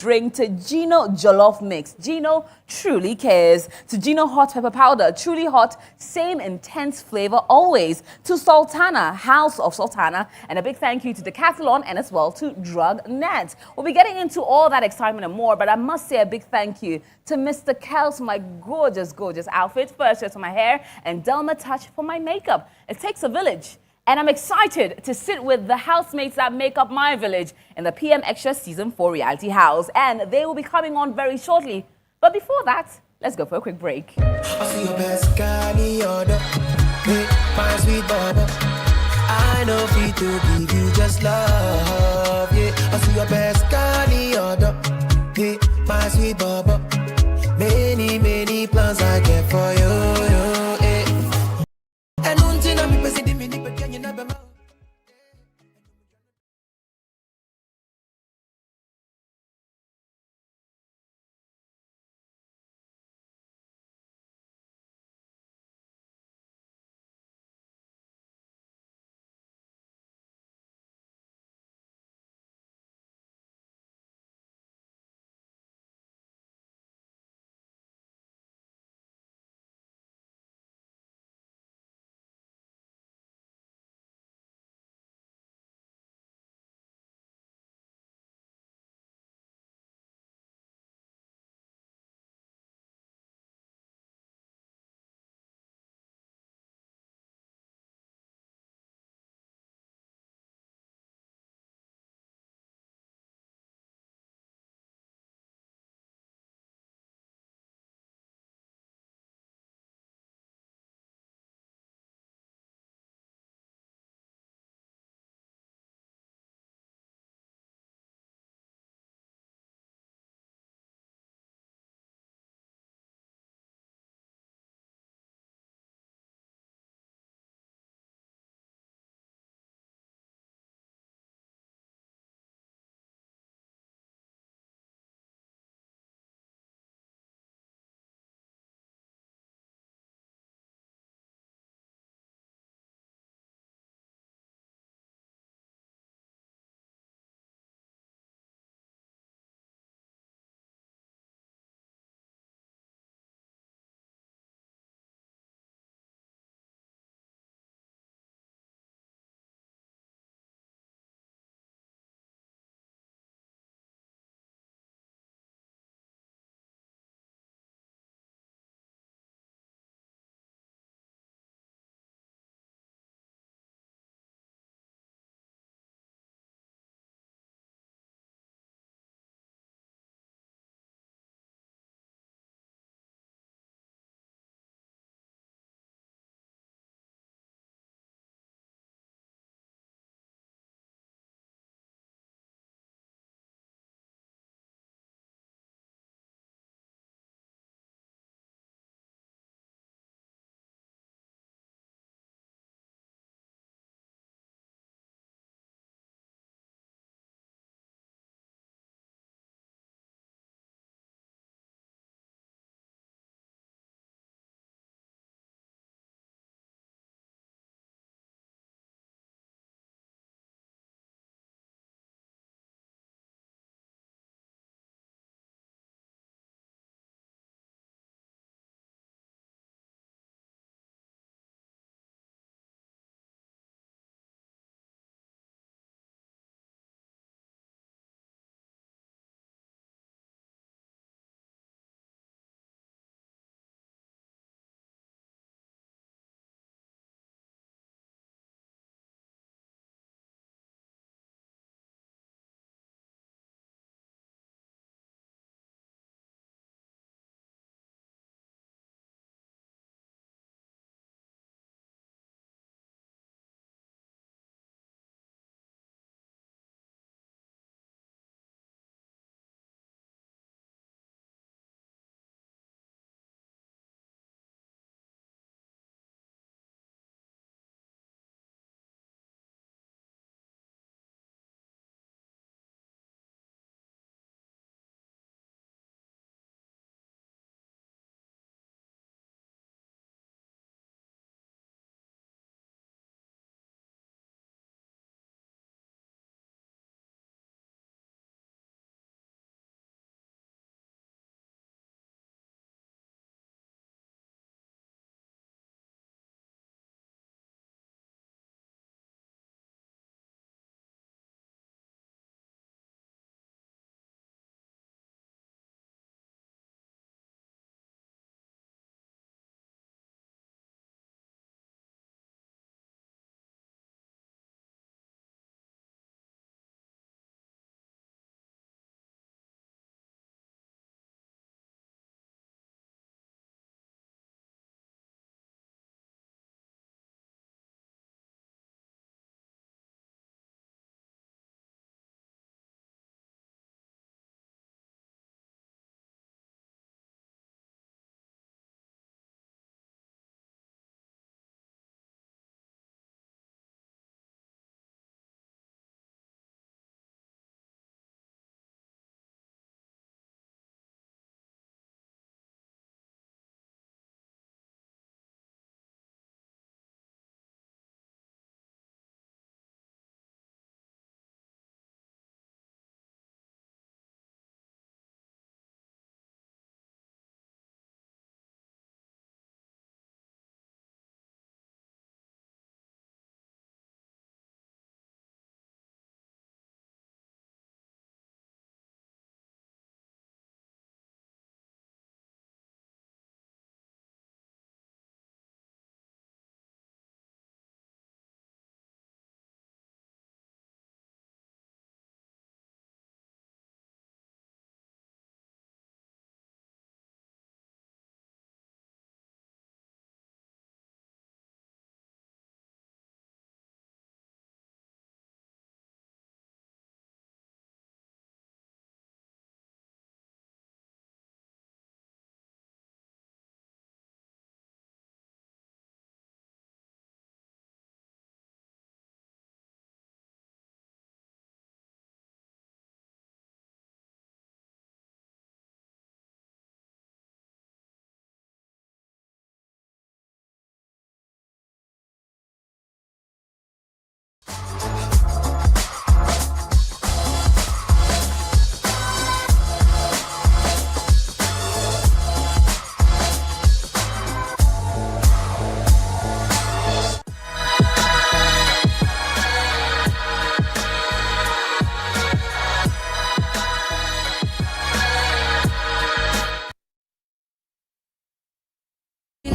drink to Gino Jollof Mix. Gino truly cares. To Gino Hot Pepper Powder, truly hot, same intense flavor always. To Sultana, House of Sultana, and a big thank you to Decathlon and as well to Drugnet. We'll be getting into all that excitement and more, but I must say a big thank you to Mr. Kels, my gorgeous, gorgeous outfit, first for my hair, and Delma Touch for my makeup. It takes a village. And I'm excited to sit with the housemates that make up my village in the PMXtra Season 4 reality house. And they will be coming on very shortly. But before that, let's go for a quick break. I see your best candy order. Hey, my sweet baba. I know fit to give you just love. Yeah, I see your best candy order. Hey, my sweet baba. Many, many plans I get for you. And until I'm busy,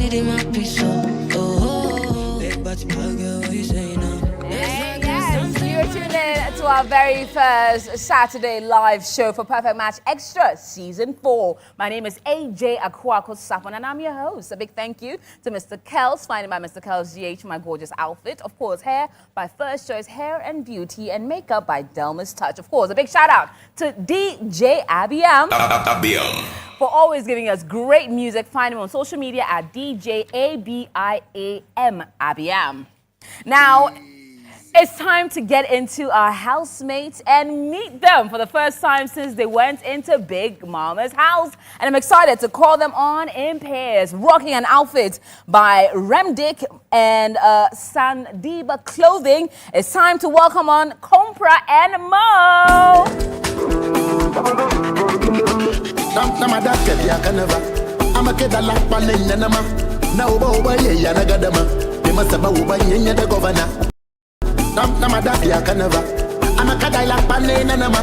need my peace, oh. But my girl, what you say now? Yes, you're tuned in to our very first Saturday live show for Perfect Match Extra Season 4. My name is AJ Akwako Sapon and I'm your host. A big thank you to Mr. Kels, finding by Mr. Kels GH, my gorgeous outfit. Of course, hair by First Choice Hair and Beauty, and makeup by Delma's Touch. Of course, a big shout out to DJ Abiam for always giving us great music. Find him on social media at DJ ABIAM Abiam. Now, it's time to get into our housemates and meet them for the first time since they went into Big Mama's house. And I'm excited to call them on in pairs, rocking an outfit by Remdick and Sandiba Clothing. It's time to welcome on Compra and Mo. Nama dafi akanava. I'm a kadai pane nanama.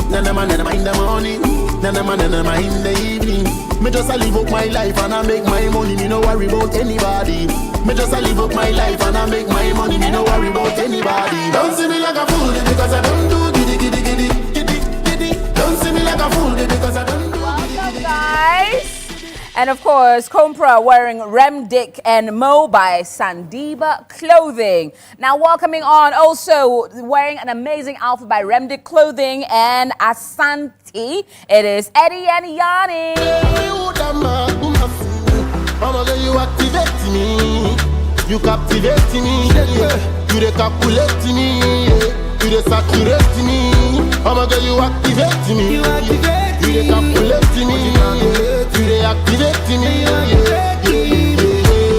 Nanama in the morning. Nanama in the evening. Me just a live up my life and I make my money. Me no worry about anybody. Me just a live up my life and I make my money. Me no worry about anybody. Don't see me like a fool because I don't do giddy. Don't see me like a fool because I don't do Welcome, guys. And of course, Compra wearing Remdick and Mo by Sandiba Clothing. Now welcoming on also wearing an amazing outfit by Remdick Clothing and Asante. It is Eddie and Yanni. You activate me. You captivate me. You recalculate me. You desaturate me. You activate me. You recalculate me. You reactivate me.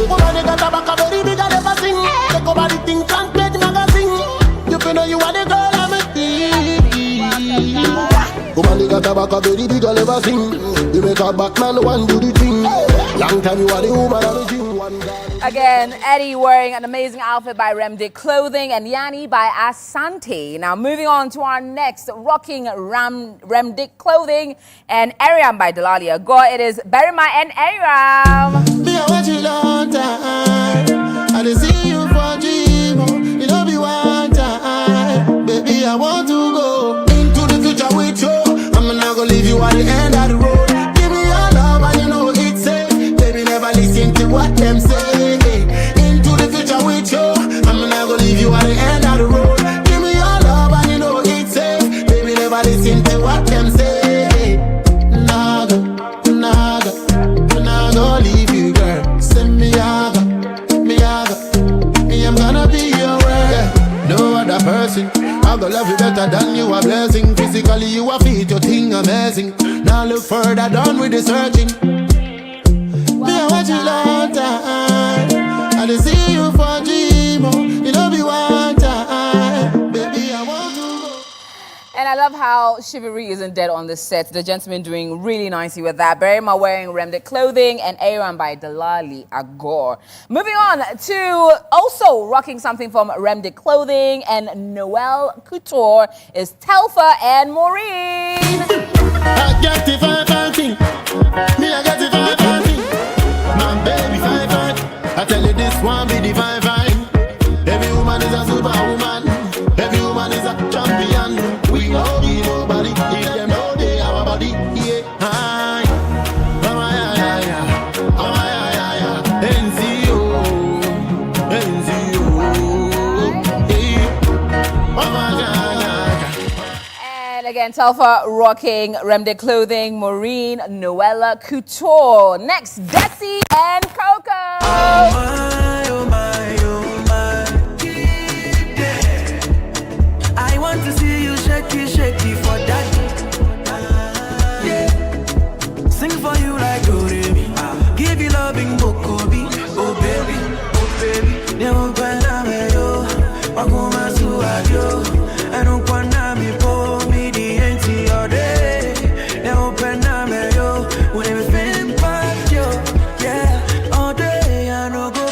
Woman, you got a back a very big and never sing. Take over the thing, can't page magazine. You know you are the girl I'm a thing. Woman, you got a back a very big and never sing. You make a Batman one do the thing. Long time you are the woman I'm a thing. Again, Eddie wearing an amazing outfit by Remdick Clothing and Yanni by Asante. Now moving on to our next, rocking Remdick Clothing and Ariam by Delalia. Go, it is Berima and Ariam. Me I watch you long time. I didn't see you for dream. You know be one time. Baby, I want to go into the future with you. I'm not gonna leave you at the end of the road. Give me your love and you know it's safe. Baby, never listen to what them say. Into the future with you. I'm not gonna leave you at the end of the road. Give me your love and you know it's safe. Baby, never listen to what them say. Naga, gonna leave you, girl. Send me yaga, me I'm gonna be your way. Yeah. No other person, I'm gonna love you better than you a blessing. Physically you a fit, your thing amazing. Now look further, done with the searching. Me I watch you long time. I didn't see you for dream. You know be one time. Baby, I want to go. And I love how chivalry isn't dead on this set. The gentleman doing really nicely with that. Berima wearing Remdick Clothing and Aaron by Delali Agor. Moving on to also rocking something from Remdick Clothing and Noel Couture is Telfa and Maureen. I got the fine thing. Me, I got the fine thing. My baby fine. I tell you this one be the fine. Every woman is a superwoman. Every woman is a champion. We know be nobody. If them know they our body. Yeah. Hi. NCO. And again, Telfa rocking Remdick Clothing, Maureen, Noella Couture. Next, Desi and Coco. Oh my, yeah. I want to see you shaky for that. Yeah. Sing for you like Doremi. Give you loving Bokobi. Oh baby. Never gonna me yo. Wakuma suadio. I don't wanna me po me the NT all day. Never gonna me yo. When everything back yo. Yeah. All day I no go.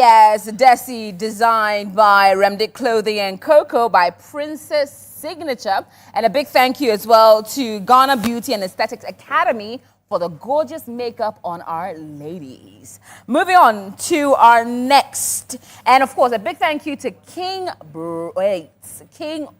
Yes, Desi, designed by Remdic Clothing and Coco by Princess Signature. And a big thank you as well to Ghana Beauty and Aesthetics Academy for the gorgeous makeup on our ladies. Moving on to our next. And of course, a big thank you to King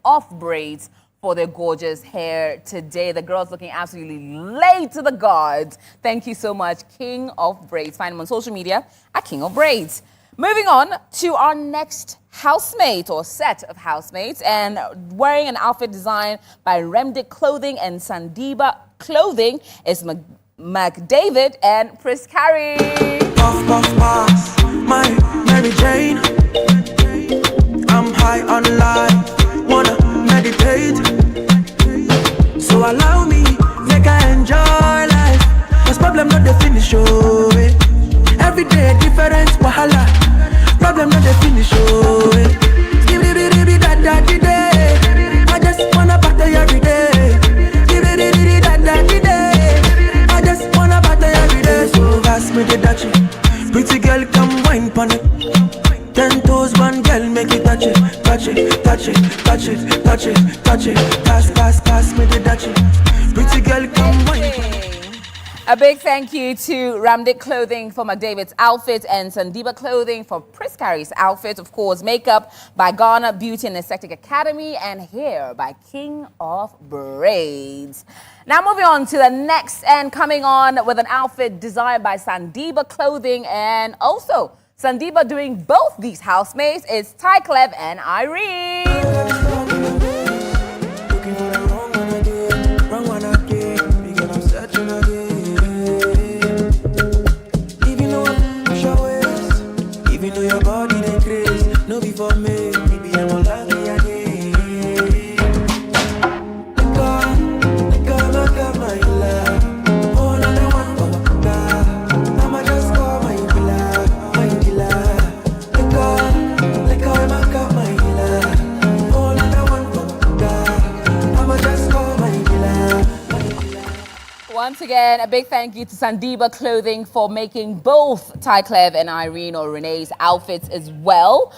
of Braids, for their gorgeous hair today. The girls looking absolutely laid to the gods. Thank you so much, King of Braids. Find them on social media at King of Braids. Moving on to our next housemate or set of housemates, and wearing an outfit designed by Remdic Clothing and Sandiba Clothing is McDavid and Pris Carey. Puff, puff, pass, my Mary Jane. I'm high on life, wanna meditate. So allow me, make I enjoy life. Cause problem not the finish, oh eh. Every day different wahala. Problem not the finish, oh eh. Skibidi da da di day. I just wanna party every day. Skibidi da da di day. I just wanna party every day. So pass me the dachi. Pretty girl come wine pon it. 10 toes, one girl, make it touch it, touch it, touch it, touch it, touch it, touch it. Pass, pass, pass me the touch it. Pretty girl, come wine. A big thank you to Remdic Clothing for McDavid's outfit and Sandiba Clothing for Pris Carey's outfit. Of course, makeup by Ghana Beauty and Aesthetic Academy, and hair by King of Braids. Now moving on to the next, and coming on with an outfit designed by Sandiba Clothing, and also Sandiba doing both these housemates is Ty Clev and Irene. Looking for the wrong one again, because I'm searching again. Even though I'm sure ways, even though your body they craze, no before me, maybe I won't love me again. Let go, my love. Oh, no, no, one for God. I'ma just call my love. Once again, a big thank you to Sandiba Clothing for making both Ty Clev and Irene or Renee's outfits as well.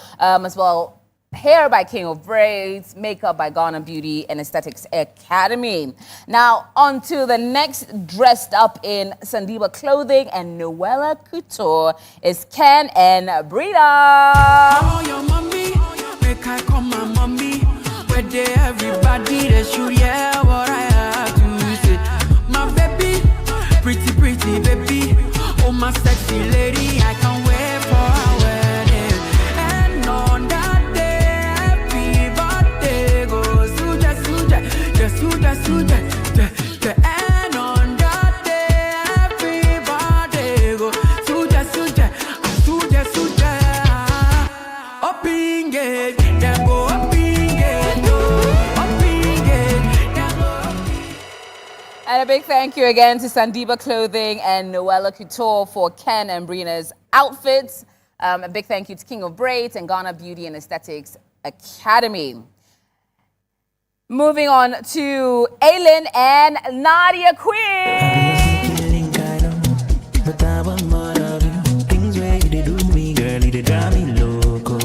Hair by King of Braids, makeup by Ghana Beauty and Aesthetics Academy. Now, on to the next, dressed up in Sandiba Clothing and Noella Couture is Ken and Brita. Oh, your mommy, make I call my mommy. Where they everybody they should hear what I have to say. My baby, pretty baby. Oh, my sexy lady, I can't wait for our wedding. And on that day, everybody goes suja. And on that day, everybody goes suja. Up in gate, then go up in gate, up in gate, then go up in gate. And a big thank you again to Sandiba Clothing and Noella Couture for Ken and Brina's outfits. A big thank you to King of Braids and Ghana Beauty and Aesthetics Academy. Moving on to Aylin and Nadia Queen. But I want more of you. Things where you do me, girl, you drive me loco.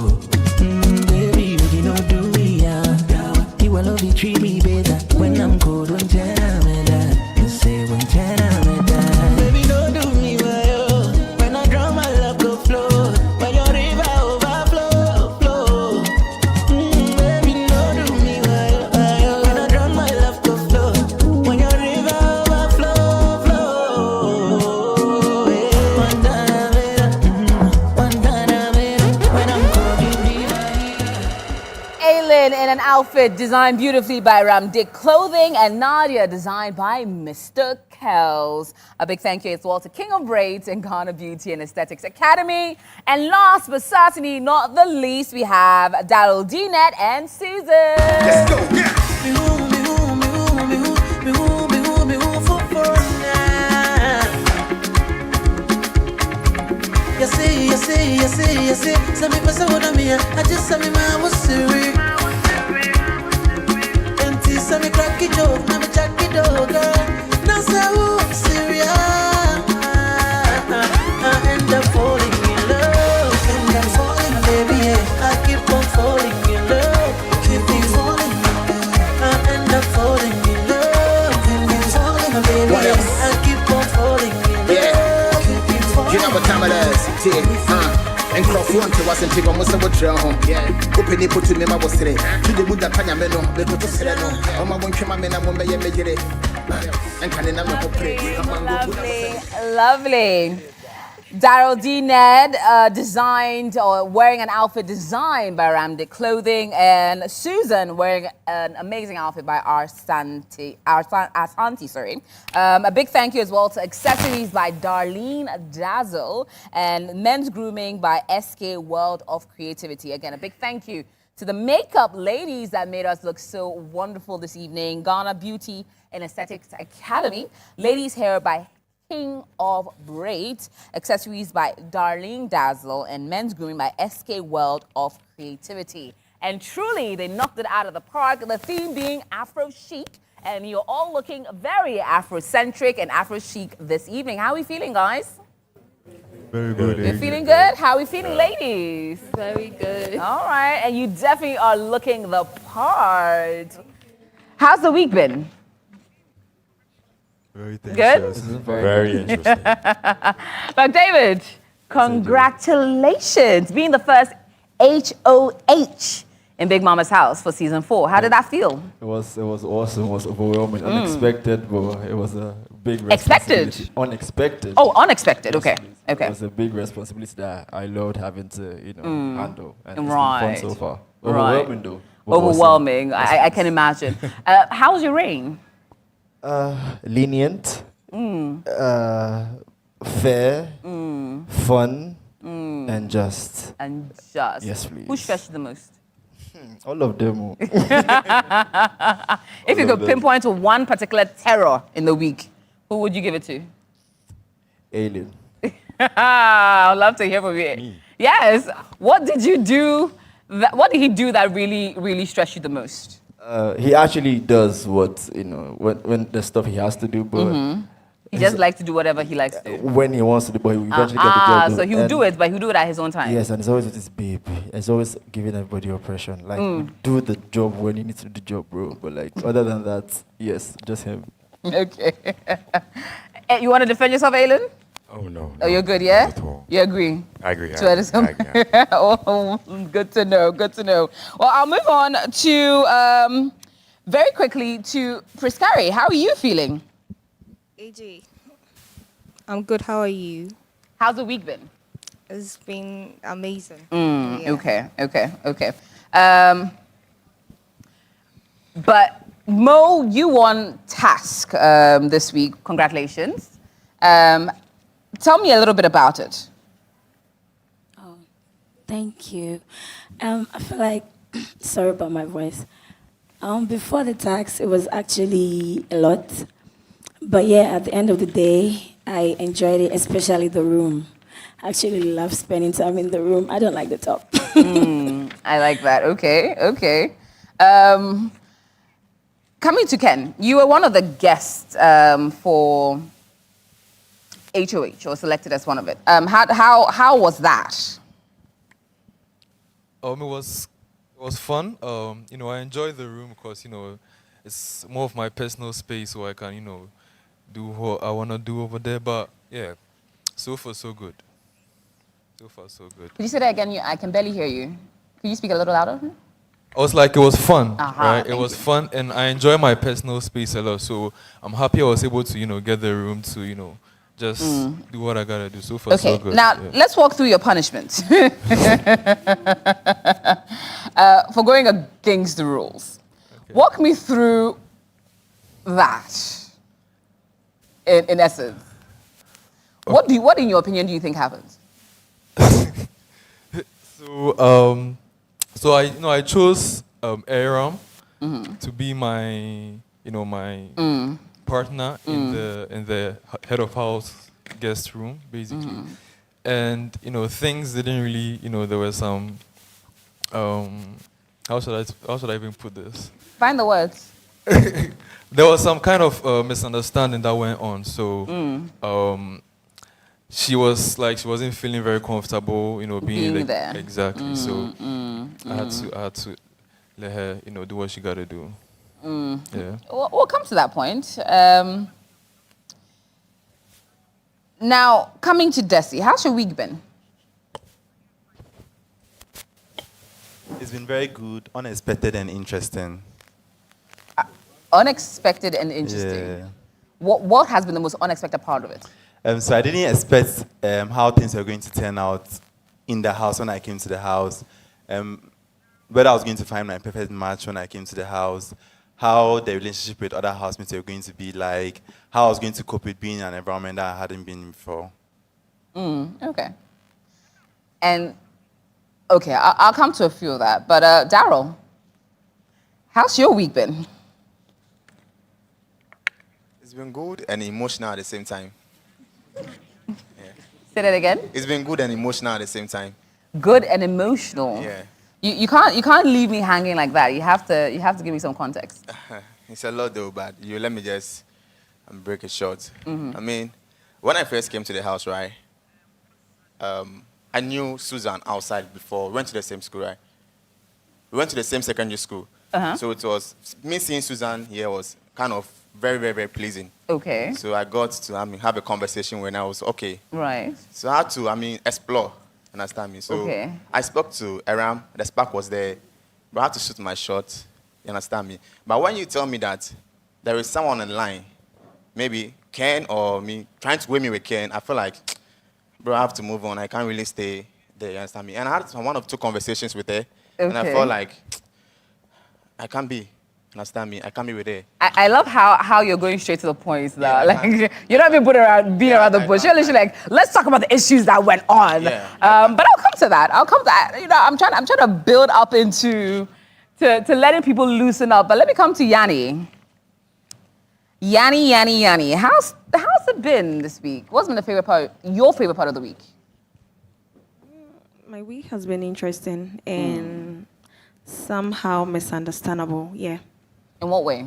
Baby, you don't do me, yeah. You will love you, treat me better. When I'm cold, when I'm that. You say when I'm that. Baby, don't do me, well. When I draw my love go flow. When your river overflow. Baby, don't do me, well. When I draw my love go flow. When your river overflow. Aylin in an outfit designed beautifully by Remdic Clothing and Nadia designed by Mr. Kells. A big thank you as well to King of Braids and Ghana Beauty and Aesthetics Academy. And last but certainly not the least, we have Daryl D-Net and Susan. Let's go, yeah. You see, some people say what I mean, I just say me man was serious. And see some crack it joke, now me jack it dog, girl. Now say who serious? I end up falling in love, and that's want to was in Tigo Musa Trail home. Yeah, open it put to me, I was today. To the Buddha Panameno, the Toto Sereno, or my one Chimamena Mumba Yamajere. And can never pray. Lovely. Daryl D. Ned designed or wearing an outfit designed by Ramdic Clothing, and Susan wearing an amazing outfit by Arsanti. A big thank you as well to accessories by Darlene Dazzle and men's grooming by SK World of Creativity. Again, a big thank you to the makeup ladies that made us look so wonderful this evening. Ghana Beauty and Aesthetics Academy. Ladies hair by King of Braids, accessories by Darlene Dazzle, and men's grooming by SK World of Creativity. And truly, they knocked it out of the park, the theme being Afro chic, and you're all looking very Afrocentric and Afro chic this evening. How are we feeling, guys? Very good. You're feeling good? How are we feeling, ladies? Very good. All right, and you definitely are looking the part. How's the week been? Very Good? Very interesting. But David, congratulations. Being the first HOH in Big Mama's house for season 4. How did that feel? It was awesome. It was overwhelming, unexpected, but it was a big Expected? responsibility. Unexpected. Oh, unexpected. Okay. It Okay. was a big responsibility that I loved having to, handle. And it's Right. been fun so far. Right. Overwhelming though. but Overwhelming. awesome. I can imagine. How was your reign? Lenient, fair, fun, and just. And just. Yes, please. Who stressed you the most? All of them. If you of could them. pinpoint to one particular terror in the week, who would you give it to? Alien. I'd love to hear from you. Me. Yes. What did you do? What did he do that really, really stressed you the most? He actually does what, when the stuff he has to do, but He just likes to do whatever he likes to do. when he wants to do, but he will eventually get the job done. So he'll And- do it, but he'll do it at his own time. Yes, and it's always with his babe. It's always giving everybody oppression. Like, do the job when you need to do the job, bro. But like, other than that, yes, just him. Okay. You want to defend yourself, Aylin? Oh, no. Oh, you're good, yeah? Not at all. You agree? I agree. To Edison? Oh, good to know, good to know. Well, I'll move on to, very quickly, to Priscari. How are you feeling? AJ, I'm good. How are you? How's the week been? It's been amazing. Okay. But Mo, you won Task this week. Congratulations. Tell me a little bit about it. Oh, thank you. I feel like, sorry about my voice. Before the tax, it was actually a lot. But yeah, at the end of the day, I enjoyed it, especially the room. I actually love spending time in the room. I don't like the top. I like that. Okay. Coming to Ken, you were one of the guests for HOH, or selected as one of it. How was that? It was fun. I enjoy the room because it's more of my personal space, so I can do what I wanna do over there. But yeah, so far so good. So far so good. Could you say that again? I can barely hear you. Could you speak a little louder? I was like, it was fun, Aha, right? It thank was you. fun, and I enjoy my personal space a lot. So I'm happy I was able to get the room to just do what I gotta do. So far so Okay, good. now yeah. let's walk through your punishment for going against the rules. Okay. Walk me through that. In essence, what in your opinion do you think happened? So I chose Aram to be my partner in the head of house guest room basically, and things didn't really there were some how should I even put this? Find the words. There was some kind of misunderstanding that went on. So she wasn't feeling very comfortable, being there. Exactly. So I had to let her, do what she got to do. Yeah. We'll come to that point. Now, coming to Desi, how's your week been? It's been very good, unexpected, and interesting. Unexpected and interesting. Yeah. What has been the most unexpected part of it? So I didn't expect how things were going to turn out in the house when I came to the house. Whether I was going to find my perfect match when I came to the house, how the relationship with other housemates were going to be like, how I was going to cope with being in an environment that I hadn't been in before. Okay. And, okay, I'll come to a few of that. But Daryl, how's your week been? It's been good and emotional at the same time. Say that again? It's been good and emotional at the same time. Good and emotional. Yeah. You can't leave me hanging like that. You have to give me some context. It's a lot though, but you let me just break it short. I mean, when I first came to the house, right, I knew Susan outside before. We went to the same school, right? We went to the same secondary school. So it was, me seeing Susan here was kind of very, very, very pleasing. Okay. So I got to, have a conversation when I was okay. Right. So I had to, explore. Understand me? So Okay. I spoke to Aram. The spark was there. But I had to shoot my shot. You understand me? But when you tell me that there is someone in line, maybe Ken or me, trying to win me with Ken, I feel like, bro, I have to move on. I can't really stay there. You understand me? And I had one of two conversations with her. And I felt like, I can't be. Understand me? I can't be with her. I love how you're going straight to the point now. Yeah, you're not even being around the bush. You're literally like, let's talk about the issues that went on. Yeah. But I'll come to that. You know, I'm trying to build up into to letting people loosen up. But let me come to Yanni. Yanni. How's it been this week? What's been your favorite part of the week? My week has been interesting and somehow misunderstandable. Yeah. In what way?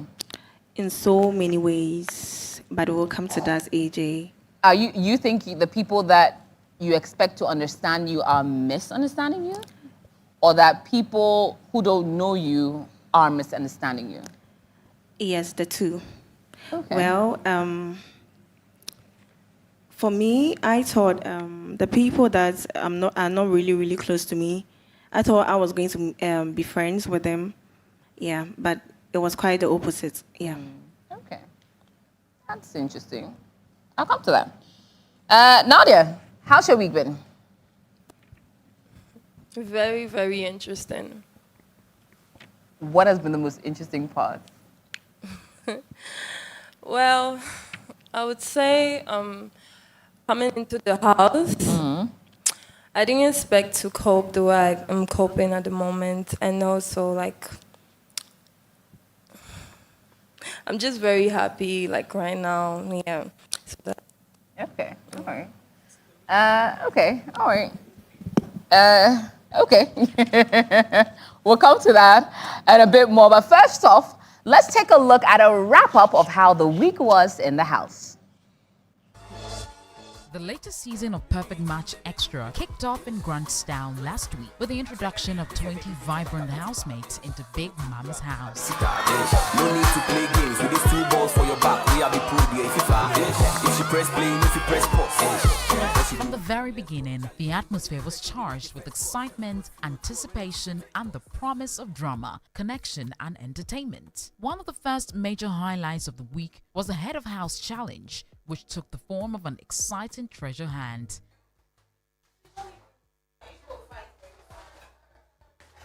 In so many ways, but we'll come to that, AJ. You think the people that you expect to understand you are misunderstanding you? Or that people who don't know you are misunderstanding you? Yes, the two. Okay. Well, for me, I thought the people that are not really, really close to me, I thought I was going to be friends with them. Yeah, but it was quite the opposite. Yeah. Okay. That's interesting. I'll come to that. Nadia, how's your week been? Very, very interesting. What has been the most interesting part? Well, I would say coming into the house, I didn't expect to cope the way I'm coping at the moment. And also, like, I'm just very happy, like, right now. Yeah. So Okay. All right. Okay. All right. Okay. We'll come to that and a bit more. But first off, let's take a look at a wrap-up of how the week was in the house. The latest season of Perfect Match Extra kicked off in Grantstown last week with the introduction of 20 vibrant housemates into Big Mama's house. No need to play games with these two balls for your back. We are the pro there. If you press play, if you press pause. From the very beginning, the atmosphere was charged with excitement, anticipation, and the promise of drama, connection, and entertainment. One of the first major highlights of the week was the Head of House Challenge, which took the form of an exciting treasure hunt.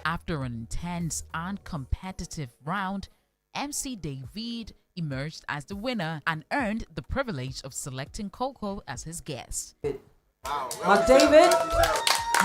After an intense and competitive round, MC David emerged as the winner and earned the privilege of selecting Coco as his guest. But David,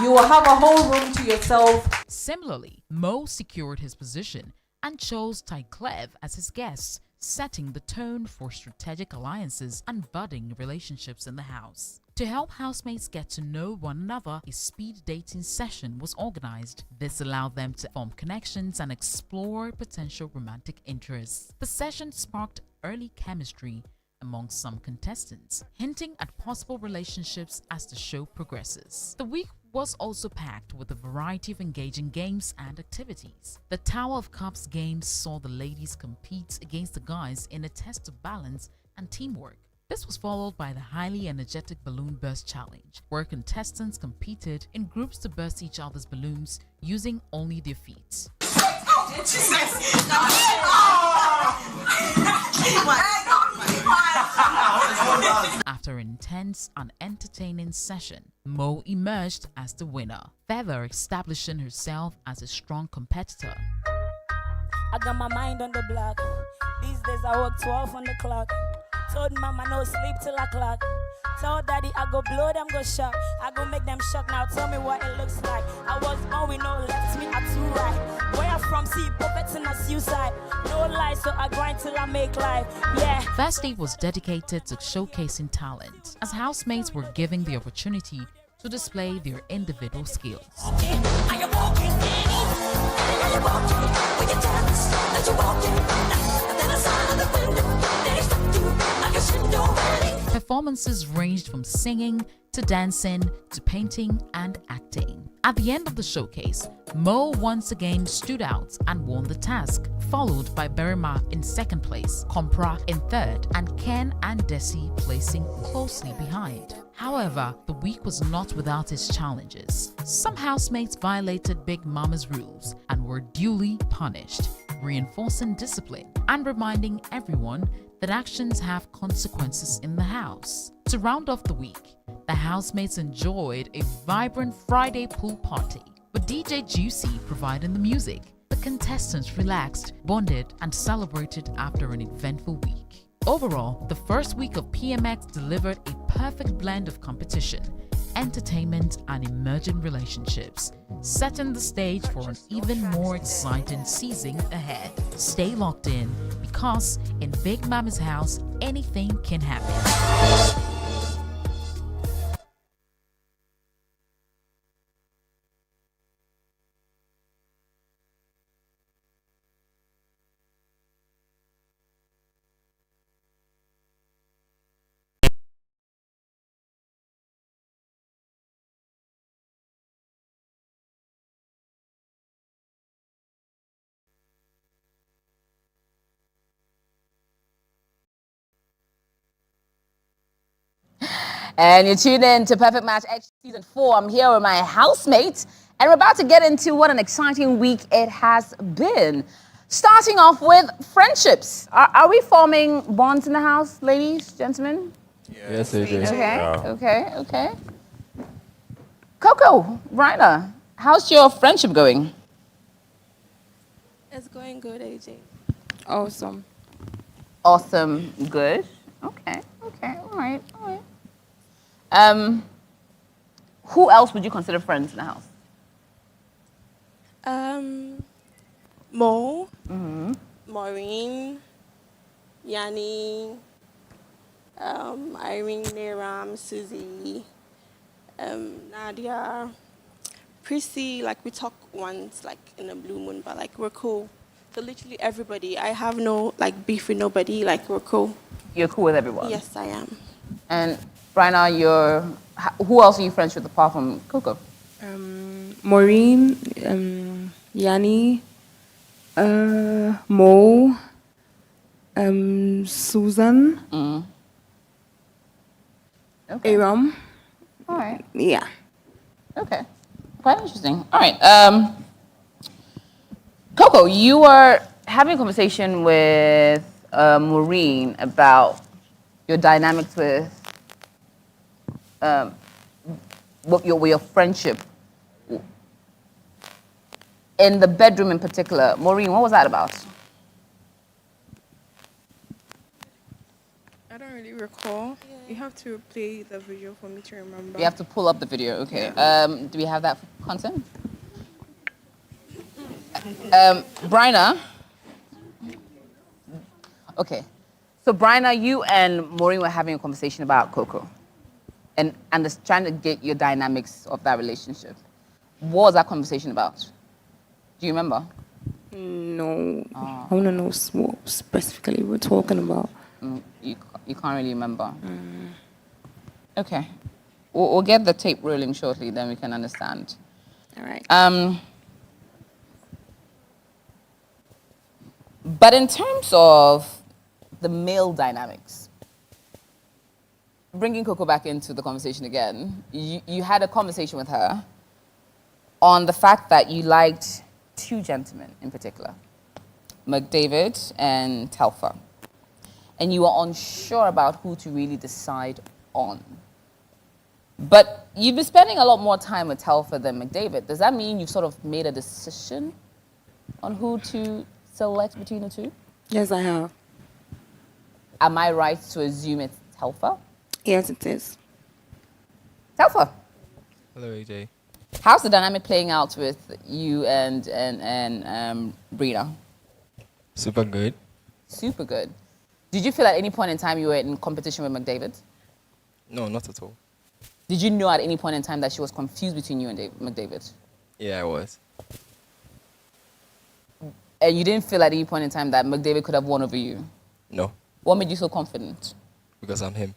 you will have a whole room to yourself. Similarly, Mo secured his position and chose Tyclev as his guest, setting the tone for strategic alliances and budding relationships in the house. To help housemates get to know one another, a speed dating session was organized. This allowed them to form connections and explore potential romantic interests. The session sparked early chemistry among some contestants, hinting at possible relationships as the show progresses. The week was also packed with a variety of engaging games and activities. The Tower of Cups games saw the ladies compete against the guys in a test of balance and teamwork. This was followed by the highly energetic balloon burst challenge, where contestants competed in groups to burst each other's balloons using only their feet. After an intense and entertaining session, Mo emerged as the winner, further establishing herself as a strong competitor. I got my mind on the block. These days I work 12 on the clock. Told mama no sleep till I clock. Told daddy I go blow them go shock. I go make them shock. Now tell me what it looks like. I was born with no left, me at two right. Where I from, see puppets in a suicide. No lies, so I grind till I make life. Yeah. First day was dedicated to showcasing talent, as housemates were given the opportunity to display their individual skills. Performances ranged from singing to dancing to painting and acting. At the end of the showcase, Mo once again stood out and won the task, followed by Berima in second place, Kompra in third, and Ken and Desi placing closely behind. However, the week was not without its challenges. Some housemates violated Big Mama's rules and were duly punished, reinforcing discipline and reminding everyone that actions have consequences in the house. To round off the week, the housemates enjoyed a vibrant Friday pool party, with DJ Juicy providing the music. The contestants relaxed, bonded, and celebrated after an eventful week. Overall, the first week of PMX delivered a perfect blend of competition, entertainment, and emerging relationships, setting the stage for an even more exciting season ahead. Stay locked in, because in Big Mama's house, anything can happen. And you're tuned in to Perfect Match X Season 4. I'm here with my housemate, and we're about to get into what an exciting week it has been. Starting off with friendships. Are we forming bonds in the house, ladies, gentlemen? Yes, AJ. Okay. Coco, Ryder, how's your friendship going? It's going good, AJ. Awesome, good. Okay, all right. Who else would you consider friends in the house? Mo, Maureen, Yanni, Irene, Neram, Susie, Nadia, Prissy. Like we talk once, like in a blue moon, but like we're cool. So literally everybody. I have no like beef with nobody. Like we're cool. You're cool with everyone? Yes, I am. And Brianna, who else are you friends with apart from Coco? Maureen, Yanni, Mo, Susan, Aram. All right. Yeah. Okay. Quite interesting. All right. Coco, you were having a conversation with Maureen about your dynamics with your friendship in the bedroom in particular. Maureen, what was that about? I don't really recall. You have to play the video for me to remember. You have to pull up the video, okay. Do we have that content? Bryna. Okay. So Bryna, you and Maureen were having a conversation about Coco and just trying to get your dynamics of that relationship. What was that conversation about? Do you remember? No. I want to know what specifically we're talking about. You can't really remember. Okay. We'll get the tape rolling shortly, then we can understand. All right. But in terms of the male dynamics, bringing Coco back into the conversation again, you had a conversation with her on the fact that you liked two gentlemen in particular, McDavid and Telfa. And you were unsure about who to really decide on. But you've been spending a lot more time with Telfa than McDavid. Does that mean you've sort of made a decision on who to select between the two? Yes, I have. Am I right to assume it's Telfa? Yes, it is. Telfa, Hello, AJ. how's the dynamic playing out with you and Brina? Super good. Super good. Did you feel at any point in time you were in competition with McDavid? No, not at all. Did you know at any point in time that she was confused between you and McDavid? Yeah, I was. And you didn't feel at any point in time that McDavid could have won over you? No, What made you so confident? because I'm him.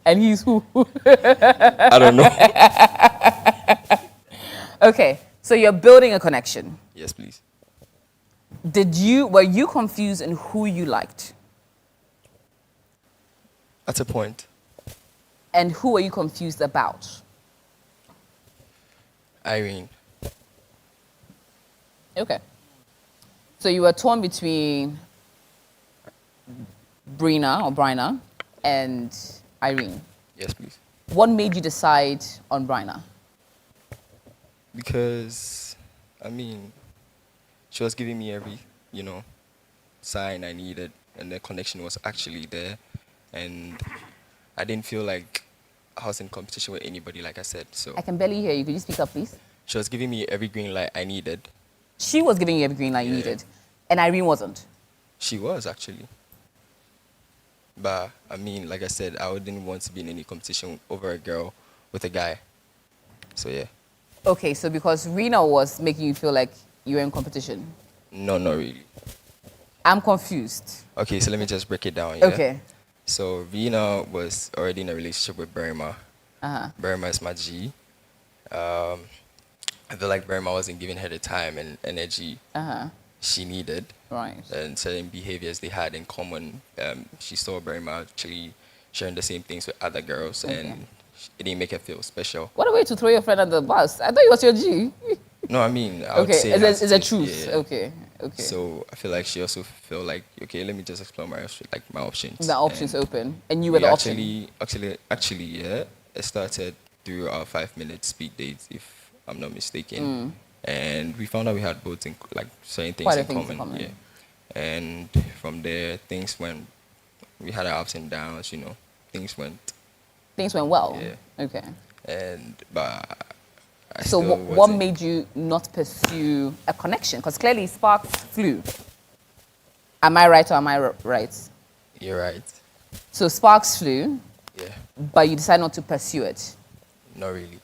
And he's who? I don't know. Okay, so you're building a connection. Yes, please. Were you confused in who you liked? At a point, And who were you confused about? Irene. Okay. So you were torn between Bryna and Irene. Yes, please. What made you decide on Bryna? Because, I mean, she was giving me every, sign I needed, and the connection was actually there. And I didn't feel like I was in competition with anybody, like I said. So I can barely hear you. Could you speak up, please? she was giving me every green light I needed. She was giving you every green light you needed, and Irene wasn't. She was, actually. But, I mean, like I said, I didn't want to be in any competition over a girl with a guy. So, yeah. Okay, so because Rena was making you feel like you were in competition. No, not really. I'm confused. Okay, so let me just break it down. Yeah? Okay. So Rena was already in a relationship with Berma. Uh-huh. Berma is my G. I feel like Berma wasn't giving her the time and energy she needed. Right. And certain behaviors they had in common. She saw Berma actually sharing the same things with other girls, and it didn't make her feel special. What a way to throw your friend under the bus. I thought he was your G. No, I mean, I would say it's a it is, truth. yeah. Okay. So I feel like she also felt like, okay, let me just explore my options. The options open, and you were the option. Actually, yeah. It started through our 5-minute speed dates, if I'm not mistaken, and we found out we had both certain things in common. Yeah, and from there things went. We had our ups and downs, Things went well. Yeah. Okay. But. So what made you not pursue a connection? Because clearly sparks flew. Am I right or am I right? You're right. So sparks flew. Yeah. But you decided not to pursue it. Not really.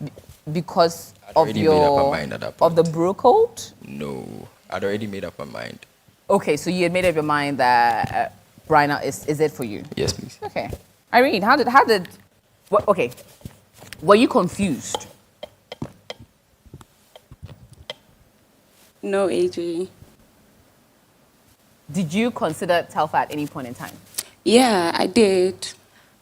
Because I'd already made up my mind at that point. of the bro code? No, I'd already made up my mind. Okay, so you had made up your mind that Bryna is it for you? Yes, please. Okay. Irene, okay. Were you confused? No, AJ. Did you consider Telfa at any point in time? Yeah, I did.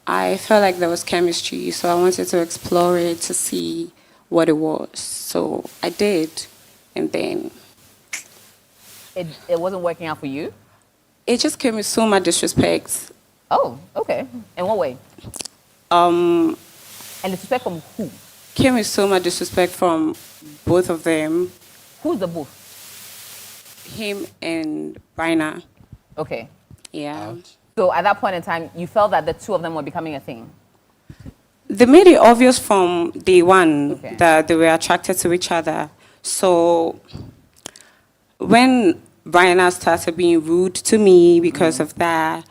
I felt like there was chemistry, so I wanted to explore it to see what it was. So I did, and then It wasn't working out for you? it just came with so much disrespect. Oh, okay. In what way? And disrespect from who? Came with so much disrespect from both of them. Who's the both? Him and Bryna. Okay. Yeah. So at that point in time, you felt that the two of them were becoming a thing? They made it obvious from day one that they were attracted to each other. So when Bryna started being rude to me because of that,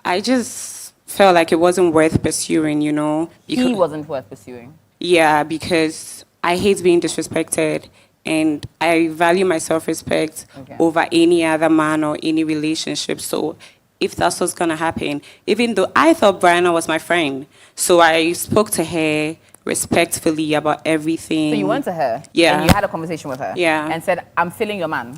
I just felt like it wasn't worth pursuing, He wasn't worth pursuing. Yeah, because I hate being disrespected, and I value my self-respect over any other man or any relationship. So if that's what's going to happen, even though I thought Bryna was my friend, so I spoke to her respectfully about everything. So you went to her? Yeah. And you had a conversation with her? Yeah. And said, I'm feeling your man.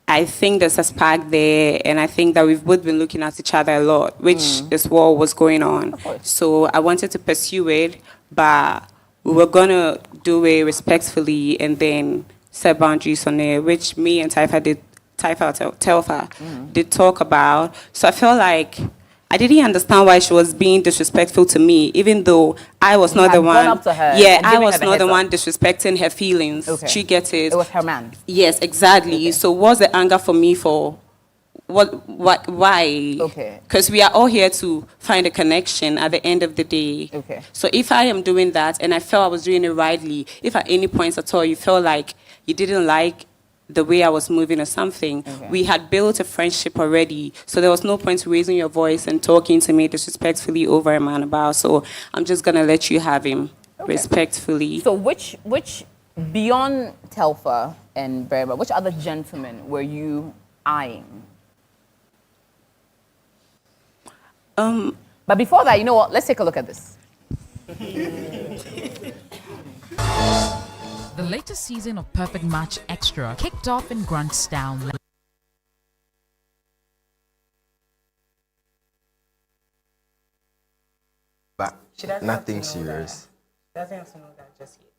I think there's a spark there, and I think that we've both been looking at each other a lot, which is what was going on. So I wanted to pursue it, but we were gonna do it respectfully and then set boundaries on it, which me and Telfa did talk about. So I felt like I didn't understand why she was being disrespectful to me, even though I was You not had the gone one. up to her Yeah, and I giving was her the not the heads one up. disrespecting her feelings. Okay. She gets it. It was her man. Yes, exactly. So what's the anger for me for? Why? Okay. Because we are all here to find a connection at the end of the day. Okay. So if I am doing that and I felt I was doing it rightly, if at any point at all you felt like you didn't like the way I was moving or something, we had built a friendship already. So there was no point raising your voice and talking to me disrespectfully over a man about. So I'm just gonna let you have him respectfully. So which beyond Telfa and Berba, which other gentlemen were you eyeing? But before that, you know what? Let's take a look at this. The latest season of Perfect Match Extra kicked off in grand style. But She doesn't nothing have to know serious. She doesn't have to know that just yet.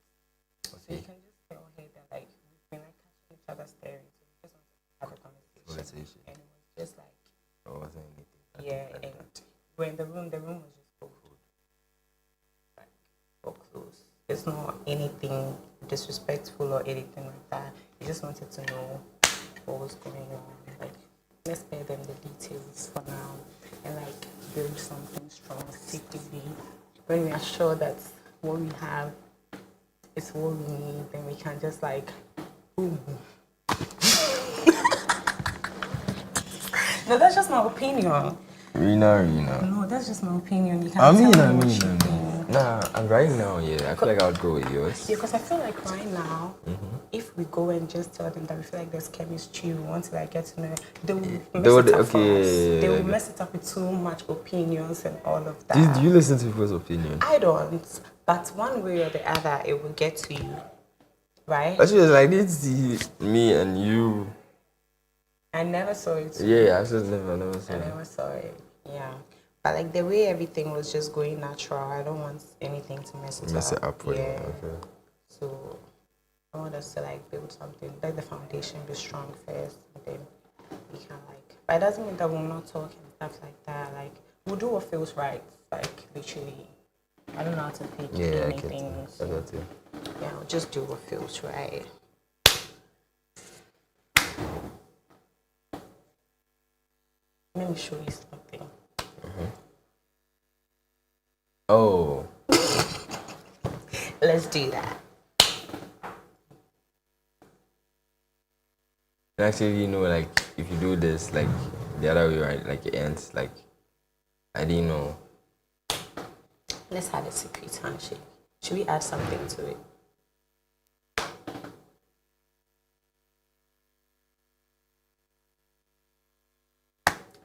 So you can just tell her that like we've been like catching each other staring. So we just want to have a conversation. And it was just like It wasn't anything. yeah, and we're in the room was just so like so close. It's not anything disrespectful or anything like that. We just wanted to know what was going on. Like let's spare them the details for now and like build something strong secretly. When we are sure that what we have is what we need, then we can just like boom. No, that's just my opinion. Rina. No, that's just my opinion. You can't I mean. Nah, and right now, yeah, I feel like I would go with yours. Yeah, because I feel like right now, if we go and just tell them that we feel like there's chemistry, we want to like get to know, they will mess it up for us. They will mess it up with too much opinions and all of that. Do you listen to people's opinion? I don't, but one way or the other, it will get to you, right? Actually, it's like this, me and you. I never saw it. Yeah, I just never saw I it. never saw it. Yeah. But like the way everything was just going natural, I don't want anything to mess it up. For you. Yeah. Okay. So I want us to like build something, let the foundation be strong first, and then we can like. But it doesn't mean that we'll not talk and stuff like that. Like we'll do what feels right. Like literally, I don't know how to fake anything. I get you. Yeah, we'll just do what feels right. Let me show you something. Oh. Let's do that. Actually, like, if you do this, like, the other way, right, like, it ends, like, I didn't know. Let's have a secret handshake. Should we add something to it?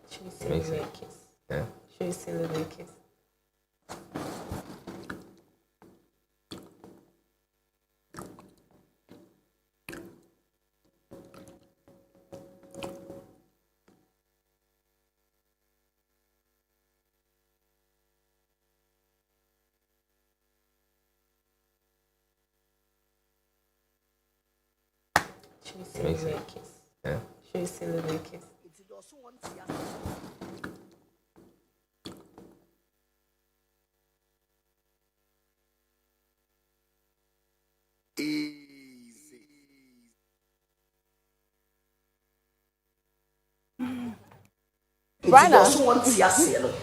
Should we say a little kiss? Yeah. Should we say a little kiss? Should we say a little kiss? Yeah. Should we say a little kiss? Brianna. Also want to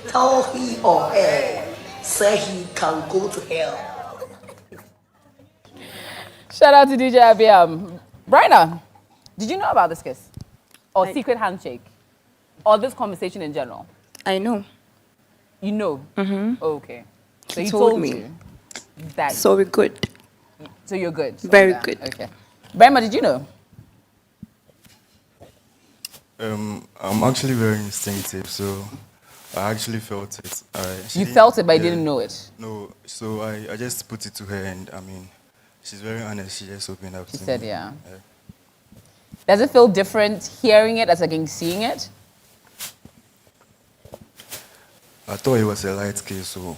tell he or her, say he can go to hell. Shout out to DJ Abiam. Brianna, did you know about this kiss? Or secret handshake? Or this conversation in general? I know. You know? Mm-hmm. Okay. So He told told me. you that. So we're good. So you're good? So Very yeah, good. Okay. Brianna, did you know? I'm actually very instinctive, so I actually felt it. You felt it, but you didn't know it? No, so I just put it to her, and I mean, she's very honest. She just opened up to me. She said, yeah. Does it feel different hearing it as against seeing it? I thought it was a light case, so.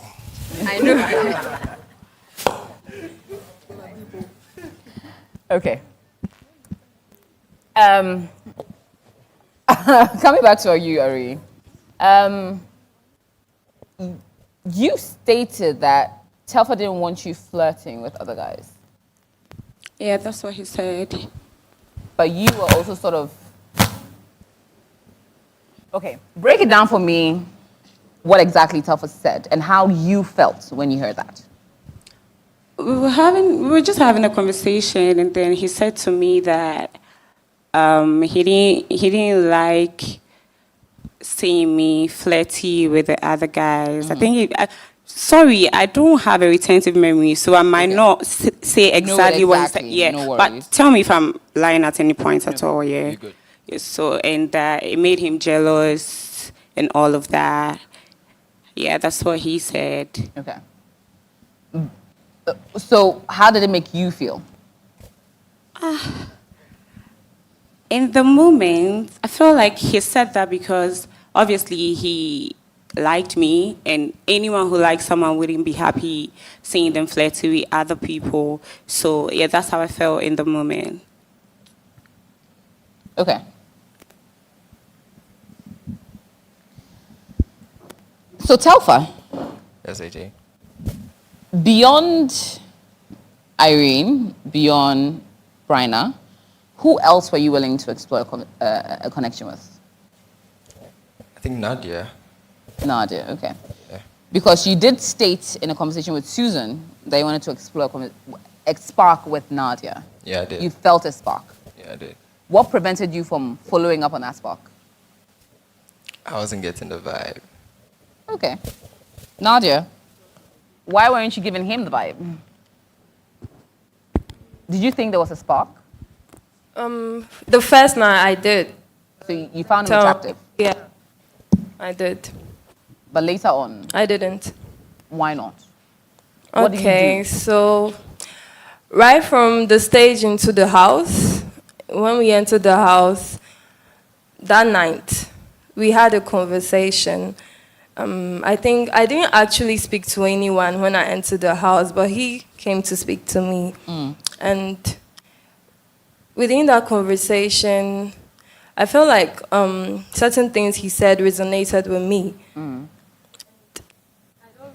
I know. Okay. Coming back to you, Ari. You stated that Telfa didn't want you flirting with other guys. Yeah, that's what he said. But you were also sort of... Okay, break it down for me what exactly Telfa said and how you felt when you heard that. We were just having a conversation, and then he said to me that he didn't like seeing me flirty with the other guys. I think sorry, I don't have a retentive memory, so I might not say exactly what he said. Yeah, no but tell me if I'm lying at any point at all. Yeah. You're good. Yeah, so and it made him jealous and all of that. Yeah, that's what he said. Okay. So how did it make you feel? In the moment, I felt like he said that because obviously he liked me, and anyone who likes someone wouldn't be happy seeing them flirting with other people. So yeah, that's how I felt in the moment. Okay. So Telfa. Yes, AJ. Beyond Irene, beyond Bryna, who else were you willing to explore a connection with? I think Nadia. Nadia, okay. Yeah. Because you did state in a conversation with Susan that you wanted to explore a spark with Nadia. Yeah, I did. You felt a spark. Yeah, I did. What prevented you from following up on that spark? I wasn't getting the vibe. Okay. Nadia, why weren't you giving him the vibe? Did you think there was a spark? The first night I did. So you found him attractive? Yeah, I did. But later on? I didn't. Why not? What Okay, did you do? so right from the stage into the house, when we entered the house, that night, we had a conversation. I think I didn't actually speak to anyone when I entered the house, but he came to speak to me. And within that conversation, I felt like certain things he said resonated with me. I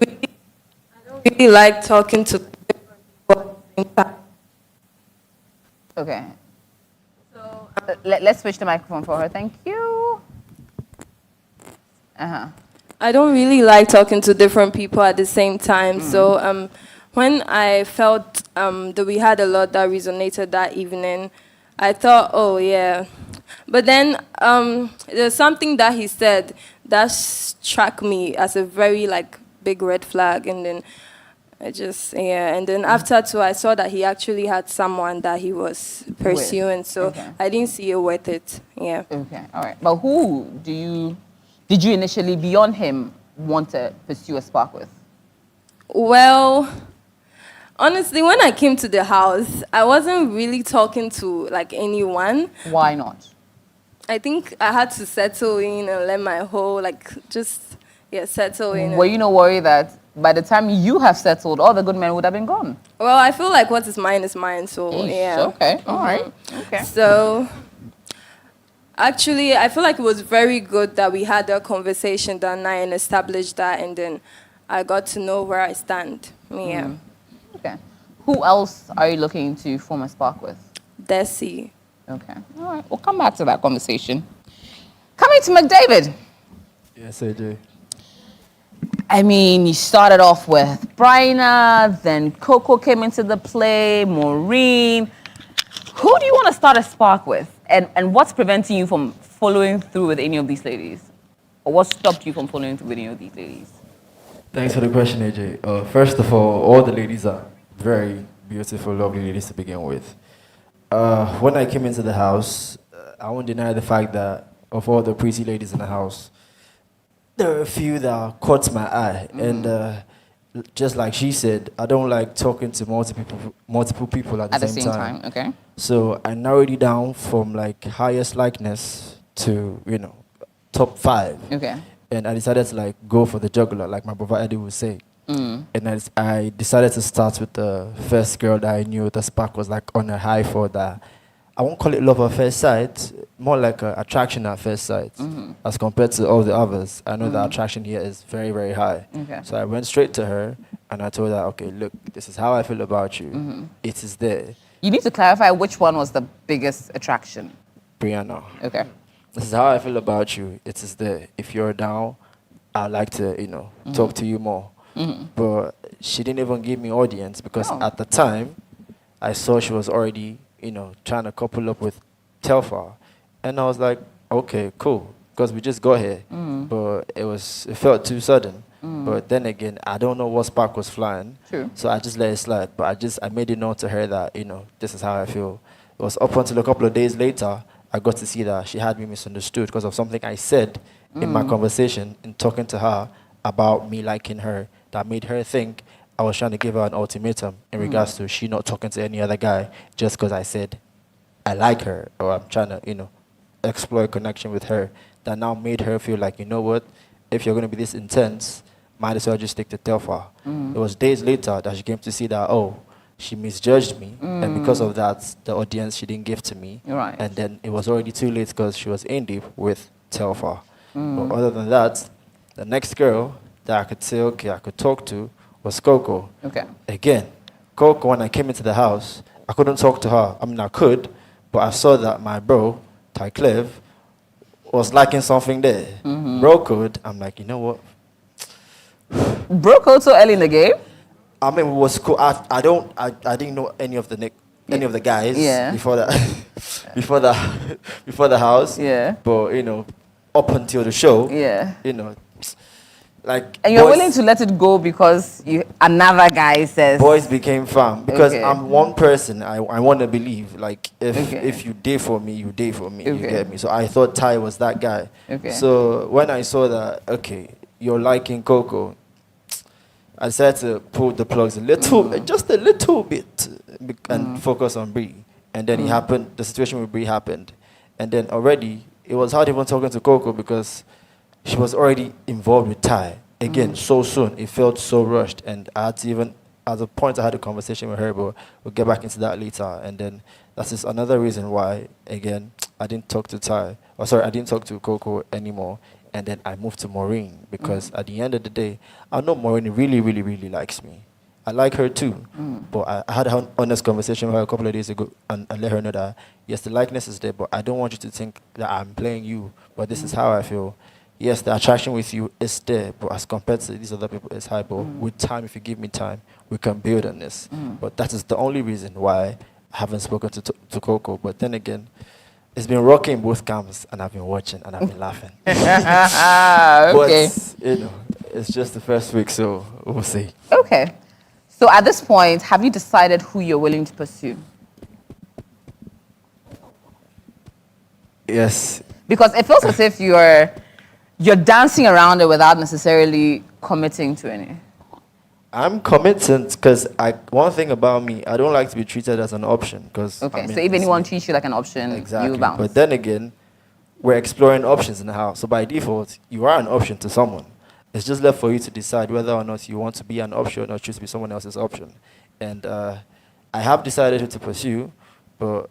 don't really like talking to people at the same time. Okay. So let's switch the microphone for her. Thank you. I don't really like talking to different people at the same time. So when I felt that we had a lot that resonated that evening, I thought, oh yeah. But then there's something that he said that struck me as a very big red flag, and then and then after too, I saw that he actually had someone that he was pursuing. So I didn't see it worth it. Yeah. Okay. All right. But who did you initially, beyond him, want to pursue a spark with? Well, honestly, when I came to the house, I wasn't really talking to anyone. Why not? I think I had to settle in and let my whole settle in. Were you not worried that by the time you have settled, all the good men would have been gone? Well, I feel like what is mine is mine, so yeah. Okay, all right. Okay. So, actually, I feel like it was very good that we had that conversation that night and established that, and then I got to know where I stand. Yeah. Okay. Who else are you looking to form a spark with? Desi. Okay. All right. We'll come back to that conversation. Coming to McDavid. Yes, AJ. I mean, you started off with Bryna, then Coco came into the play, Maureen. Who do you want to start a spark with? And what's preventing you from following through with any of these ladies? Or what stopped you from following through with any of these ladies? Thanks for the question, AJ. First of all the ladies are very beautiful, lovely ladies to begin with. When I came into the house, I won't deny the fact that of all the pretty ladies in the house, there are a few that caught my eye. And just like she said, I don't like talking to multiple people at the same time. Okay. So I narrowed it down from like highest likeness to top 5. Okay. And I decided to like go for the jugular, like my brother Eddie would say. And I decided to start with the first girl that I knew the spark was like on a high for that. I won't call it love at first sight, more like attraction at first sight. As compared to all the others, I know the attraction here is very, very high. Okay. So I went straight to her and I told her, okay, look, this is how I feel about you. It is there. You need to clarify which one was the biggest attraction. Brianna. Okay. This is how I feel about you. It is there. If you're down, I'd like to, talk to you more. But she didn't even give me audience because at the time, I saw she was already, trying to couple up with Telfar. And I was like, okay, cool, because we just got here. But it felt too sudden. But then again, I don't know what spark was flying. True. So I just let it slide. But I made it known to her that, this is how I feel. It was up until a couple of days later, I got to see that she had me misunderstood because of something I said in my conversation in talking to her about me liking her that made her think I was trying to give her an ultimatum in regards to she not talking to any other guy just because I said I like her or I'm trying to, explore a connection with her. That now made her feel like, you know what, if you're going to be this intense, might as well just stick to Telfa. It was days later that she came to see that, she misjudged me, and because of that, the audience she didn't give to me. Right. And then it was already too late because she was in deep with Telfa. But other than that, the next girl that I could say, okay, I could talk to was Coco. Okay. Again, Coco, when I came into the house, I couldn't talk to her. I mean, I could, but I saw that my bro, Ty Clev, was liking something there. Bro code, I'm like, you know what? Bro code so early in the game? I mean, it was cool. I didn't know any of the guys before that, before the house. Yeah. But up until the show, like. And you're willing to let it go because another guy says. Boys became fam because Okay. I'm one person. I want to believe like if you dare for me, you dare for me. You Okay. get me. So I thought Ty was that guy. Okay. So when I saw that, okay, you're liking Coco, I decided to pull the plugs just a little bit, and focus on Bree. And then it happened. The situation with Bree happened, and then already it was hard even talking to Coco because she was already involved with Ty again so soon. It felt so rushed, and I had to even at the point I had a conversation with her, but we'll get back into that later. And then that's just another reason why again I didn't talk to I didn't talk to Coco anymore. And then I moved to Maureen because at the end of the day, I know Maureen really, really, really likes me. I like her too. But I had an honest conversation with her a couple of days ago and I let her know that, yes, the likeness is there, but I don't want you to think that I'm playing you, but this is how I feel. Yes, the attraction with you is there, but as compared to these other people, it's high. But with time, if you give me time, we can build on this. But that is the only reason why I haven't spoken to Coco. But then again, it's been rocking both camps, and I've been watching, and I've been laughing. Okay. But, it's just the first week, so we'll see. Okay. So at this point, have you decided who you're willing to pursue? Yes. Because it feels as if you're dancing around it without necessarily committing to any. I'm committed because one thing about me, I don't like to be treated as an option. Because Okay, so if anyone treats you like an option, exactly. you bounce. But then again, we're exploring options in the house. So by default, you are an option to someone. It's just left for you to decide whether or not you want to be an option or choose to be someone else's option. And I have decided who to pursue, but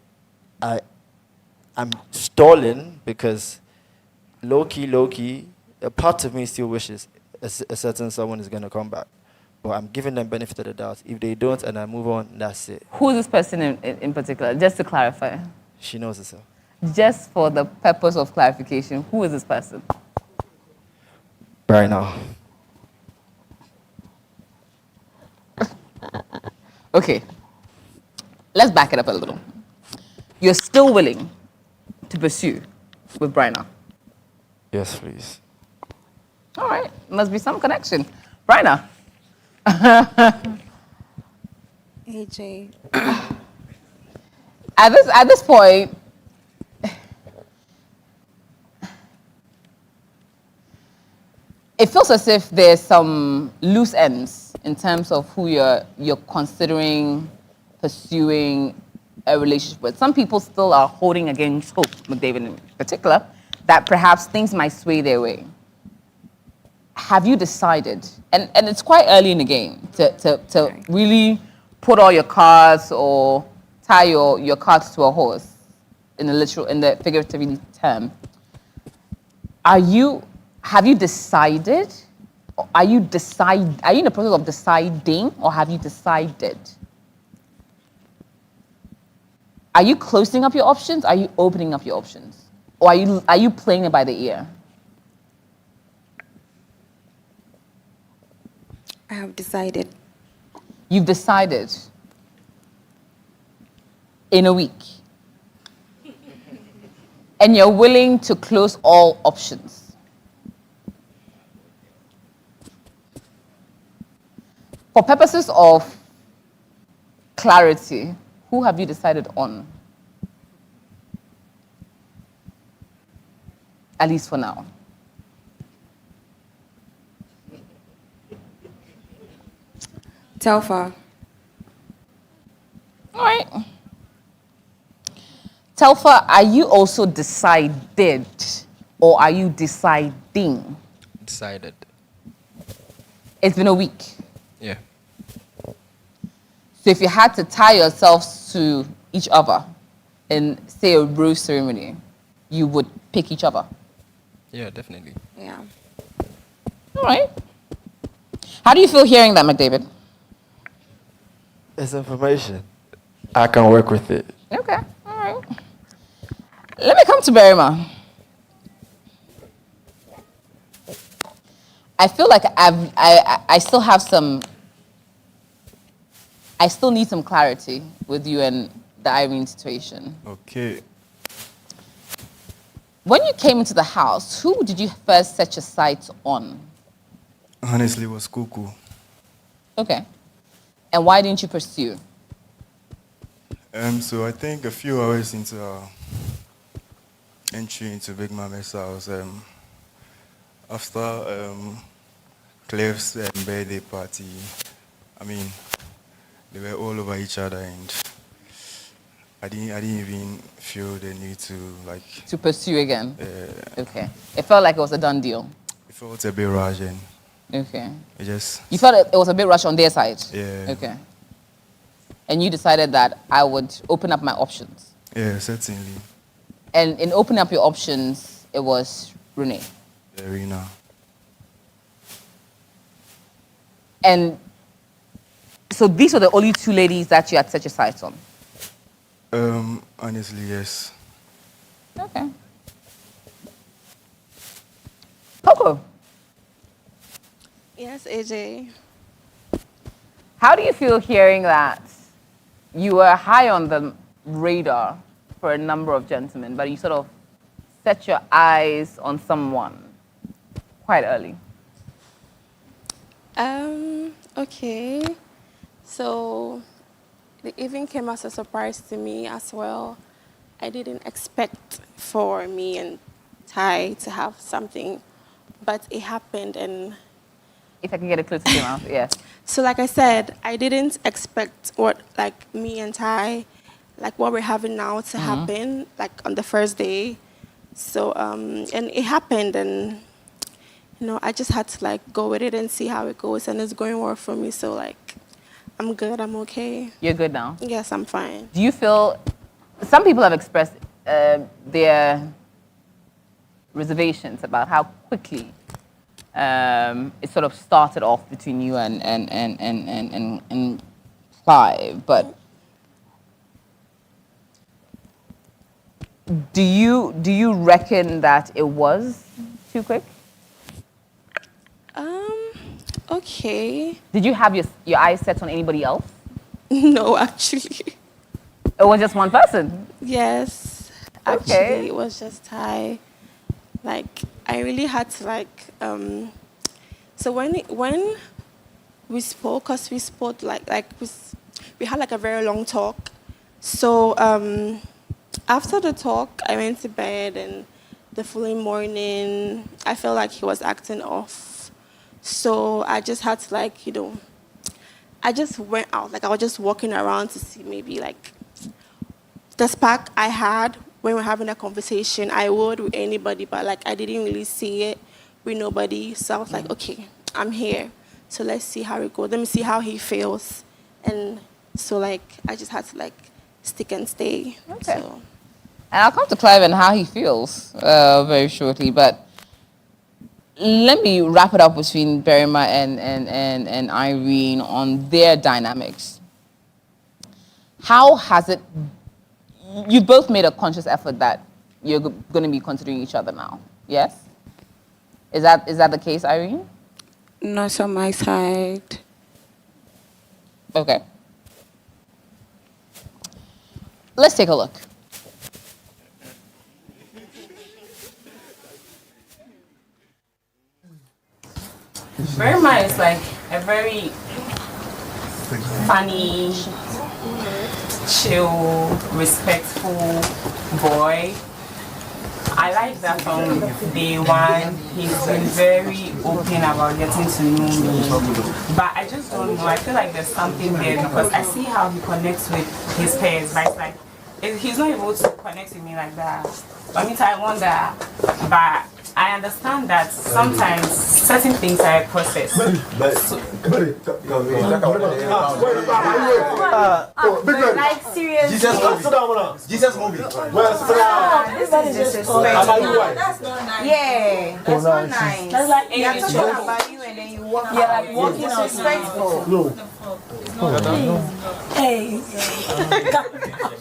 I'm stalling because low-key, a part of me still wishes a certain someone is going to come back. But I'm giving them benefit of the doubt. If they don't and I move on, that's it. Who is this person in particular? Just to clarify. She knows herself. Just for the purpose of clarification, who is this person? Right now. Okay. Let's back it up a little. You're still willing to pursue with Bryna? Yes, please. All right. Must be some connection. Bryna. AJ. At this point, it feels as if there's some loose ends in terms of who you're considering pursuing a relationship with. Some people still are holding against hope, McDavid in particular, that perhaps things might sway their way. Have you decided, and it's quite early in the game to really put all your cards or tie your cards to a horse in the figurative term. Have you decided? Are you in the process of deciding, or have you decided? Are you closing up your options? Are you opening up your options? Or are you playing it by the ear? I have decided. You've decided in a week. And you're willing to close all options. For purposes of clarity, who have you decided on? At least for now. Telfa. All right. Telfa, are you also decided, or are you deciding? Decided. It's been a week. Yeah. So if you had to tie yourselves to each other in, say, a rose ceremony, you would pick each other? Yeah, definitely. Yeah. All right. How do you feel hearing that, McDavid? It's information. I can work with it. Okay. All right. Let me come to Berima. I feel like I still have some. I still need some clarity with you and the Irene situation. Okay. When you came into the house, who did you first set your sights on? Honestly, it was Kuku. Okay. And why didn't you pursue? So I think a few hours into our entry into Big Mama's house, after Cliff's birthday party, I mean, they were all over each other, and I didn't even feel the need to pursue again. Okay. It felt like it was a done deal. It felt a bit rushing. Okay. You felt it was a bit rushed on their side? Yeah. Okay. And you decided that I would open up my options? Yeah, certainly. And in opening up your options, it was Renee? Rena. And so these were the only two ladies that you had set your sights on? Honestly, yes. Okay. Coco? Yes, AJ. How do you feel hearing that you were high on the radar for a number of gentlemen, but you sort of set your eyes on someone quite early? Okay. So the evening came as a surprise to me as well. I didn't expect for me and Ty to have something, but it happened. And if I can get it close to your mouth, yes. So like I said, I didn't expect what me and Ty, what we're having now to happen, on the first day. So and it happened, and I just had to go with it and see how it goes, and it's going well for me. So I'm good. I'm okay. You're good now? Yes, I'm fine. Do you feel, some people have expressed their reservations about how quickly it sort of started off between you and Clive, but do you reckon that it was too quick? Okay. Did you have your eyes set on anybody else? No, actually. It was just one person? Yes. Okay. Actually, it was just Ty. I really had to so when we spoke, because we spoke we had a very long talk. So after the talk, I went to bed, and the following morning, I felt like he was acting off. So I just had to I just went out. Like I was just walking around to see maybe like the spark I had when we were having a conversation. I would with anybody, but like I didn't really see it with nobody. So I was like, okay, I'm here. So let's see how it goes. Let me see how he feels. And so like I just had to like stick and stay. Okay. So. And I'll come to Clive and how he feels very shortly. But let me wrap it up between Berima and Irene on their dynamics. How has it, you both made a conscious effort that you're going to be considering each other now, yes? Is that the case, Irene? Not on my side. Okay. Let's take a look. Berima is like a very funny, chill, respectful boy. I like that from day one. He's been very open about getting to know me. But I just don't know. I feel like there's something there because I see how he connects with his peers. But it's like, he's not able to connect with me like that. I wonder, but I understand that sometimes certain things are a process. Like seriously. Jesus movie. This is disrespectful. That's not nice. Yeah, that's not nice. That's like you're talking about you and then you walk. Yeah, like walking disrespectful. No. Hey.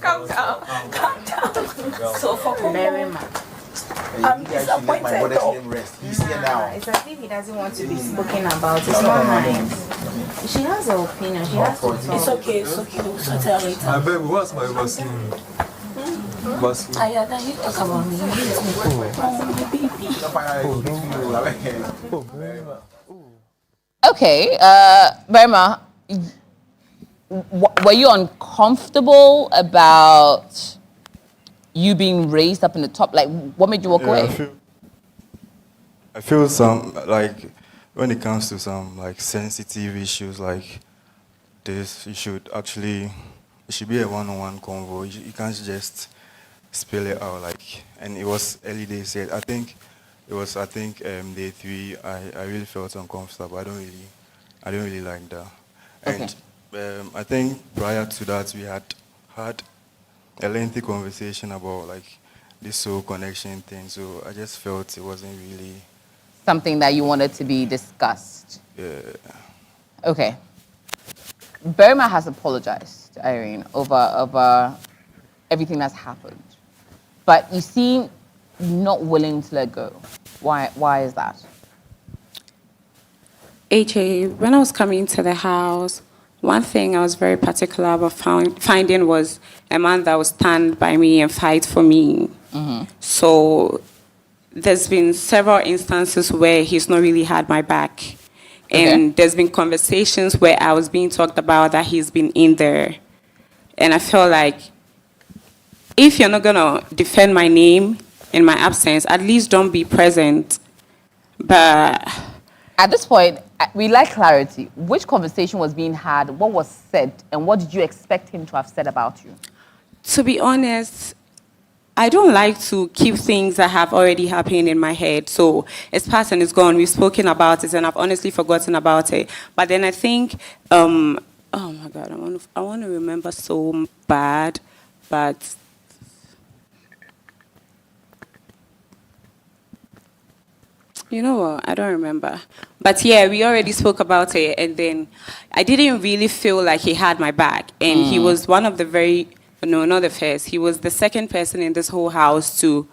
Calm down. Calm down. So fucking very much. I'm disappointed though. He's here now. It's as if he doesn't want to be spoken about. It's not nice. She has an opinion. She has to talk. It's okay. It's okay. We'll sort it out later. I bet what's my boss? I then you talk about me. Oh, my baby. Okay, Berima, were you uncomfortable about you being raised up in the top? Like, what made you walk away? I feel some, like, when it comes to some, like, sensitive issues like this, you should actually, it should be a one-on-one convo. You can't just spill it out, like, and it was early days. I think it was, day 3, I really felt uncomfortable. I don't really like that. Okay. And I think prior to that, we had a lengthy conversation about like this soul connection thing. So I just felt it wasn't really something that you wanted to be discussed. Yeah. Okay. Berima has apologized to Irene over everything that's happened, but you seem not willing to let go. Why is that? AJ, when I was coming to the house, one thing I was very particular about finding was a man that would stand by me and fight for me. Mm-hmm. So there's been several instances where he's not really had my back. And there's been conversations where I was being talked about that he's been in there. And I felt like, if you're not going to defend my name in my absence, at least don't be present. But at this point, we like clarity. Which conversation was being had? What was said? And what did you expect him to have said about you? To be honest, I don't like to keep things that have already happened in my head. So it's past and it's gone. We've spoken about it, and I've honestly forgotten about it. But then I think, oh my God, I want to remember so bad, but you know what? I don't remember. But yeah, we already spoke about it, and then I didn't really feel like he had my back. And he was one of the no, not the first. He was the second person in this whole house to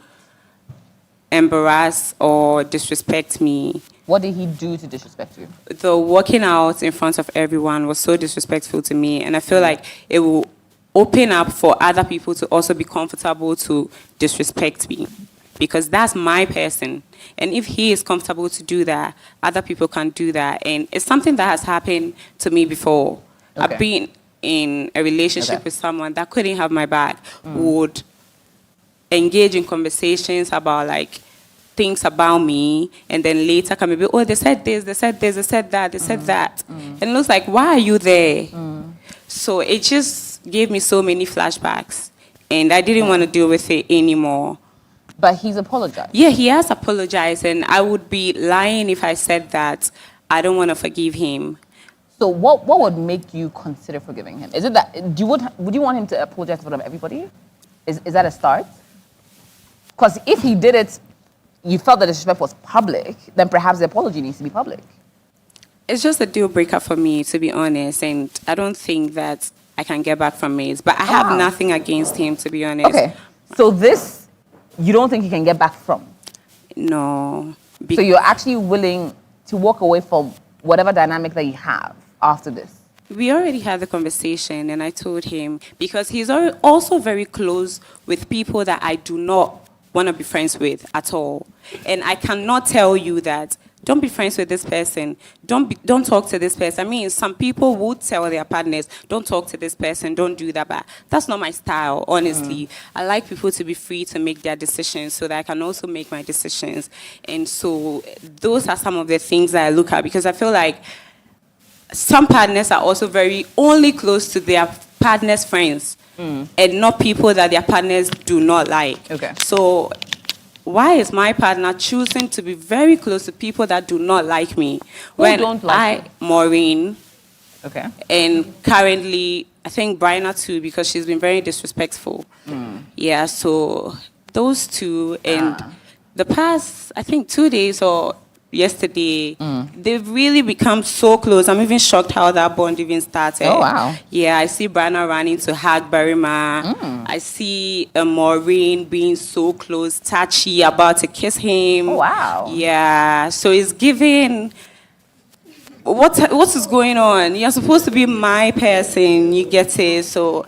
embarrass or disrespect me. What did he do to disrespect you? The walking out in front of everyone was so disrespectful to me, and I feel like it will open up for other people to also be comfortable to disrespect me, because that's my person. And if he is comfortable to do that, other people can do that. And it's something that has happened to me before. Okay. I've been in a relationship with someone that couldn't have my back, would engage in conversations about like things about me, and then later come and be, oh, they said this, they said this, they said that, they said that. And it looks like, why are you there? So it just gave me so many flashbacks, and I didn't want to deal with it anymore. But he's apologized. Yeah, he has apologized, and I would be lying if I said that I don't want to forgive him. So what would make you consider forgiving him? Is it that would you want him to apologize in front of everybody? Is that a start? Because if he did it, you felt that the disrespect was public, then perhaps the apology needs to be public. It's just a deal breaker for me, to be honest, and I don't think that I can get back from it. But I have nothing against him, to be honest. Okay, so this, you don't think you can get back from? No. So you're actually willing to walk away from whatever dynamic that you have after this? We already had the conversation, and I told him, because he's also very close with people that I do not want to be friends with at all. And I cannot tell you that, don't be friends with this person, don't talk to this person. I mean, some people would tell their partners, don't talk to this person, don't do that, but that's not my style, honestly. I like people to be free to make their decisions so that I can also make my decisions. And so those are some of the things that I look at, because I feel like some partners are also very only close to their partner's friends and not people that their partners do not like. Okay. So why is my partner choosing to be very close to people that do not like me? Who don't like you? Maureen. Okay. And currently, I think Bryna too, because she's been very disrespectful. Yeah, so those two, and the past, I think 2 days or yesterday, they've really become so close. I'm even shocked how that bond even started. Oh, wow. Yeah, I see Bryna running to hug Barima. I see Maureen being so close, touchy, about to kiss him. Oh, wow. Yeah, so it's giving... What is going on? You're supposed to be my person, you get it? So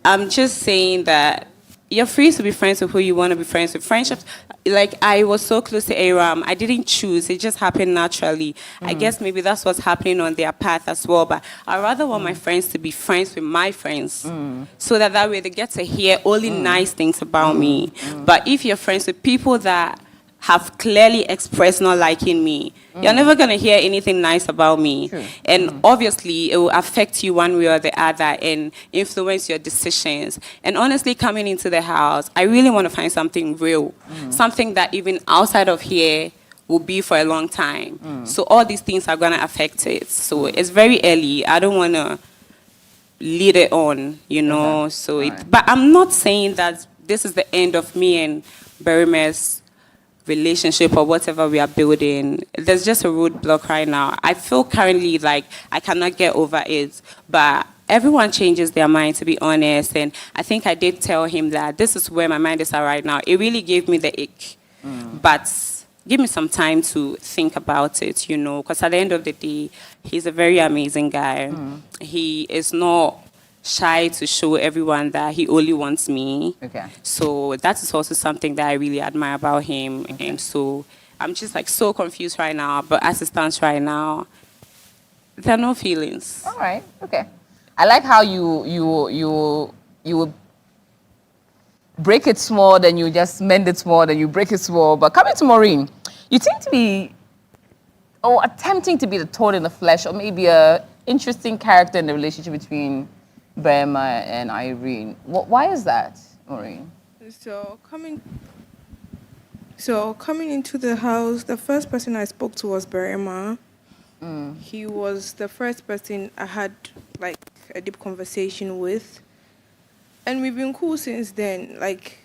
I'm just saying that you're free to be friends with who you want to be friends with. Friendships, like I was so close to Aram, I didn't choose, it just happened naturally. I guess maybe that's what's happening on their path as well, but I rather want my friends to be friends with my friends, so that way they get to hear only nice things about me. But if you're friends with people that have clearly expressed not liking me, you're never going to hear anything nice about me. True. And obviously, it will affect you one way or the other and influence your decisions. And honestly, coming into the house, I really want to find something real, something that even outside of here will be for a long time. So all these things are going to affect it. So it's very early. I don't want to lead it on, you know. Okay. So, but I'm not saying that this is the end of me and Berima's relationship or whatever we are building. There's just a roadblock right now. I feel currently like I cannot get over it, but everyone changes their mind, to be honest. And I think I did tell him that this is where my mind is at right now. It really gave me the ick, but give me some time to think about it, you know, because at the end of the day, he's a very amazing guy. He is not shy to show everyone that he only wants me. Okay. So that is also something that I really admire about him. Okay. And so I'm just like so confused right now. But as it stands right now, there are no feelings. All right. Okay. I like how you would break it small, then you just mend it small, then you break it small. But coming to Maureen, you seem to be attempting to be the thorn in the flesh, or maybe a interesting character in the relationship between Brema and Irene. Why is that, Maureen? So coming into the house, the first person I spoke to was Brema. He was the first person I had like a deep conversation with, and we've been cool since then. Like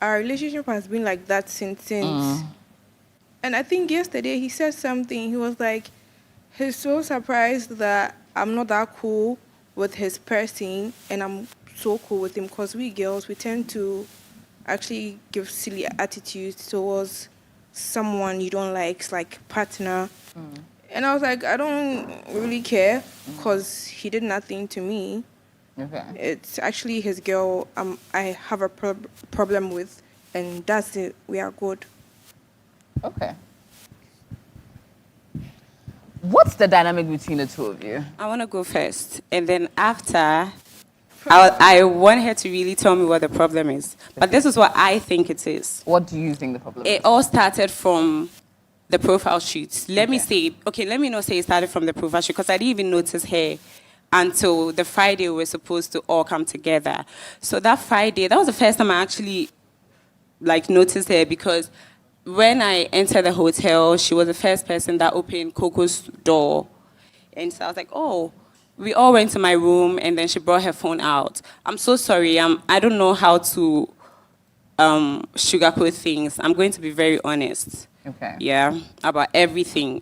our relationship has been like that since. And I think yesterday he said something. He was like, he's so surprised that I'm not that cool with his person, and I'm so cool with him, because we girls, we tend to actually give silly attitudes towards someone you don't like partner. And I was like, I don't really care, because he did nothing to me. Okay. It's actually his girl I have a problem with, and that's it. We are good. Okay. What's the dynamic between the two of you? I want to go first. And then after, I want her to really tell me what the problem is. But this is what I think it is. What do you think the problem is? It all started from the profile shoot. Let me not say it started from the profile shoot because I didn't even notice her until the Friday we were supposed to all come together. So that Friday, that was the first time I actually noticed her because when I entered the hotel, she was the first person that opened Coco's door. And so I was like, oh, we all went to my room and then she brought her phone out. I'm so sorry. I don't know how to sugarcoat things. I'm going to be very honest. Okay. Yeah, about everything.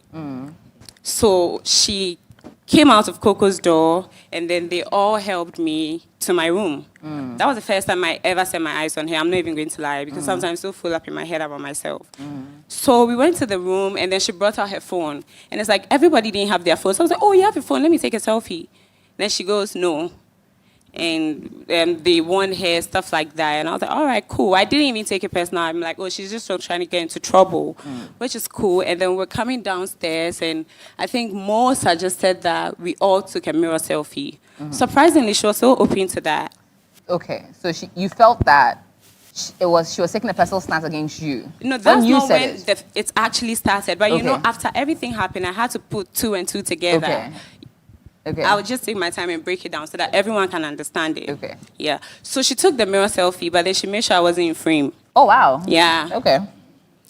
So she came out of Coco's door, and then they all helped me to my room. That was the first time I ever set my eyes on her. I'm not even going to lie, because sometimes I'm so full up in my head about myself. So we went to the room, and then she brought out her phone. And it's like, everybody didn't have their phone. So I was like, oh, you have your phone? Let me take a selfie. Then she goes, no. And they want her, stuff like that. And I was like, all right, cool. I didn't even take it personal. I'm like, oh, she's just trying to get into trouble, which is cool. And then we're coming downstairs, and I think Mo suggested that we all took a mirror selfie. Surprisingly, she was so open to that. Okay, so you felt that she was taking a personal stance against you. No, that's when you not said when it actually started. But you know, after everything happened, I had to put 2 and 2 together. Okay. I would just take my time and break it down so that everyone can understand it. Okay. Yeah. So she took the mirror selfie, but then she made sure I wasn't in frame. Oh, wow. Yeah. Okay.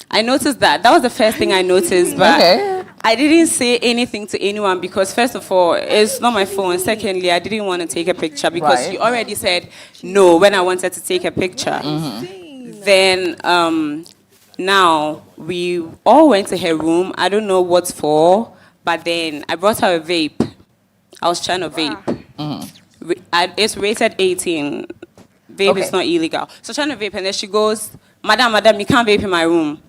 I noticed that. That was the first thing I noticed, but I didn't say anything to anyone because, first of all, it's not my phone. Secondly, I didn't want to take a picture because you already said no when I wanted to take a picture. Then now we all went to her room. I don't know what for, but then I brought her a vape. I was trying to vape. It's rated 18. Vape is not illegal. So trying to vape, and then she goes, Madam, you can't vape in my room.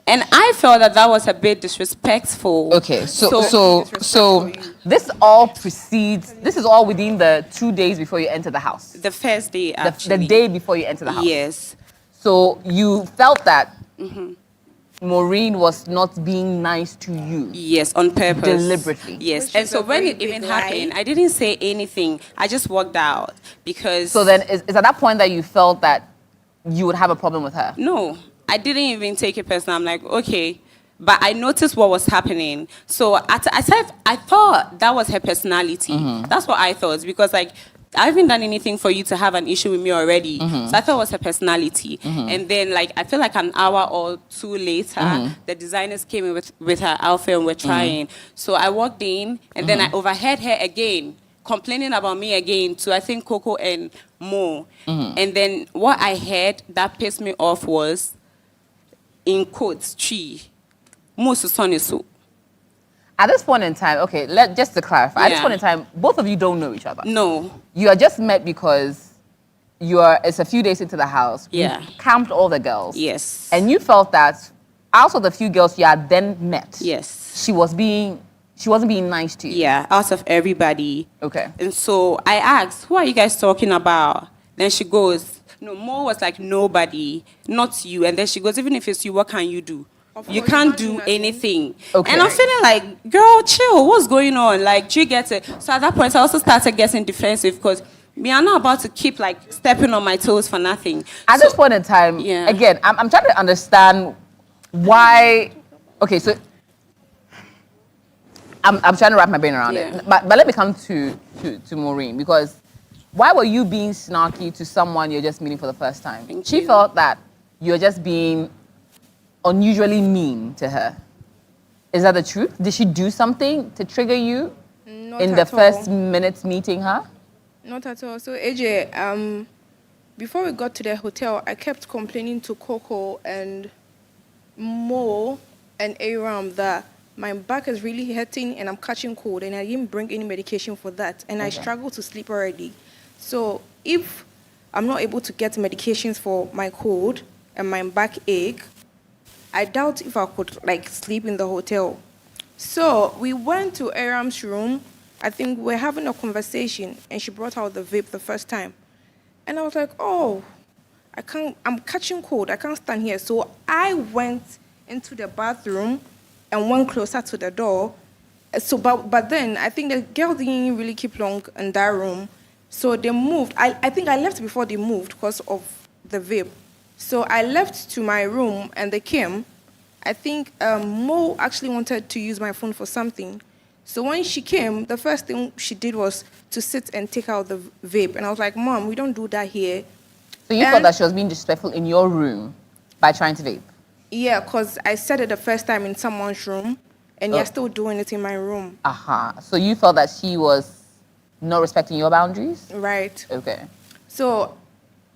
And I felt that was a bit disrespectful. Okay, so this all precedes, this is all within the 2 days before you enter the house? The first day, actually. The day before you enter the house? Yes. So you felt that Maureen was not being nice to you? Yes, on purpose. Deliberately? Yes. And so when it even happened, I didn't say anything. I just walked out because... So then is at that point that you felt that you would have a problem with her? No, I didn't even take it personal. I'm like, okay. But I noticed what was happening. So I thought that was her personality. That's what I thought because I haven't done anything for you to have an issue with me already. So I thought it was her personality. And then I feel like an hour or 2 later, the designers came in with her outfit and were trying. So I walked in and then I overheard her again, complaining about me again to I think Coco and Mo. And then what I heard that pissed me off was, in quotes, tree. Mo so. At this point in time, okay, just to clarify, at this point in time, both of you don't know each other. No. You are just met because it's a few days into the house. Yeah. You camped all the girls. Yes. And you felt that out of the few girls you had then met, yes, she wasn't being nice to you. Yeah, out of everybody. Okay. And so I asked, who are you guys talking about? Then she goes, no, Mo was like, nobody, not you. And then she goes, even if it's you, what can you do? You can't do anything. Okay. And I'm feeling like, girl, chill. What's going on? Do you get it? So at that point, I also started getting defensive because me, I'm not about to keep stepping on my toes for nothing. At this point in time, again, I'm trying to understand why. Okay, so I'm trying to wrap my brain around it. But let me come to Maureen because why were you being snarky to someone you're just meeting for the first time? She felt that you're just being unusually mean to her. Is that the truth? Did she do something to trigger you in the first minutes meeting her? Not at all. So AJ, before we got to the hotel, I kept complaining to Coco and Mo and Aram that my back is really hurting and I'm catching cold and I didn't bring any medication for that and I struggle to sleep already. So if I'm not able to get medications for my cold and my backache, I doubt if I could sleep in the hotel. So we went to Aram's room. I think we're having a conversation and she brought out the vape the first time. And I was like, oh, I'm catching cold. I can't stand here. So I went into the bathroom and went closer to the door. So, but then I think the girl didn't really keep long in that room. So they moved. I think I left before they moved because of the vape. So I left to my room and they came. I think Mo actually wanted to use my phone for something. So when she came, the first thing she did was to sit and take out the vape. And I was like, Mom, we don't do that here. So you thought that she was being disrespectful in your room by trying to vape? Yeah, because I said it the first time in someone's room, and you're still doing it in my room. Aha. So you felt that she was not respecting your boundaries? Right. Okay. So,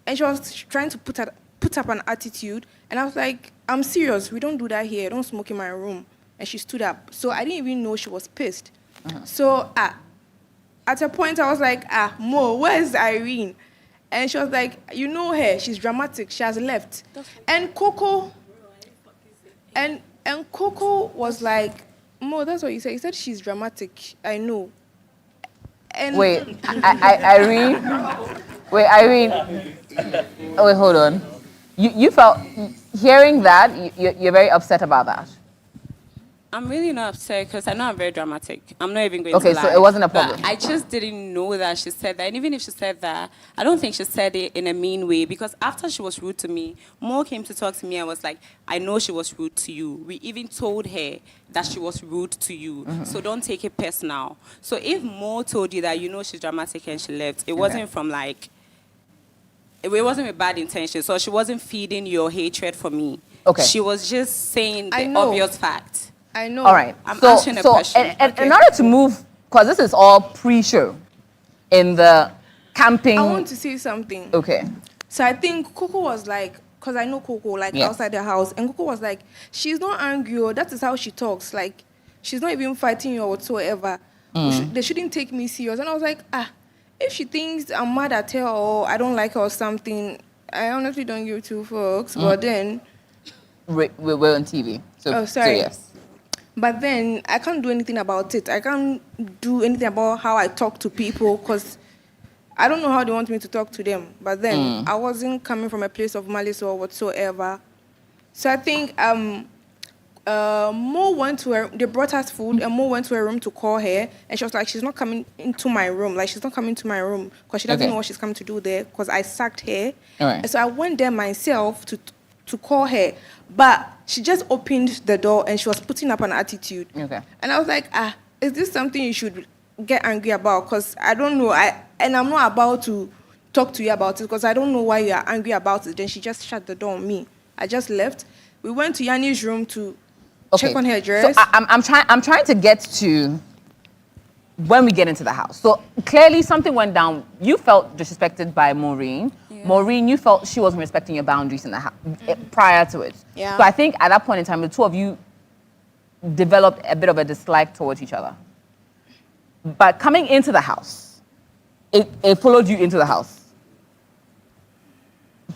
and she was trying to put up an attitude, and I was like, I'm serious. We don't do that here. Don't smoke in my room. And she stood up. So I didn't even know she was pissed. So at a point, I was like, Mo, where's Irene? And she was like, you know her. She's dramatic. She has left. And Coco was like, Mo, that's what you said. He said she's dramatic. I know. And Wait, Irene? Wait, Irene. Oh, wait, hold on. You felt, hearing that, you're very upset about that? I'm really not upset because I know I'm very dramatic. I'm not even going to lie. Okay, so it wasn't a problem. But I just didn't know that she said that. And even if she said that, I don't think she said it in a mean way, because after she was rude to me, Mo came to talk to me and was like, I know she was rude to you. We even told her that she was rude to you. So don't take it personal. So if Mo told you that you know she's dramatic and she left, it wasn't from like, it wasn't with bad intention. So she wasn't feeding your hatred for me. Okay. She was just saying the know. obvious fact. I know. All right. I'm answering a question. And in order to move, because this is all pre-show, in the camping. I want to say something. Okay. So I think Coco was like, because I know Coco, like outside the house, and Coco was like, she's not angry, or that is how she talks. Like, she's not even fighting you or whatsoever. They shouldn't take me serious. And I was like, if she thinks I'm mad at her or I don't like her or something, I honestly don't give two fucks. But then... We're on TV. So, oh, sorry. So yes. But then I can't do anything about it. I can't do anything about how I talk to people because I don't know how they want me to talk to them. But then I wasn't coming from a place of malice or whatsoever. So I think Mo went to her, they brought us food, and Mo went to her room to call her, and she was like, she's not coming into my room. Like, she's not coming to my room because she doesn't know what she's coming to do there because I sacked her. All right. And so I went there myself to call her. But she just opened the door and she was putting up an attitude. Okay. And I was like, is this something you should get angry about? Because I don't know. And I'm not about to talk to you about it because I don't know why you are angry about it. Then she just shut the door on me. I just left. We went to Yanni's room to check on her dress. So I'm trying to get to when we get into the house. So clearly something went down. You felt disrespected by Maureen. Maureen, you felt she wasn't respecting your boundaries in the house prior to it. Yeah. So I think at that point in time, the two of you developed a bit of a dislike towards each other. But coming into the house, it followed you into the house.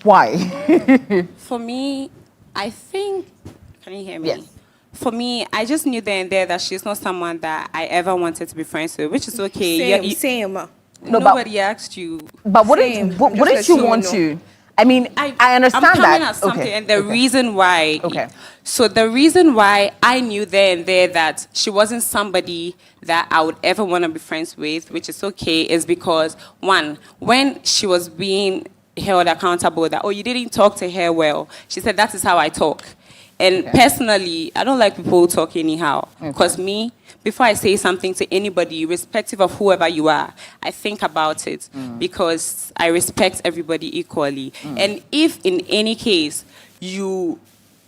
Why? For me, I think, can you hear me? Yes. For me, I just knew then and there that she's not someone that I ever wanted to be friends with, which is okay. Same. Nobody asked you. But wouldn't you want to? I mean, I understand I'm coming that. at something, and the reason why. Okay. So the reason why I knew there and there that she wasn't somebody that I would ever want to be friends with, which is okay, is because one, when she was being held accountable, that you didn't talk to her well. She said that is how I talk. And personally, I don't like people who talk anyhow. Because me, before I say something to anybody, irrespective of whoever you are, I think about it because I respect everybody equally. And if in any case you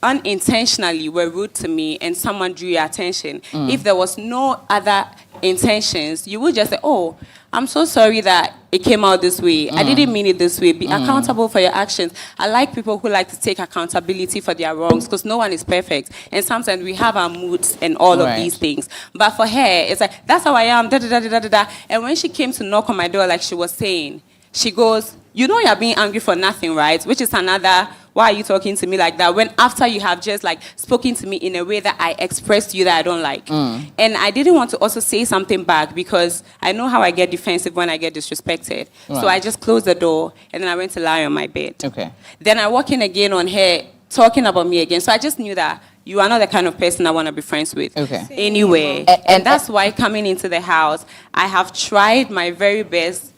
unintentionally were rude to me and someone drew your attention, if there was no other intentions, you would just say, oh, I'm so sorry that it came out this way. I didn't mean it this way. Be accountable for your actions. I like people who like to take accountability for their wrongs because no one is perfect. And sometimes we have our moods and all of these things. But for her, it's like, that's how I am, da, da, da, da, da, da. And when she came to knock on my door, like she was saying, she goes, you know you're being angry for nothing, right? Which is another, why are you talking to me like that? When after you have just like spoken to me in a way that I expressed to you that I don't like. And I didn't want to also say something back because I know how I get defensive when I get disrespected. So I just closed the door and then I went to lie on my bed. Okay. Then I walk in again on her talking about me again. So I just knew that you are not the kind of person I want to be friends with. Okay. Anyway. And that's why coming into the house, I have tried my very best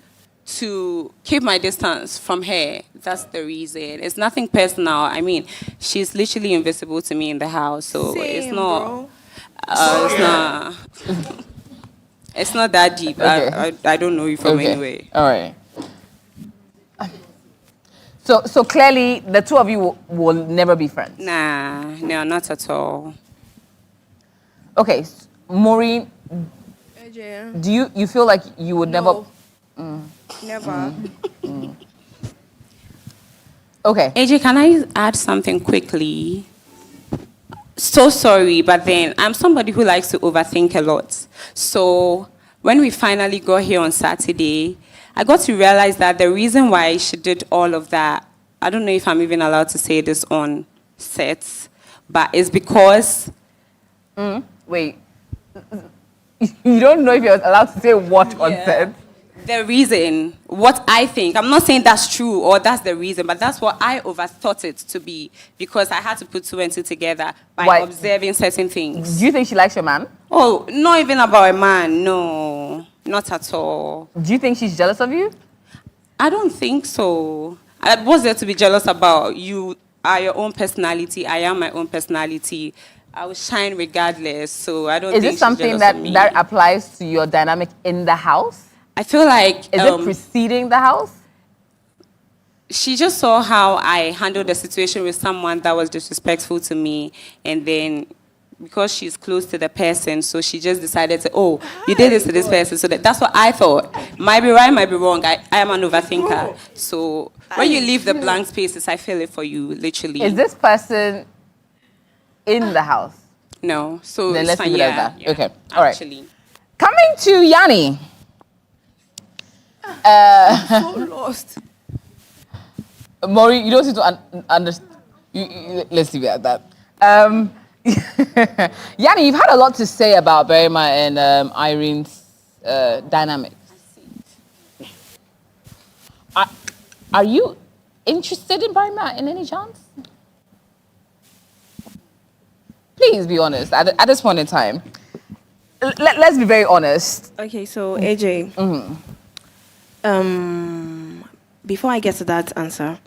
to keep my distance from her. That's the reason. It's nothing personal. I mean, she's literally invisible to me in the house, so it's Same, not. bro. It's not. It's not that deep. Okay. I don't know you from Okay. anywhere. All right. So clearly, the two of you will never be friends. Nah, no, not at all. Okay, Maureen, AJ, do you feel like you would never? never. Okay. AJ, can I add something quickly? So sorry, but then I'm somebody who likes to overthink a lot. So when we finally got here on Saturday, I got to realize that the reason why she did all of that, I don't know if I'm even allowed to say this on set, but it's because... Wait. You don't know if you're allowed to say what on set? The reason, what I think, I'm not saying that's true or that's the reason, but that's what I overthought it to be because I had to put two and two together by Why? observing certain things. Do you think she likes your man? Oh, not even about a man, no, not at all. Do you think she's jealous of you? I don't think so. What's there to be jealous about? You are your own personality, I am my own personality. I will shine regardless, so I don't Is think it she's something jealous that of me. that applies to your dynamic in the house? I feel like... Is it preceding the house? She just saw how I handled the situation with someone that was disrespectful to me, and then because she's close to the person, so she just decided to, oh, you did this to this person, so that's what I thought. Might be right, might be wrong. I am an overthinker. So when you leave the blank spaces, I feel it for you, literally. Is this person in the house? No. So Then it's let's fine, leave it yeah, like that. yeah, Okay. All right. actually. Coming to Yanni. So lost. Maury, you don't seem to understand. Let's leave it at that. Yanni, you've had a lot to say about Berima and Irene's dynamics. Are you interested in Berima in any chance? Please be honest. At this point in time, let's be very honest. Okay, so AJ, before I get to that answer,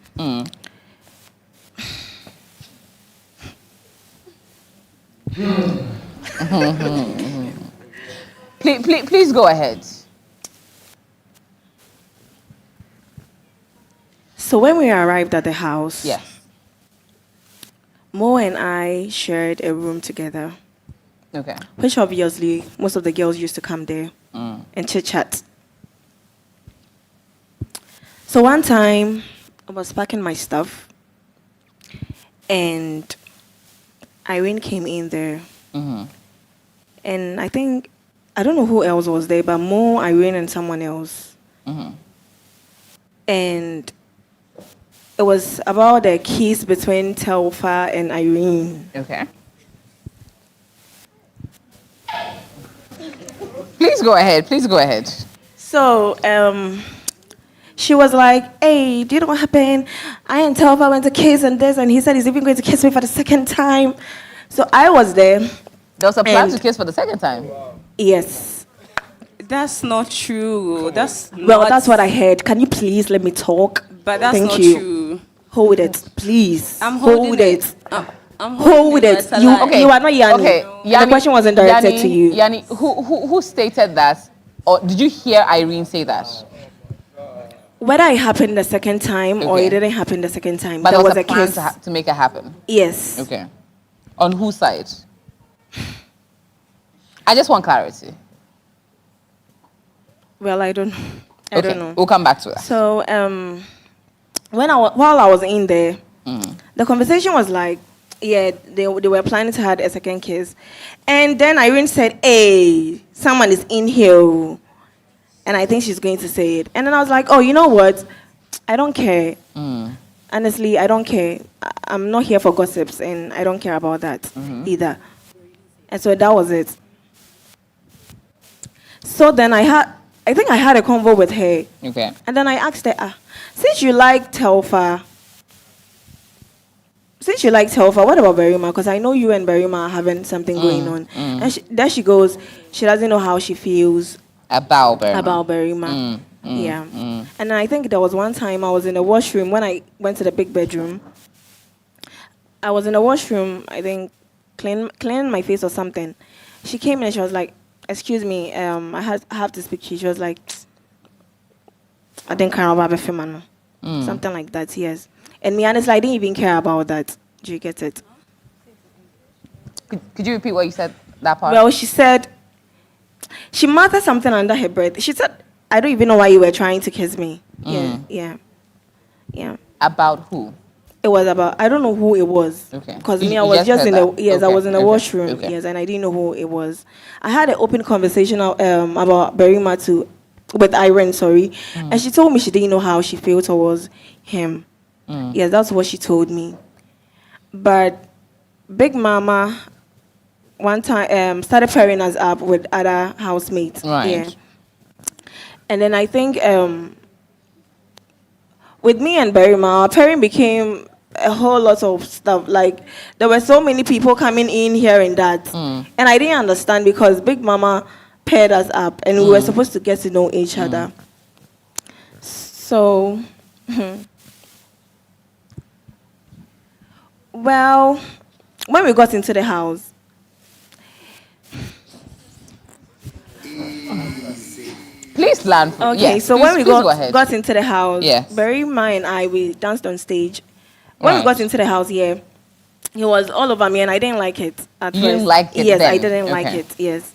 please go ahead. So when we arrived at the house, Yes. Mo and I shared a room together, Okay. which obviously most of the girls used to come there and chit chat. So one time, I was packing my stuff, and Irene came in there, and I think, I don't know who else was there, but Mo, Irene, and someone else. And it was about the kiss between Telfa and Irene. Okay. Please go ahead. Please go ahead. So, she was like, hey, do you know what happened? I and Telfa went to kiss and this, and he said he's even going to kiss me for the second time. So I was there. There was a plan to kiss for the second time? Yes. That's not true. That's That's what I heard. Can you please let me talk? But that's Thank not you. true. Hold it, please. I'm Hold holding it. I'm Hold it. It's a You, lie. you are not Yanni. Okay. And the question wasn't directed to you. Yanni, who stated that? Or did you hear Irene say that? Whether it happened the second time or Okay. it didn't happen the second time, But there was a a plan kiss. to make it happen? Yes. Okay. On whose side? I just want clarity. Well, I don't know. We'll come back to that. So, while I was in there, the conversation was like, yeah, they were planning to have a second kiss. And then Irene said, hey, someone is in here. And I think she's going to say it. And then I was like, oh, you know what? I don't care. Honestly, I don't care. I'm not here for gossips, and I don't care about that either. And so that was it. So then I think I had a convo with her. Okay. And then I asked her, since you like Telfa, what about Berima? Because I know you and Berima are having something going on. And then she goes, she doesn't know how she feels about Berima. Berima. Yeah. And I think there was one time I was in the washroom when I went to the big bedroom. I was in the washroom, I think, cleaning my face or something. She came in and she was like, "Excuse me, I have to speak to you." She was like, "I didn't care about the film, something like that." Yes. And me honestly, I didn't even care about that. Do you get it? Could you repeat what you said? That part. Well, she said she muttered something under her breath. She said, "I don't even know why you were trying to kiss me." Yeah. About who? It was about, I don't know who it was. Okay. Because You- me, I you was just just heard in the, that? yes, I Okay, was in the okay, washroom, okay. yes, and I didn't know who it was. I had an open conversation about Berima with Irene, sorry, and she told me she didn't know how she felt towards him. Yes, that's what she told me. But Big Mama one time started pairing us up with other housemates. Right. Yeah. And then I think with me and Berima, our pairing became a whole lot of stuff. Like there were so many people coming in here and that, and I didn't understand because Big Mama paired us up, and we were supposed to get to know each other. So, well, when we got into the house, Please land. okay, Yes, so please, when we please go ahead. got into the house, Yes. Berima and I, we danced on stage. When we Right. got into the house, yeah, he was all over me, and I didn't like it at You first. didn't like it Yes, then? I didn't like Okay. it. Yes.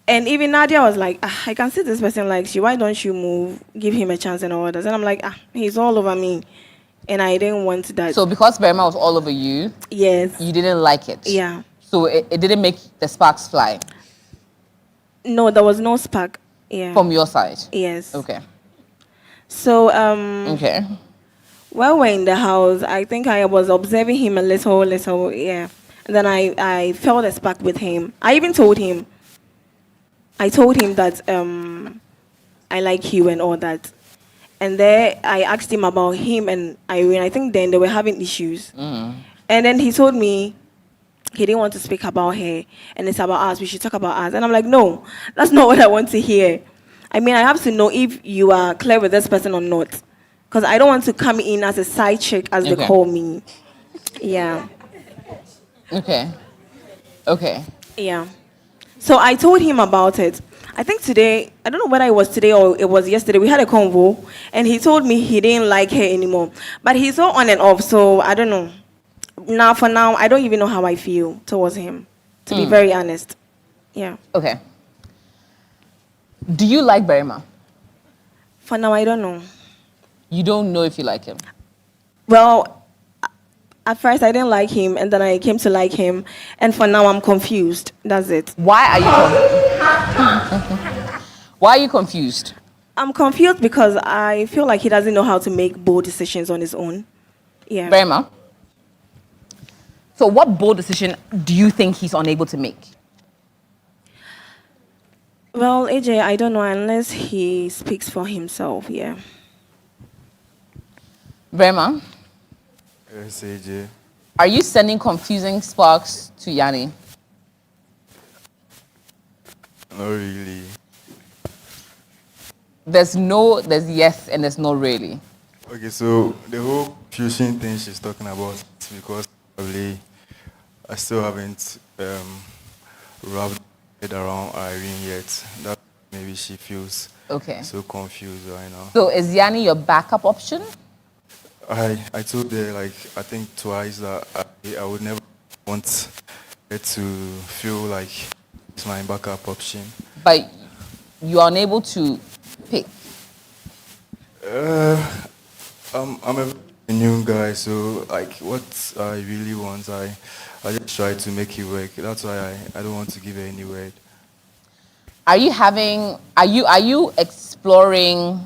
And even Nadia was like, I can see this person likes you. Why don't you move? Give him a chance and all that. And I'm like, he's all over me. And I didn't want that. So because Berima was all over you, yes. you didn't like it. Yeah. So it didn't make the sparks fly No, there was no spark. Yeah. from your side. Yes. Okay. So, Okay. while we're in the house, I think I was observing him a little, yeah. And then I felt a spark with him. I even told him that I like you and all that. And there I asked him about him and Irene. I think then they were having issues. And then he told me he didn't want to speak about her and it's about us. We should talk about us. And I'm like, no, that's not what I want to hear. I mean, I have to know if you are clear with this person or not. Because I don't want to come in as a side chick, as they Okay. call me. Yeah. Okay. Okay. Yeah. So I told him about it. I think today, I don't know whether it was today or it was yesterday, we had a convo, and he told me he didn't like her anymore. But he's so on and off, so I don't know. Now, for now, I don't even know how I feel towards him, to be very honest. Yeah. Okay. Do you like Berima? For now, I don't know. You don't know if you like him. Well, at first I didn't like him, and then I came to like him, and for now I'm confused. That's it. Why are you confused? Why are you confused? I'm confused because I feel like he doesn't know how to make bold decisions on his own. Yeah. Berima? So what bold decision do you think he's unable to make? Well, AJ, I don't know unless he speaks for himself. Yeah. Berima, Yes, AJ. are you sending confusing sparks to Yanni? Not really. There's yes and there's no really. Okay, so the whole fusion thing she's talking about is because probably I still haven't wrapped it around Irene yet. That maybe she feels Okay. so confused right now. So is Yanni your backup option? I told her like I think twice that I would never want her to feel like it's my backup option. But you are unable to pick. I'm a new guy, so like what I really want, I just try to make it work. That's why I don't want to give her any word. Are you exploring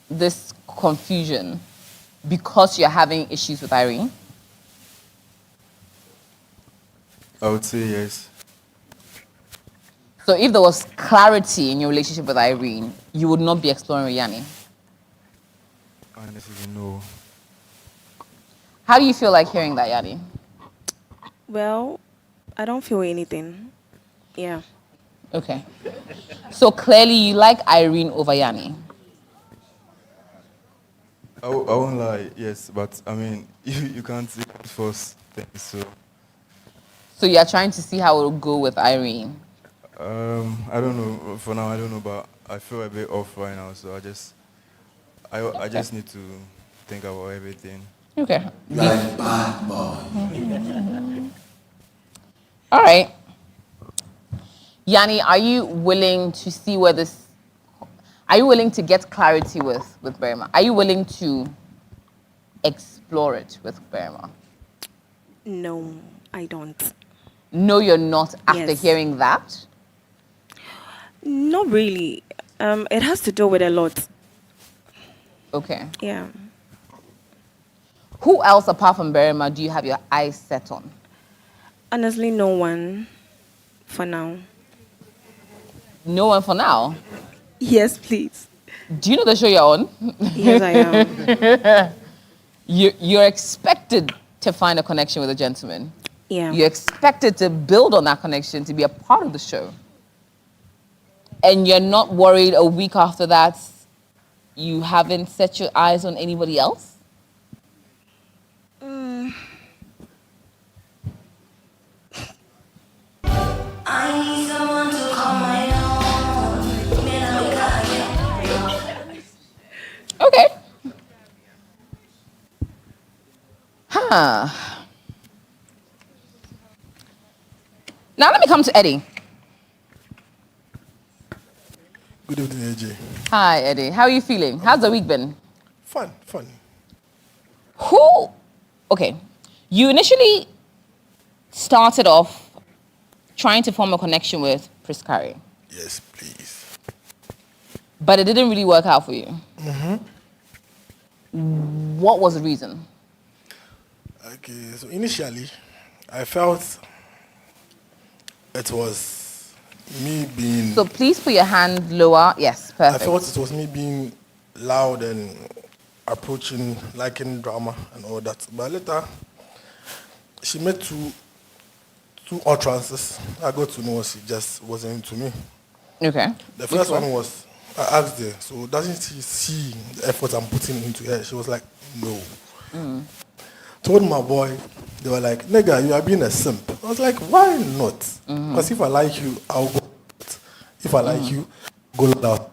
this confusion because you're having issues with Irene? I would say yes. So if there was clarity in your relationship with Irene, you would not be exploring with Yanni. Honestly, no. How do you feel like hearing that, Yanni? Well, I don't feel anything. Yeah. Okay. So clearly you like Irene over Yanni. I won't lie, yes, but I mean, you can't see it first thing, so. So you're trying to see how it will go with Irene. I don't know. For now, I don't know, but I feel a bit off right now, so I just need to think about everything. Okay. Like bad boy. All right. Yanni, are you willing to see where this... Are you willing to get clarity with Berima? Are you willing to explore it with Berima? No, I don't. No, you're not after Yes. hearing that? Not really. It has to do with a lot. Okay. Yeah. Who else apart from Berima do you have your eyes set on? Honestly, no one for now. No one for now? Yes, please. Do you know the show you're on? Yes, I am. You're expected to find a connection with a gentleman. Yeah. You're expected to build on that connection to be a part of the show. And you're not worried a week after that you haven't set your eyes on anybody else? I need someone to call my own. Okay. Huh. Now let me come to Eddie. Good evening, AJ. Hi, Eddie. How are you feeling? How's the week been? Fun. Okay. You initially started off trying to form a connection with Priskari. Yes, please. But it didn't really work out for you. Mm-hmm. What was the reason? Okay, so initially, I felt it was me being... So please put your hand lower. Yes, perfect. I felt it was me being loud and approaching, liking drama and all that. But later, she made two utterances. I got to know she just wasn't into me. Okay. The first one was, I asked her, so doesn't she see the effort I'm putting into her? She was like, no. Mm. Told my boy, they were like, nigga, you are being a simp. I was like, why not? Because if I like you, I'll go out. If I like you, go out.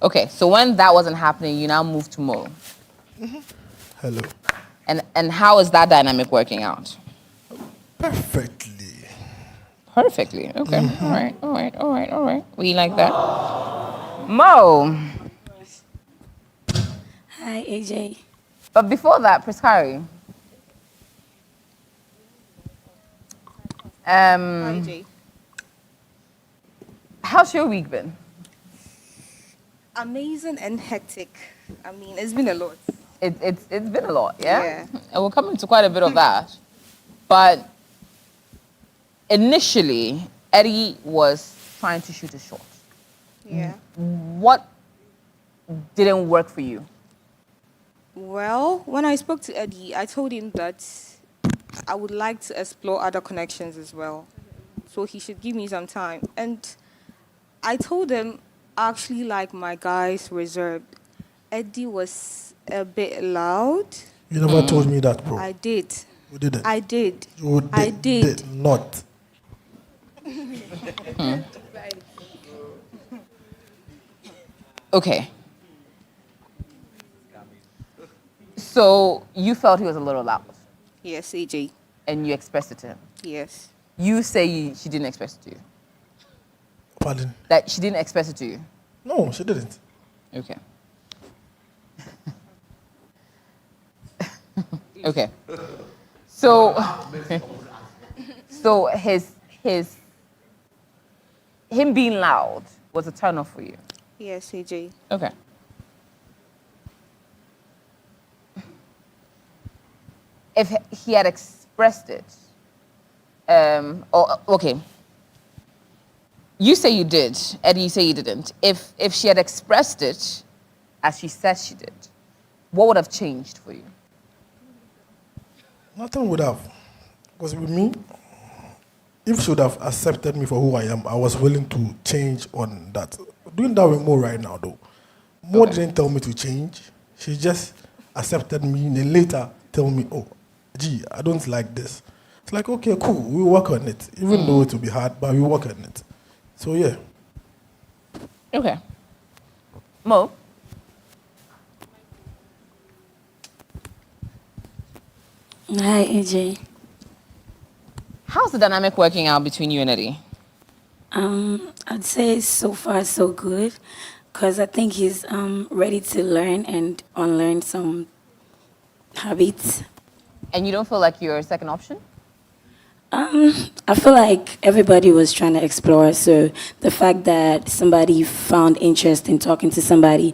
Okay, so when that wasn't happening, you now moved to Mo. Hello. And how is that dynamic working out? Perfectly. Perfectly. Okay. All right. We like that. Mo. Hi, AJ. But before that, Priskari. Hi, Jay. How's your week been? Amazing and hectic. I mean, it's been a lot. It's been a lot, yeah? Yeah. And we'll come into quite a bit of that. But initially, Eddie was trying to shoot a shot. Yeah. What didn't work for you? Well, when I spoke to Eddie, I told him that I would like to explore other connections as well. So he should give me some time. And I told him I actually like my guys reserved. Eddie was a bit loud. You never told me that, bro. I did. You didn't. I did. You did, I did. did not. Okay. So you felt he was a little loud. Yes, AJ. And you expressed it to him. Yes. You say she didn't express it to you. Pardon? That she didn't express it to you. No, she didn't. Okay. Okay. So, so him being loud was a turn off for you. Yes, AJ. Okay. If he had expressed it, okay. You say you did, Eddie, you say you didn't. If she had expressed it, as she said she did, what would have changed for you? Nothing would have. Because with me, if she would have accepted me for who I am, I was willing to change on that. Doing that with Mo right now, though. Mo didn't tell me to change. She just accepted me and then later tell me, oh, gee, I don't like this. It's like, okay, cool, we'll work on it. Even though it will be hard, but we'll work on it. So, yeah. Okay. Mo? Hi, AJ. How's the dynamic working out between you and Eddie? I'd say so far so good, because I think he's ready to learn and unlearn some habits. And you don't feel like you're a second option? I feel like everybody was trying to explore, so the fact that somebody found interest in talking to somebody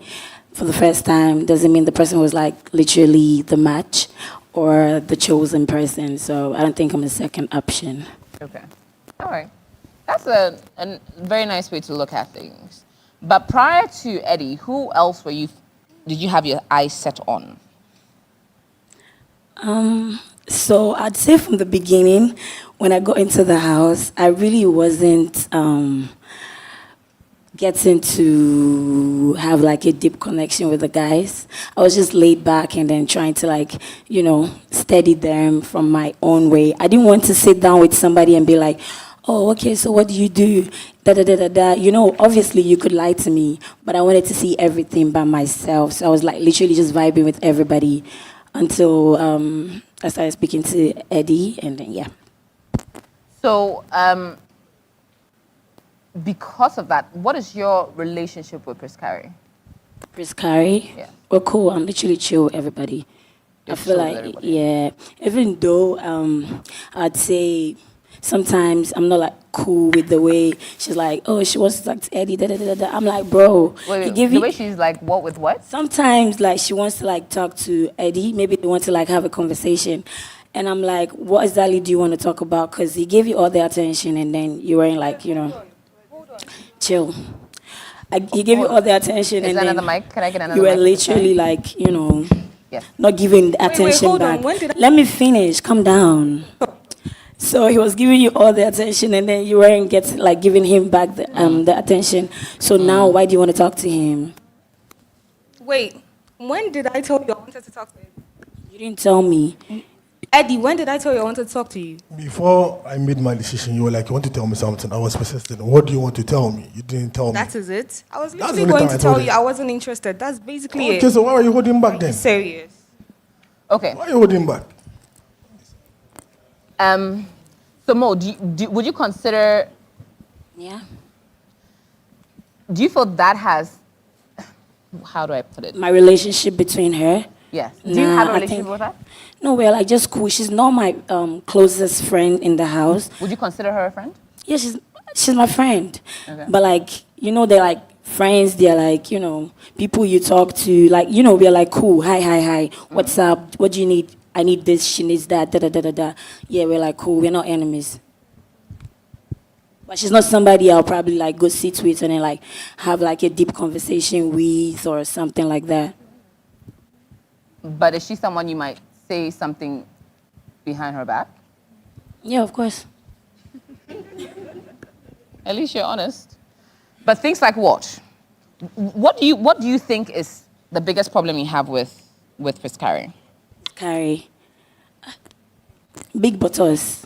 for the first time doesn't mean the person was like literally the match or the chosen person, so I don't think I'm a second option. Okay. All right. That's a very nice way to look at things. But prior to Eddie, who else did you have your eyes set on? So I'd say from the beginning, when I got into the house, I really wasn't getting to have like a deep connection with the guys. I was just laid back and then trying to like, steady them from my own way. I didn't want to sit down with somebody and be like, oh, okay, so what do you do? Da da da da da. Obviously you could lie to me, but I wanted to see everything by myself. So I was like literally just vibing with everybody until I started speaking to Eddie, and then yeah. So, because of that, what is your relationship with Priskari? Priskari? Yeah. Well, cool. I'm literally chill with everybody. I feel like, yeah, even though I'd say sometimes I'm not like cool with the way she's like, oh, she wants to talk to Eddie, da da da da. I'm like, bro, wait, the way she's like, what with what? Sometimes like she wants to like talk to Eddie. Maybe they want to like have a conversation. And I'm like, what exactly do you want to talk about? Because he gave you all the attention and then you weren't like, chill. He gave you all the attention Is and there then another mic? Can I get another you were mic? literally like, Yes. not giving the attention hold back. on. When did Let me finish. Calm down. So he was giving you all the attention and then you weren't giving him back the attention. So now why do you want to talk to him? Wait, when did I tell you I wanted to talk to you? You didn't tell me. Eddie, when did I tell you I wanted to talk to you? Before I made my decision, you were like, you want to tell me something. I was persistent. What do you want to tell me? You didn't tell me. That is it. I was That's the literally only going time to I tell told you you. I wasn't interested. That's basically Okay, it. so why are you holding back then? Serious. Okay. Why are you holding back? So Mo, would you consider? Yeah. Do you feel that has? How do I put it? My relationship between her. Yes. Do you have a relationship with her? No, we're like just cool. She's not my closest friend in the house. Would you consider her a friend? Yeah, she's my friend. Okay. But like, they're like friends. They're like, people you talk to. Like, we're like cool. Hi. What's up? What do you need? I need this. She needs that. Da da da da da. Yeah, we're like cool. We're not enemies. But she's not somebody I'll probably like go sit with and then like have like a deep conversation with or something like that. But is she someone you might say something behind her back? Yeah, of course. At least you're honest. But things like what? What do you think is the biggest problem you have with Priskari? Carry big butters.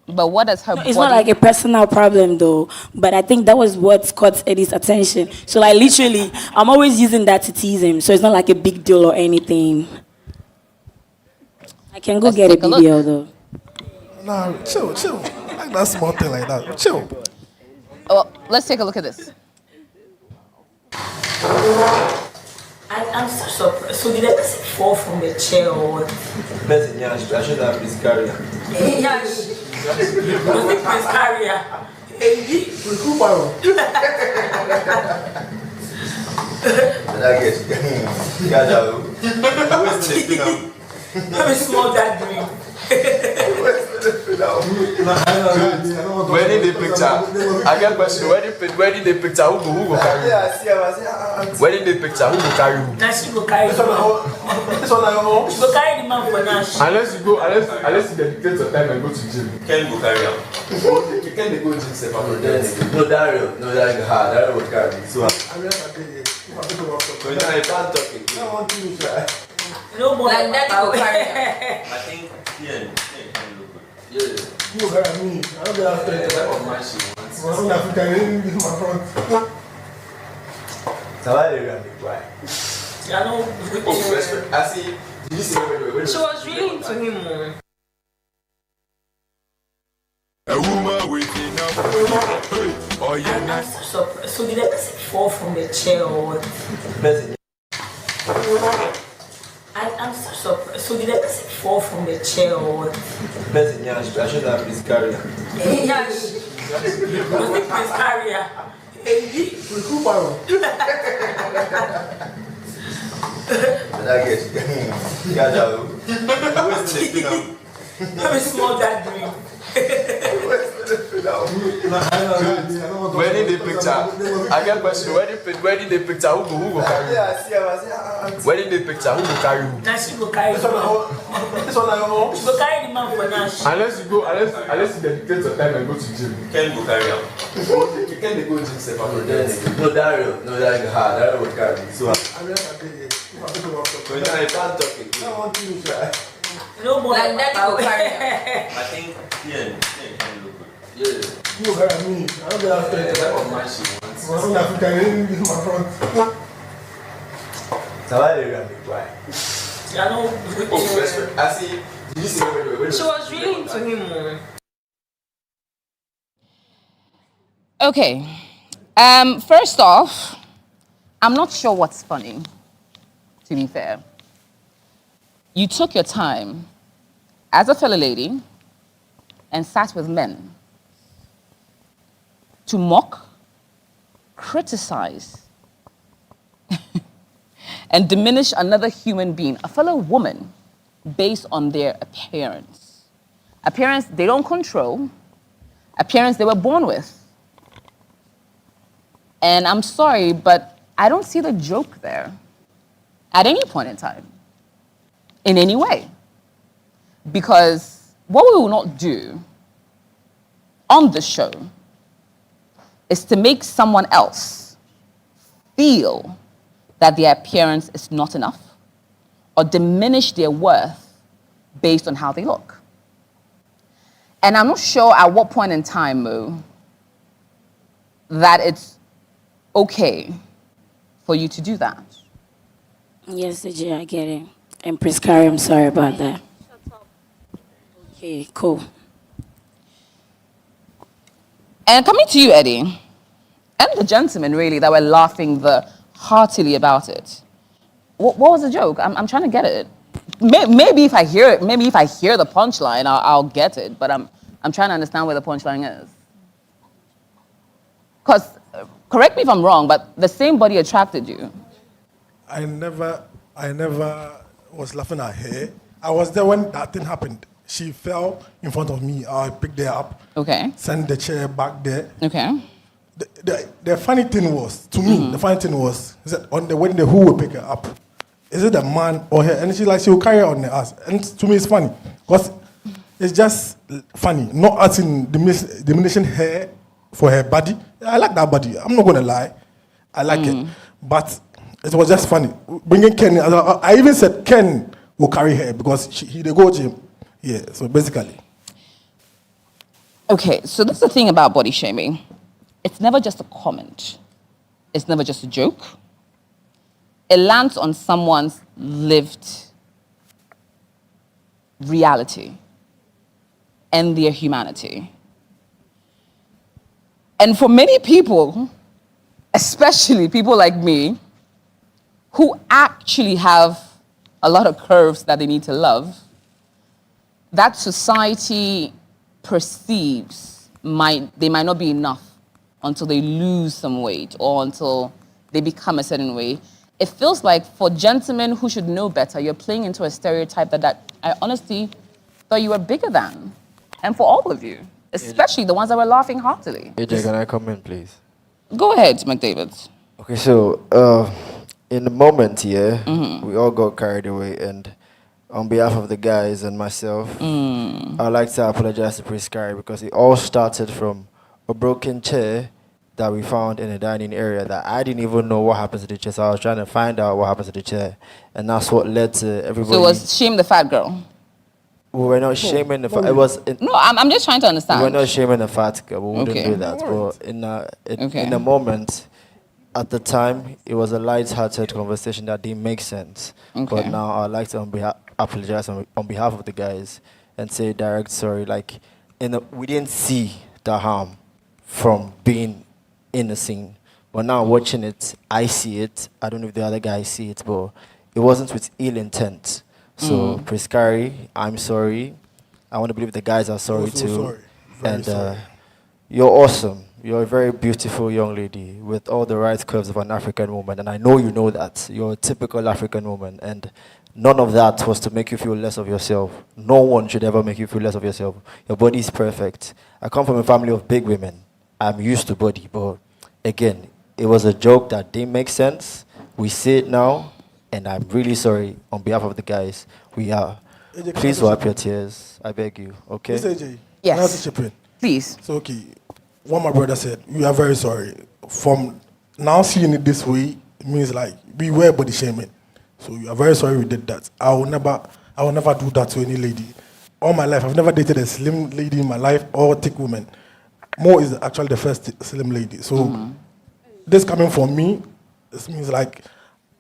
But what does her No, it's body... not like a personal problem though, but I think that was what caught Eddie's attention. So like literally, I'm always using that to tease him. So it's not like a big deal or anything. I can go get a BBL though. Nah, chill. Like that small thing like that. Chill. Oh, let's take a look at this. I'm so surprised. So did I just fall from the chair or what? Listen, yeah, I should have this carrier. Yeah, was it Prince Carrier? Hey, we cool borrow. I guess. Where's the thing? Let me small that drink. Wedding day picture. I get question. Wedding day picture. Who go carry? Wedding day picture. Who go carry? Now she go carry the man. She go carry the man for now. Unless you dedicate your time and go to gym. Can go carry him. You can go gym sef. No, Dario will carry. So I can't talk again. No more Like that go carry. I think yeah. You carry me. I don't get after it. Of my shit. I'm African. This is my front. So why they run the why? I know. I see. Did you see when She was really into him more. A woman waking up. Oh yeah, nice. So did that person fall from the chair or what? I'm so surprised. So did that person fall from the chair or what? I should have his carrier. Yes. Was it Prince Carrier? I guess you got that. Let me small that dream. Wedding day picture. I get question. Wedding day picture. Who go carry? Wedding day picture. Who go carry? Now she go carry the man. She go carry the man for now. Unless you dedicate your time and go to gym. Can go carry him. You can go gym sef. No, Dario will carry. So I can't talk again. No more Like that go carry. I think yeah. You carry me. I don't get after it. Of my shit. I'm African. This is my front. So why they run the why? I know. I see. Did you see when She was really into him more. Okay. First off, I'm not sure what's funny, to be fair. You took your time as a fellow lady and sat with men to mock, criticize, and diminish another human being, a fellow woman, based on their appearance. Appearance they don't control, appearance they were born with. And I'm sorry, but I don't see the joke there at any point in time, in any way. Because what we will not do on the show is to make someone else feel that their appearance is not enough or diminish their worth based on how they look. And I'm not sure at what point in time, Mo, that it's okay for you to do that. Yes, AJ, I get it. And Prince Carrie, I'm sorry about that. Okay, cool. And coming to you, Eddie, and the gentlemen really that were laughing heartily about it. What was the joke? I'm trying to get it. Maybe if I hear it, maybe if I hear the punchline, I'll get it. But I'm trying to understand where the punchline is. Because, correct me if I'm wrong, but the same body attracted you. I never was laughing at her. I was there when that thing happened. She fell in front of me. I picked her up. Okay. Sent the chair back there. Okay. The funny thing was, to me, the funny thing was, is that on the wedding day, who will pick her up? Is it the man or her? And she will carry her on the ass. And to me, it's funny. Because it's just funny. Not as in diminishing her for her body. I like that body. I'm not going to lie. I like it. But it was just funny. Bringing Ken, I even said Ken will carry her because he they go gym. Yeah, so basically. Okay, so that's the thing about body shaming. It's never just a comment. It's never just a joke. It lands on someone's lived reality and their humanity. And for many people, especially people like me, who actually have a lot of curves that they need to love, that society perceives they might not be enough until they lose some weight or until they become a certain way. It feels like for gentlemen who should know better, you're playing into a stereotype that I honestly thought you were bigger than. and for all of you, especially the ones that were laughing heartily. AJ, can I come in, please? Go ahead, McDavid. Okay, so in the moment here, we all got carried away, and on behalf of the guys and myself, I'd like to apologize to Prince Carey because it all started from a broken chair that we found in a dining area that I didn't even know what happened to the chair, so I was trying to find out what happened to the chair, and that's what led to everybody. So it was shame the fat girl. We were not shaming the fat. It was. No, I'm just trying to understand. We were not shaming the fat girl. We wouldn't Okay. do that. But Okay. in a moment, at the time, it was a light-hearted conversation that didn't make sense. Okay. But now I'd like to apologize on behalf of the guys and say direct sorry. Like, we didn't see the harm from being in the scene. But now watching it, I see it. I don't know if the other guys see it, but it wasn't with ill intent. So, Priscari, I'm sorry. I want to believe the guys are sorry Also too. sorry. Very sorry. You're awesome. You're a very beautiful young lady with all the right curves of an African woman, and I know you know that. You're a typical African woman, and none of that was to make you feel less of yourself. No one should ever make you feel less of yourself. Your body is perfect. I come from a family of big women. I'm used to body, but again, it was a joke that didn't make sense. We see it now, and I'm really sorry on behalf of the guys. We are. AJ, Please can I wipe your tears. I beg you, okay? Miss AJ, Yes. can I just chip in? Please. So, okay, what my brother said, we are very sorry. From now seeing it this way, it means like we were body shaming. So we are very sorry we did that. I will never do that to any lady. All my life, I've never dated a slim lady in my life or thick woman. Mo is actually the first slim lady. So this coming from me, this means like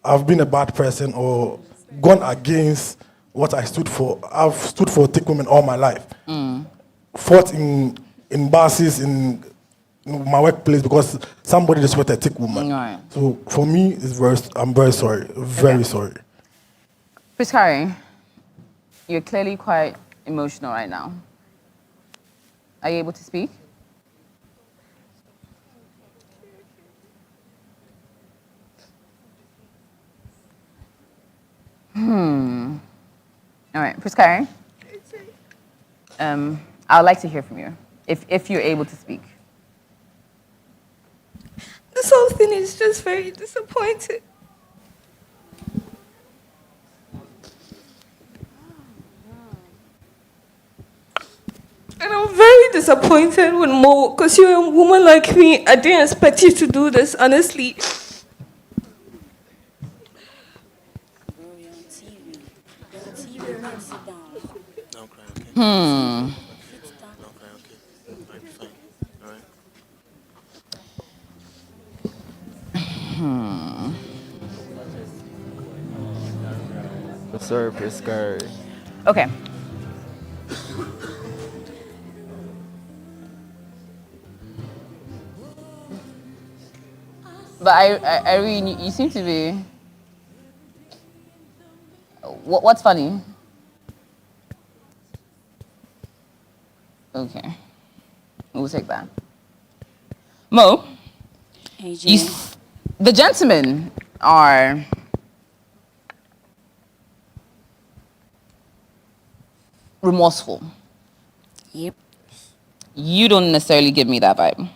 I've been a bad person or gone against what I stood for. I've stood for thick women all my life. Fought in buses, in my workplace because somebody just with a thick woman. Right. So for me, I'm very sorry. Very sorry. Priscari, you're clearly quite emotional right now. Are you able to speak? All right, Priscari. I would like to hear from you, if you're able to speak. This whole thing is just very disappointing. And I'm very disappointed with Mo, because you're a woman like me. I didn't expect you to do this, honestly. Sorry, Priscari. Okay. But Irene, you seem to be. What's funny? Okay, we'll take that. Mo, the gentlemen are remorseful. Yep. You don't necessarily give me that vibe.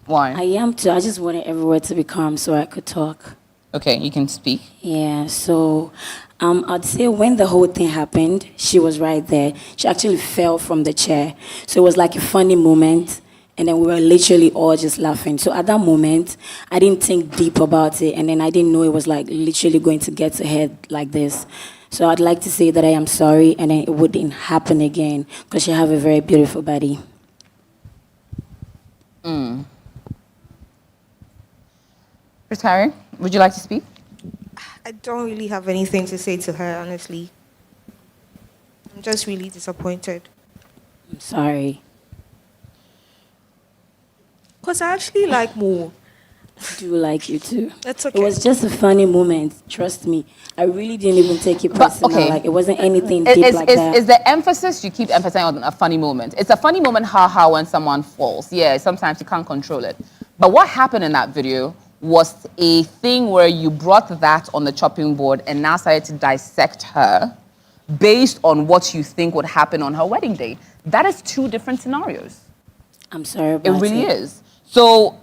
Why? I am too. I just wanted everywhere to be calm so I could talk. Okay, you can speak. Yeah, so I'd say when the whole thing happened, she was right there. She actually fell from the chair. So it was like a funny moment. And then we were literally all just laughing. So at that moment, I didn't think deep about it. And then I didn't know it was like literally going to get to head like this. So I'd like to say that I am sorry and then it wouldn't happen again because you have a very beautiful body. Priscari, would you like to speak? I don't really have anything to say to her, honestly. I'm just really disappointed. I'm sorry. Because I actually like Mo. I do like you too. That's okay. It was just a funny moment. Trust me. I really didn't even take it personal. okay. Like it wasn't anything deep like that. Is the emphasis you keep emphasizing on a funny moment? It's a funny moment, haha, when someone falls. Yeah, sometimes you can't control it. But what happened in that video was a thing where you brought that on the chopping board and now started to dissect her based on what you think would happen on her wedding day. That is two different scenarios. I'm sorry It about really is. So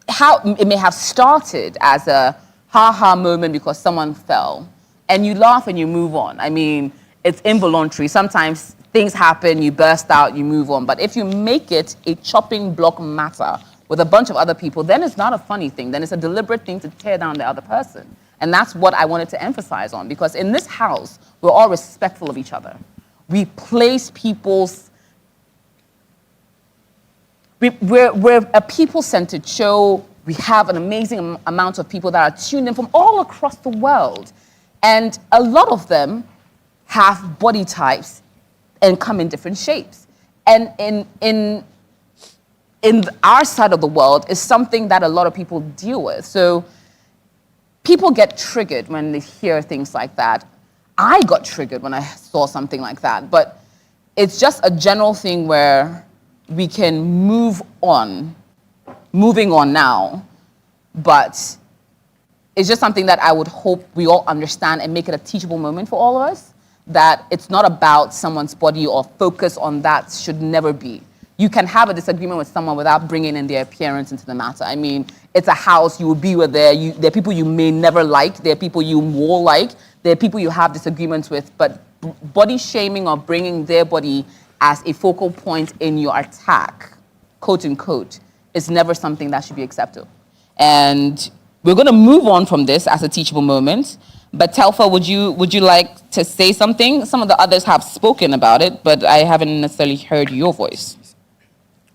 how it may have started as a ha-ha moment because someone fell, and you laugh and you move on. I mean, it's involuntary. Sometimes things happen, you burst out, you move on. But if you make it a chopping block matter with a bunch of other people, then it's not a funny thing. Then it's a deliberate thing to tear down the other person. And that's what I wanted to emphasize on, because in this house, we're all respectful of each other. We place people's we're a people-centered show. We have an amazing amount of people that are tuned in from all across the world. And a lot of them have body types and come in different shapes. And in our side of the world is something that a lot of people deal with. So people get triggered when they hear things like that. I got triggered when I saw something like that. But it's just a general thing where we can moving on now, but it's just something that I would hope we all understand and make it a teachable moment for all of us, that it's not about someone's body or focus on that should never be. You can have a disagreement with someone without bringing in their appearance into the matter. I mean, it's a house, you will be with there are people you may never like, there are people you will like, there are people you have disagreements with, but body shaming or bringing their body as a focal point in your attack, quote unquote, is never something that should be acceptable. And we're going to move on from this as a teachable moment. But Telfa, would you like to say something? Some of the others have spoken about it, but I haven't necessarily heard your voice.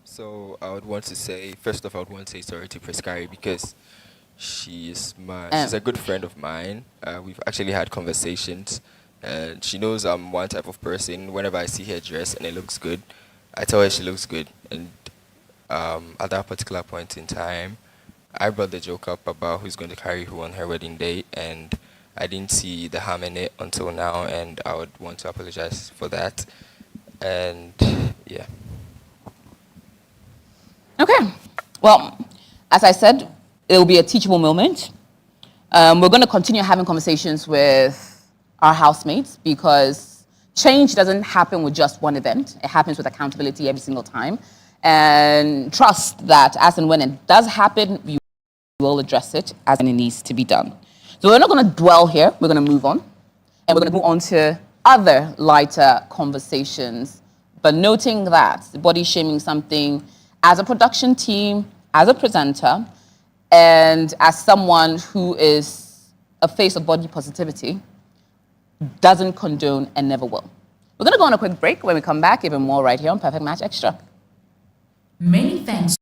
So I would want to say, first off, I would want to say sorry to Prescari because she's a good friend of mine. We've actually had conversations. And she knows I'm one type of person. Whenever I see her dress and it looks good, I tell her she looks good. And at that particular point in time, I brought the joke up about who's going to carry who on her wedding day, and I didn't see the harm in it until now, and I would want to apologize for that. And yeah. Okay. Well, as I said, it will be a teachable moment. We're going to continue having conversations with our housemates, because change doesn't happen with just one event. It happens with accountability every single time. And trust that as and when it does happen, we will address it as it needs to be done. So we're not going to dwell here. We're going to move on. And we're going to move on to other lighter conversations. But noting that body shaming something as a production team, as a presenter, and as someone who is a face of body positivity, doesn't condone and never will. We're going to go on a quick break. When we come back, even more right here on Perfect Match Extra. Many thanks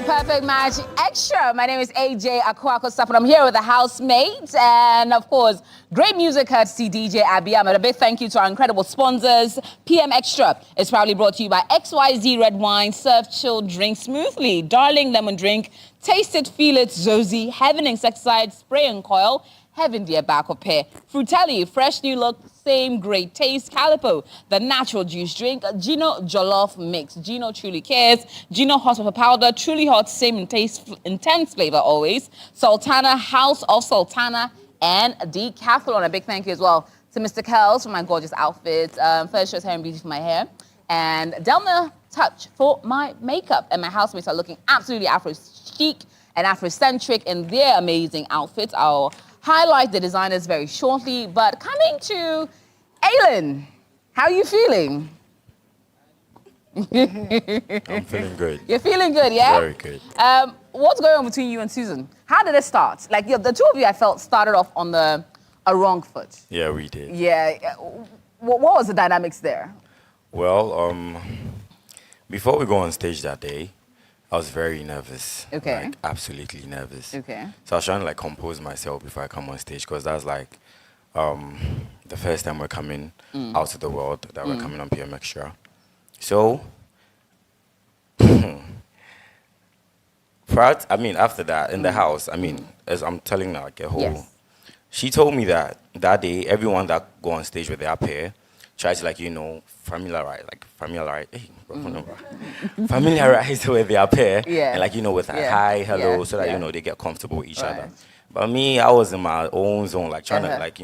Perfect Match Extra. My name is AJ Akwako Sapon. I'm here with the housemates and, of course, great music courtesy DJ Abiyam. And a big thank you to our incredible sponsors. PMXtra is proudly brought to you by XYZ Red Wine. Serve, chill, drink smoothly. Darling Lemon Drink. Taste it, feel it, Zozy. Heaven Insecticide Spray and Coil. Heaven Dear Back of Pear. Fruitelli, fresh new look, same great taste. Calipo, the natural juice drink. Gino Jollof Mix. Gino truly cares. Gino Hot Pepper Powder, truly hot, same in taste, intense flavor always. Sultana, House of Sultana, and Decathlon. A big thank you as well to Mr. Kells for my gorgeous outfits. First Choice Hair and Beauty for my hair. And Delma Touch for my makeup. And my housemates are looking absolutely Afro-chic and Afrocentric in their amazing outfits. I'll highlight the designers very shortly, but coming to Aylin, how are you feeling? I'm feeling good. You're feeling good, yeah? Very good. What's going on between you and Susan? How did it start? Like, the two of you, I felt, started off on a wrong foot. Yeah, we did. Yeah. What was the dynamics there? Well, before we go on stage that day, I was very nervous. Okay. Like, absolutely nervous. Okay. So I was trying to, like, compose myself before I come on stage, because that's, like, the first time we're coming out to the world, that we're coming on PMXtra. So, after that, in the house, as I'm telling her, like, she told me that day, everyone that go on stage with their pair, try to, like, familiarize with their pair, and, like, with a hi, hello, so that, they get comfortable with each other. But me, I was in my own zone, like, trying to, like,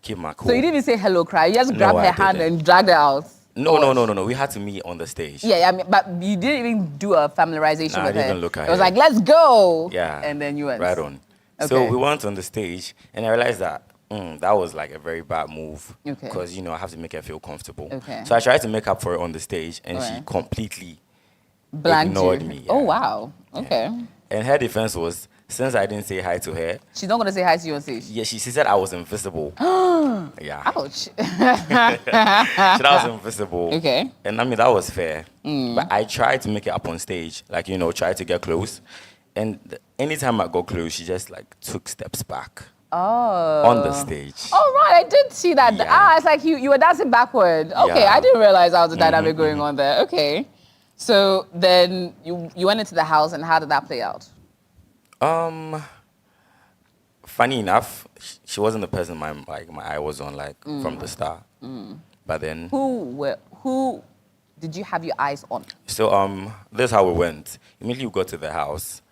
keep my cool. So you didn't even say hello, cry. You just grabbed her hand and dragged her out. No. We had to meet on the stage. Yeah, but you didn't even do a familiarization with her. I didn't even look at her. It was like, let's go. Yeah. And then you went. Right on. Okay. So we went on the stage, and I realized that that was like a very bad move. Okay. Because, I have to make her feel comfortable. Okay. So I tried to make up for it on the stage, and she completely ignored me. Yeah. Oh, wow. Okay. And her defense was, since I didn't say hi to her. She's not going to say hi to you on stage? Yeah, she said I was invisible. Yeah. Ouch. She said I was invisible. Okay. And that was fair. But I tried to make it up on stage, like, try to get close. And anytime I got close, she just, like, took steps back. Oh. On the stage. Oh, right. I did see that. Yeah. It's like you were dancing backward. Okay, Yeah. I didn't realize that was a dynamic going on there. Okay. So then you went into the house, and how did that play out? Funny enough, she wasn't the person my eye was on, like, from the start. But then... Who did you have your eyes on? So, this is how we went. Immediately we got to the house.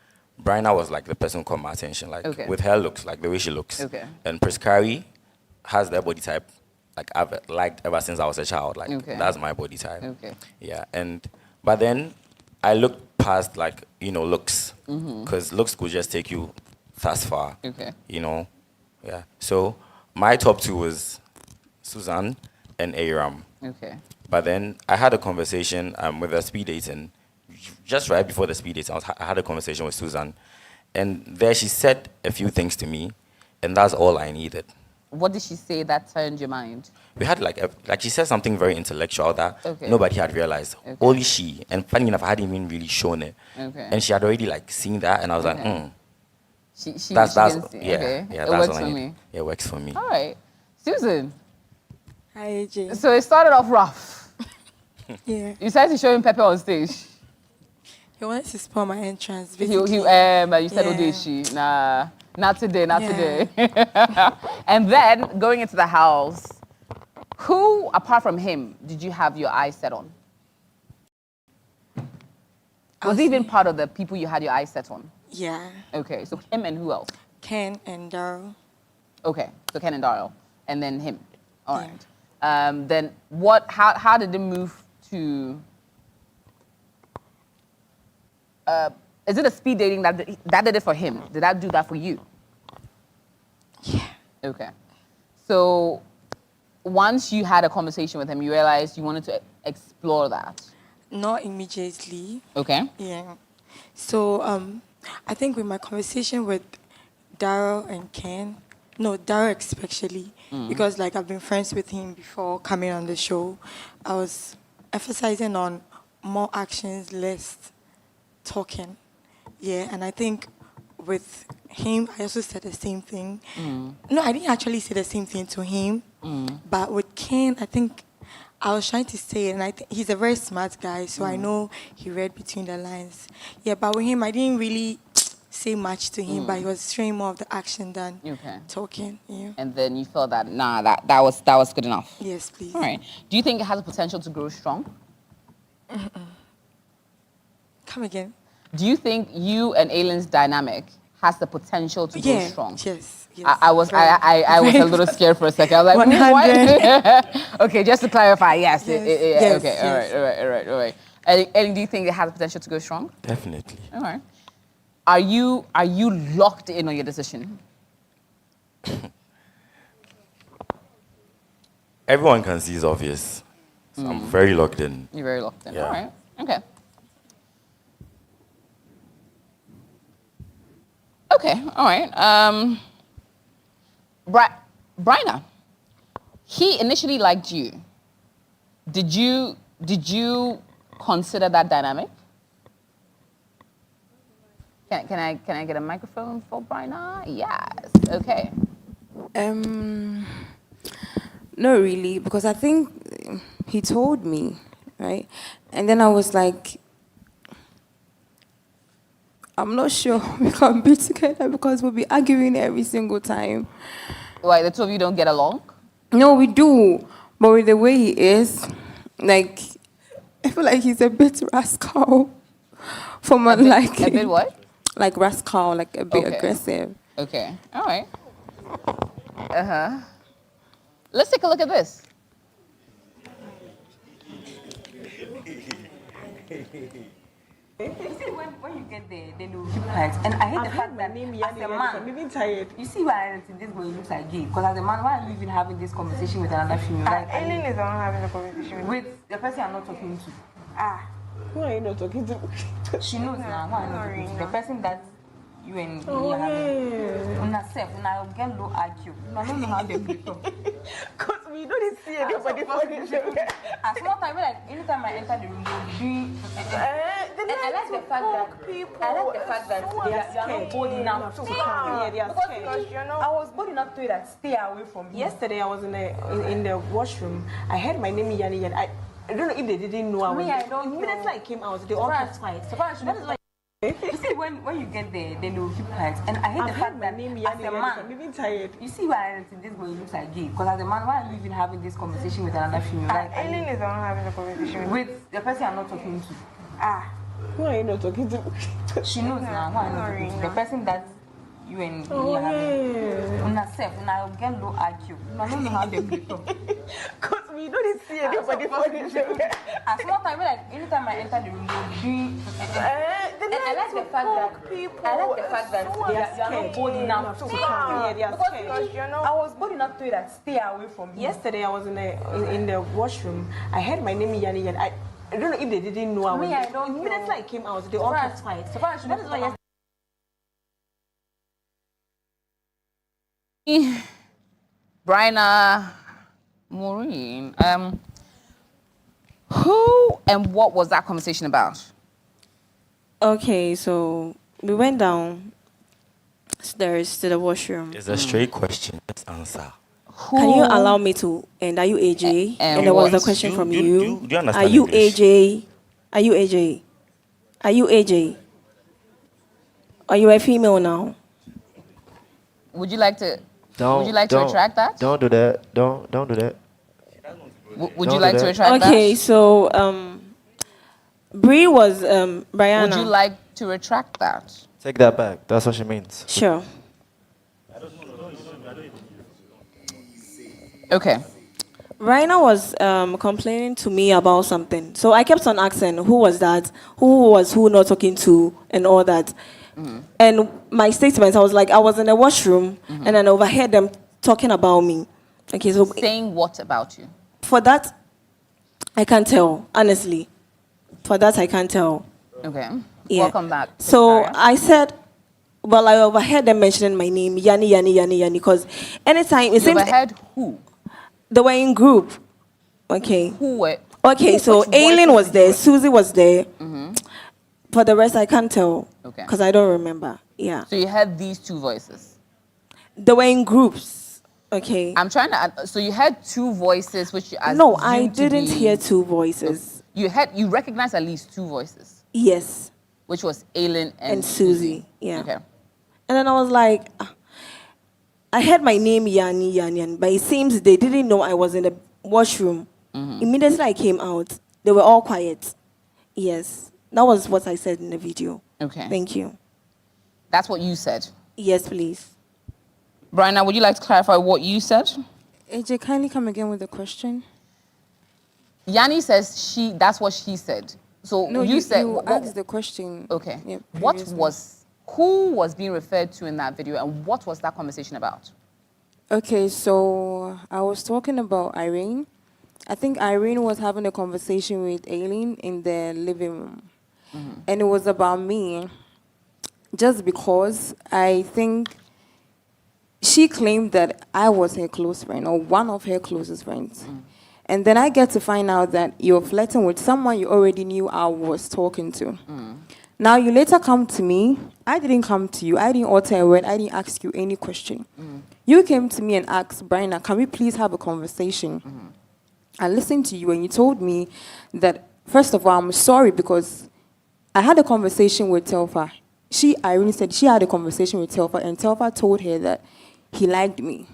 Bryna was, like, the person who caught my attention, like, with her looks, like, the way she looks. Okay. And Prescari has that body type, like, I've liked ever since I was a child. Like, that's my body type. Okay. Yeah, but then I looked past, like, looks. Because looks could just take you thus far. Okay. Yeah. So, my top two was Susan and Aram. Okay. But then I had a conversation with the speed dating. Just right before the speed dating, I had a conversation with Susan. And there she said a few things to me, and that's all I needed. What did she say that turned your mind? We had like she said something very intellectual that Okay. nobody had realized. Okay. Only she. And funny enough, I hadn't even really shown it. Okay. And she had already like seen that, and I was like, She that's didn't see- yeah, okay. yeah, It that's works all I for need. me. Yeah, it works for me. All right. Susan. Hi, AJ. So it started off rough. Yeah. You started to show him pepper on stage. He wanted to spoil my entrance. You basically. said, oh, did she? Nah, not today, not Yeah. today. And then going into the house, who, apart from him, did you have your eyes set on? Was he even part of the people you had your eyes set on? Yeah. Okay, so him and who else? Ken and Daryl. Okay, so Ken and Daryl, and then him. All right. Then what? How did it move to? Is it a speed dating that did it for him? Did that do that for you? Yeah. Okay. So once you had a conversation with him, you realized you wanted to explore that. Not immediately. Okay. Yeah. So I think with my conversation with Daryl and Ken, no, Daryl especially, because like I've been friends with him before coming on the show, I was emphasizing on more actions, less talking. Yeah, and I think with him, I also said the same thing. No, I didn't actually say the same thing to him. But with Ken, I think I was trying to say it, and I think he's a very smart guy, so I know he read between the lines. Yeah, but with him, I didn't really say much to him, but he was showing more of the action than talking. Yeah. And then you felt that, nah, that was good enough. Yes, please. All right. Do you think it has the potential to grow strong? Come again. Do you think you and Ailen's dynamic has the potential to grow strong? Yes. I was a little scared for a second. I was like, what? Okay, just to clarify, yes. Yes, Okay, yes. all right. And do you think it has the potential to go strong? Definitely. All right. Are you locked in on your decision? Everyone can see it's obvious. So I'm very locked in. You're very locked in. Yeah. All right. Okay. Okay. All right. Bryna, he initially liked you. Did you consider that dynamic? Can I get a microphone for Bryna? Yes. Okay. Not really, because I think he told me, right? And then I was like, I'm not sure we can be together because we'll be arguing every single time. Why, the two of you don't get along? No, we do. But with the way he is, like, I feel like he's a bit rascal for my liking. A bit what? Like rascal, like a bit Okay. aggressive. Okay. All right. Let's take a look at this. You see, when you get there, then you will keep quiet. And I hate the fact that as a man, I'm even tired. You see why this boy looks like gay? Because as a man, why are you even having this conversation with another female? Like, Ellen is the one having the conversation with the person I'm not talking to. Who are you not talking to? She knows now who I'm not talking to. The person that you and me Oh, are having. yeah. Una self, una get low IQ. I don't know how they play talk. Because we don't see anybody for this. At small time, like anytime I enter the room, they'll be. And I like the fact that you are not bold enough to come. Yeah, they are Because scared. I was bold enough to you that stay away from you. Yesterday I was in the washroom. I heard my name Yani Yani. I don't know if they didn't know I was. Me, I don't know. Immediately I came out, they all kept quiet. That is why. You see, when you get there, then they will keep quiet. And I hate the fact that as a man, I'm even tired. you see why this boy looks like gay. Because as a man, why are you even having this conversation with another female? Like, Ellen is the one having the conversation with the person I'm not talking to. Who are you not talking to? She knows now who I'm not talking to. The person that you and me are having. Una self, una get low IQ. I don't know how they play talk. Because we don't see anybody for this. At small time, like anytime I enter the room, they'll be. And I like the fact that you are not bold enough to come. Yeah, they are scared. Because I was bold enough to you that stay away from you. Yesterday I was in the washroom. I heard my name Yani Yani. I don't know if they didn't know I was. Me, I don't know. Immediately I came out, they all kept quiet. That is why Bryna, Maureen, who and what was that conversation about? Okay, so we went downstairs to the washroom. It's a straight question. Just answer. Can you allow me to? And are you AJ? And there was a question from you. Do you understand Are you English? AJ? Are you AJ? Are you AJ? Are you a female now? Would you like to? Don't, would you like to don't- retract that? Don't do that. Don't do that. Would Don't you like do to that. retract that? Okay, so Bree was Brianna. Would you like to retract that? Take that back. That's what she means. Sure. Okay. Raina was complaining to me about something. So I kept on asking, who was that? Who was who not talking to? And all that. And my statements, I was like, I was in the washroom and then I overheard them talking about me. Okay, so saying what about you? For that, I can't tell, honestly. For that, I can't tell. Okay. Yeah. Welcome back. So Victoria. I said, well, I overheard them mentioning my name, Yani, because anytime it You seems overheard who? they were in group. Okay. Who were? Okay, so which voices Aileen was did there, you- Susie was there. For the rest, I can't tell. Okay. Because I don't remember. Yeah. So you heard these two voices. They were in groups. Okay. I'm trying to. So you heard two voices, which you No, I assumed to didn't be- hear two voices. You recognized at least two voices. Yes. Which was Aileen and Susie. Yeah. Okay. And then I was like, I heard my name Yani, but it seems they didn't know I was in the washroom. Immediately I came out, they were all quiet. Yes. That was what I said in the video. Okay. Thank you. That's what you said. Yes, please. Brianna, would you like to clarify what you said? AJ, kindly come again with the question. Yanni says that's what she said. So No, you said you asked the question. Okay. Yeah, Who was being referred to in that video, and what was that conversation about? Okay, so I was talking about Irene. I think Irene was having a conversation with Aileen in the living room. And it was about me, just because I think she claimed that I was her close friend or one of her closest friends. And then I get to find out that you're flirting with someone you already knew I was talking to. Now you later come to me. I didn't come to you. I didn't utter a word. I didn't ask you any question. You came to me and asked, Brianna, can we please have a conversation? I listened to you and you told me that, first of all, I'm sorry because I had a conversation with Telfa. Irene said she had a conversation with Telfa and Telfa told her that he liked me.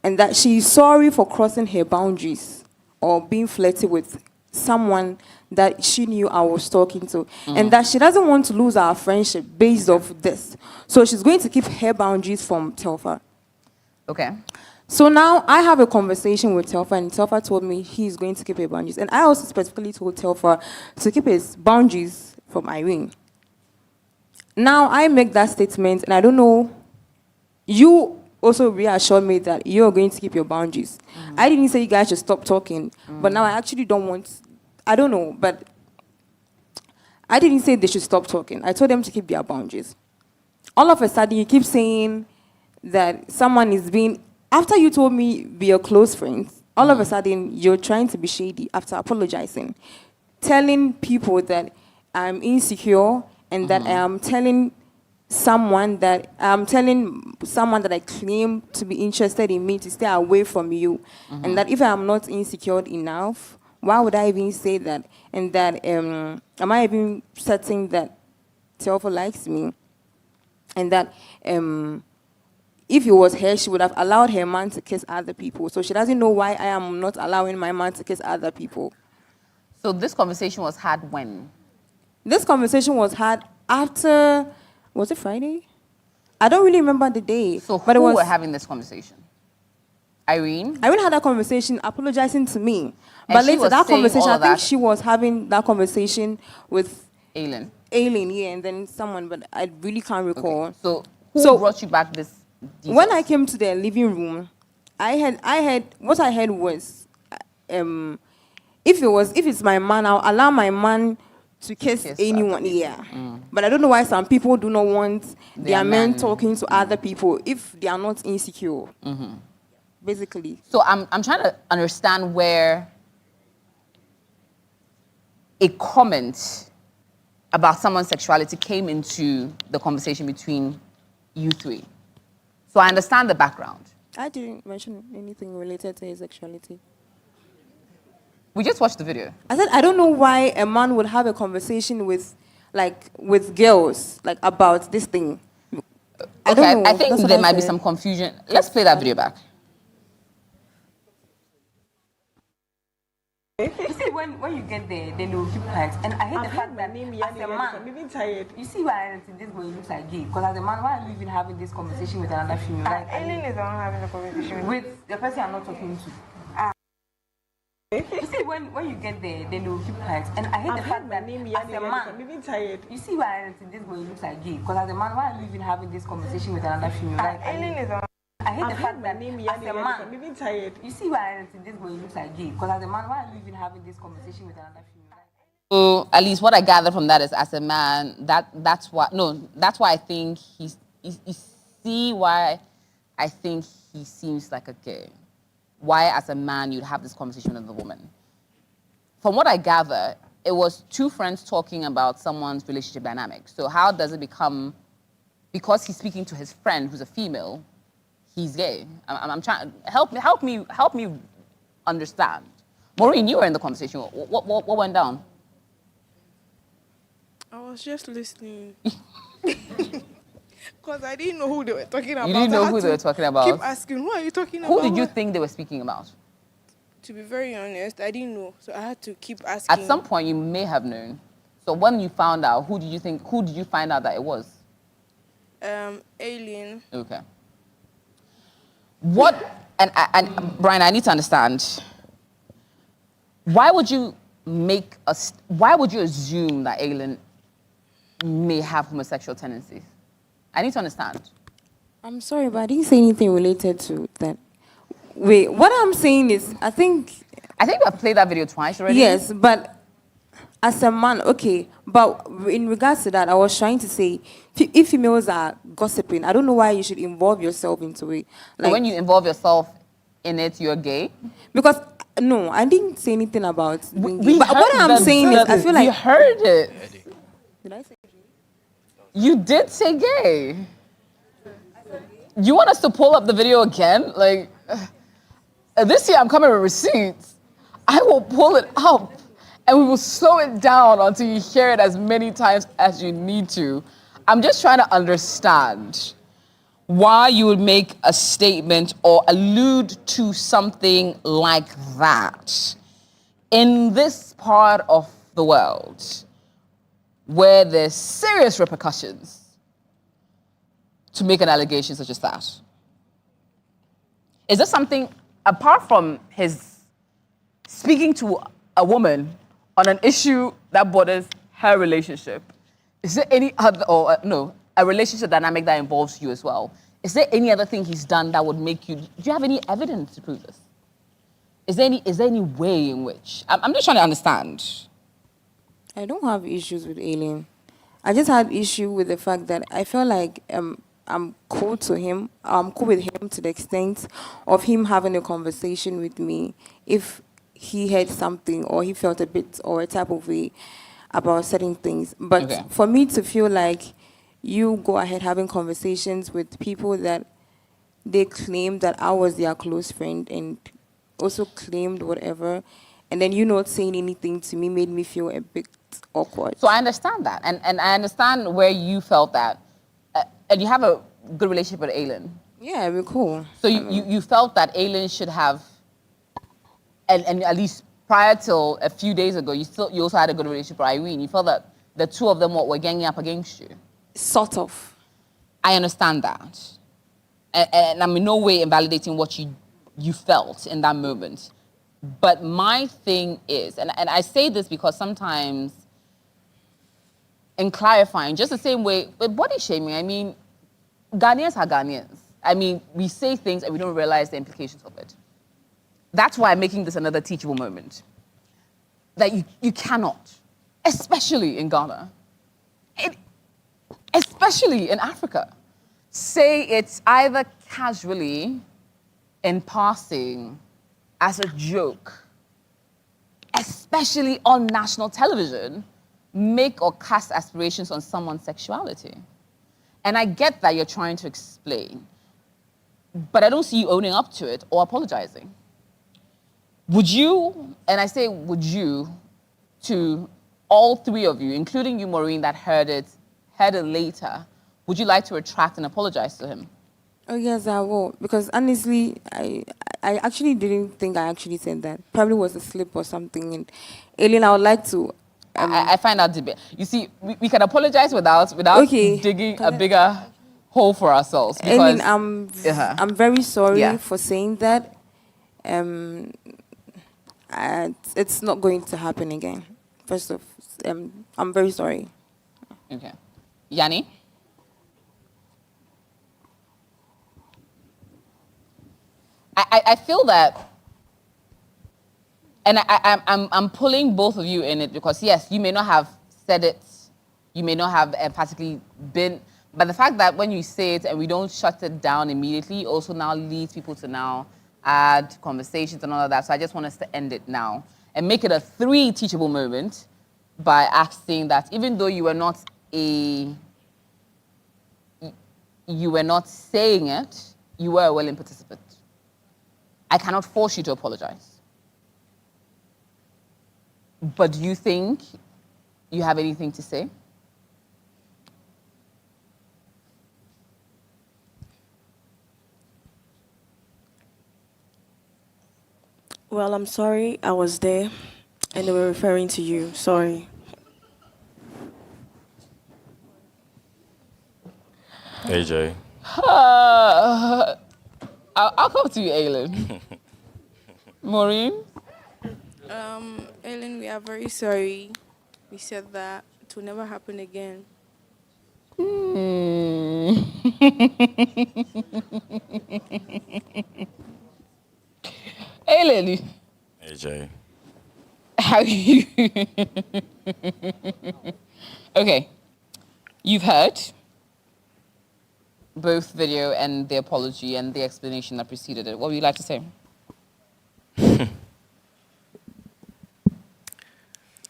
And that she's sorry for crossing her boundaries or being flirty with someone that she knew I was talking to. And that she doesn't want to lose our friendship based off this. So she's going to keep her boundaries from Telfa. Okay. So now I have a conversation with Telfa, and Telfa told me he's going to keep his boundaries. And I also specifically told Telfa to keep his boundaries from Irene. Now I make that statement, and I don't know, you also reassured me that you're going to keep your boundaries. I didn't say you guys should stop talking, but now I actually don't want, I don't know, but I didn't say they should stop talking. I told them to keep their boundaries. All of a sudden, you keep saying that someone is being, after you told me be your close friends, all of a sudden, you're trying to be shady after apologizing, telling people that I'm insecure and that I am telling someone that I claim to be interested in me to stay away from you, and that if I am not insecure enough, why would I even say that? And that am I even certain that Telfa likes me? And that if it was her, she would have allowed her man to kiss other people. So she doesn't know why I am not allowing my man to kiss other people. So this conversation was had when? This conversation was had after, was it Friday? I don't really remember the day. So but who were having this conversation? Irene? Irene had that conversation apologizing to me. And but she later was that saying conversation, all I of think that? she was having that conversation with Aileen. Aileen, yeah, and then someone, but I really can't recall. Okay. So who brought you back this details? When I came to the living room, what I heard was, if it's my man, I'll allow my man to kiss anyone, yeah. But I don't know why some people do not want their men talking to other people if they are not insecure. Basically. So I'm trying to understand where a comment about someone's sexuality came into the conversation between you three. So I understand the background. I didn't mention anything related to his sexuality. We just watched the video. I said I don't know why a man would have a conversation with girls about this thing. I don't know. I think That's what there I might be said. some confusion. Let's play that video back. You see, when you get there, then they will keep quiet. And I hate the fact that as a man, I'm even tired. You see why this boy looks like gay? Because as a man, why are you even having this conversation with another female? Like, Aileen is the one having a conversation with the person I'm not talking to. You see, when you get there, then they will keep quiet. And I hate the fact that as a man, I'm even tired. You see why this boy looks like gay? Because as a man, why are you even having this conversation with another female? Like, Aileen is the one. I hate the fact that as a man, I'm even tired. You see why this boy looks like gay? Because as a man, why are you even having this conversation with another female? So at least what I gather from that is, as a man, that's why I think you see why I think he seems like a gay. Why, as a man, you'd have this conversation with a woman. From what I gather, it was two friends talking about someone's relationship dynamic. So how does it become, because he's speaking to his friend who's a female, he's gay? I'm trying, help me understand. Maureen, you were in the conversation. What went down? I was just listening. Because I didn't know who they were talking about. You didn't know I had who they to were talking about? Keep asking, who are you talking about? Who did you think they were speaking about? To be very honest, I didn't know. So I had to keep asking. At some point, you may have known. So when you found out, who did you find out that it was? Alien. Okay. And Brian, I need to understand. Why would you assume that Alien may have homosexual tendencies? I need to understand. I'm sorry, but I didn't say anything related to that. Wait, what I'm saying is, I think I've played that video twice already. Yes, but as a man, okay. But in regards to that, I was trying to say, if females are gossiping, I don't know why you should involve yourself into it. So when you involve yourself in it, you're gay? Because, no, I didn't say anything about being gay. But what I'm saying is, I feel like... You heard it. Did I say You did say gay. You want us to pull up the video again? Like, this year I'm coming with receipts. I will pull it up and we will slow it down until you hear it as many times as you need to. I'm just trying to understand why you would make a statement or allude to something like that in this part of the world where there's serious repercussions to make an allegation such as that. Is there something, apart from his speaking to a woman on an issue that borders her relationship, is there any other, a relationship dynamic that involves you as well? Is there any other thing he's done that would make you, do you have any evidence to prove this? Is there any way in which, I'm just trying to understand. I don't have issues with Alien. I just had issue with the fact that I felt like I'm cool to him. I'm cool with him to the extent of him having a conversation with me if he heard something or he felt a bit or a type of way about certain things. But for me to feel like you go ahead having conversations with people that they claim that I was their close friend and also claimed whatever, and then you not saying anything to me made me feel a bit awkward. So I understand that, and I understand where you felt that, and you have a good relationship with Aylin. Yeah, we're cool. So you felt that Aylin should have, and at least prior till a few days ago, you also had a good relationship with Irene. You felt that the two of them were ganging up against you. Sort of. I understand that, and I'm in no way invalidating what you felt in that moment. But my thing is, and I say this because sometimes, in clarifying, just the same way with body shaming, I mean, Ghanaians are Ghanaians. I mean, we say things and we don't realize the implications of it. That's why I'm making this another teachable moment. That you cannot, especially in Ghana, especially in Africa, say it's either casually, in passing, as a joke, especially on national television, make or cast aspirations on someone's sexuality. And I get that you're trying to explain, but I don't see you owning up to it or apologizing. Would you, and I say would you, to all three of you, including you, Maureen, that heard it later, would you like to retract and apologize to him? Oh, yes, I will. Because honestly, I actually didn't think I actually said that. Probably was a slip or something. And Alien, I would like to... I find out debate. You see, we can apologize without digging a bigger hole for ourselves. Because, Alien, I'm very sorry for saying that. It's not going to happen again. First off, I'm very sorry. Okay. Yanni? I feel that, and I'm pulling both of you in it because yes, you may not have said it, you may not have emphatically been, but the fact that when you say it and we don't shut it down immediately also now leads people to now add conversations and all of that. So I just want us to end it now and make it a 3 teachable moment by asking that even though you were not saying it, you were a willing participant. I cannot force you to apologize. But do you think you have anything to say? Well, I'm sorry I was there and they were referring to you. Sorry. AJ. I'll come to you, Aileen. Maureen? Ellen, we are very sorry. We said that it will never happen again. Aileen. AJ. How you? Okay. You've heard both video and the apology and the explanation that preceded it. What would you like to say?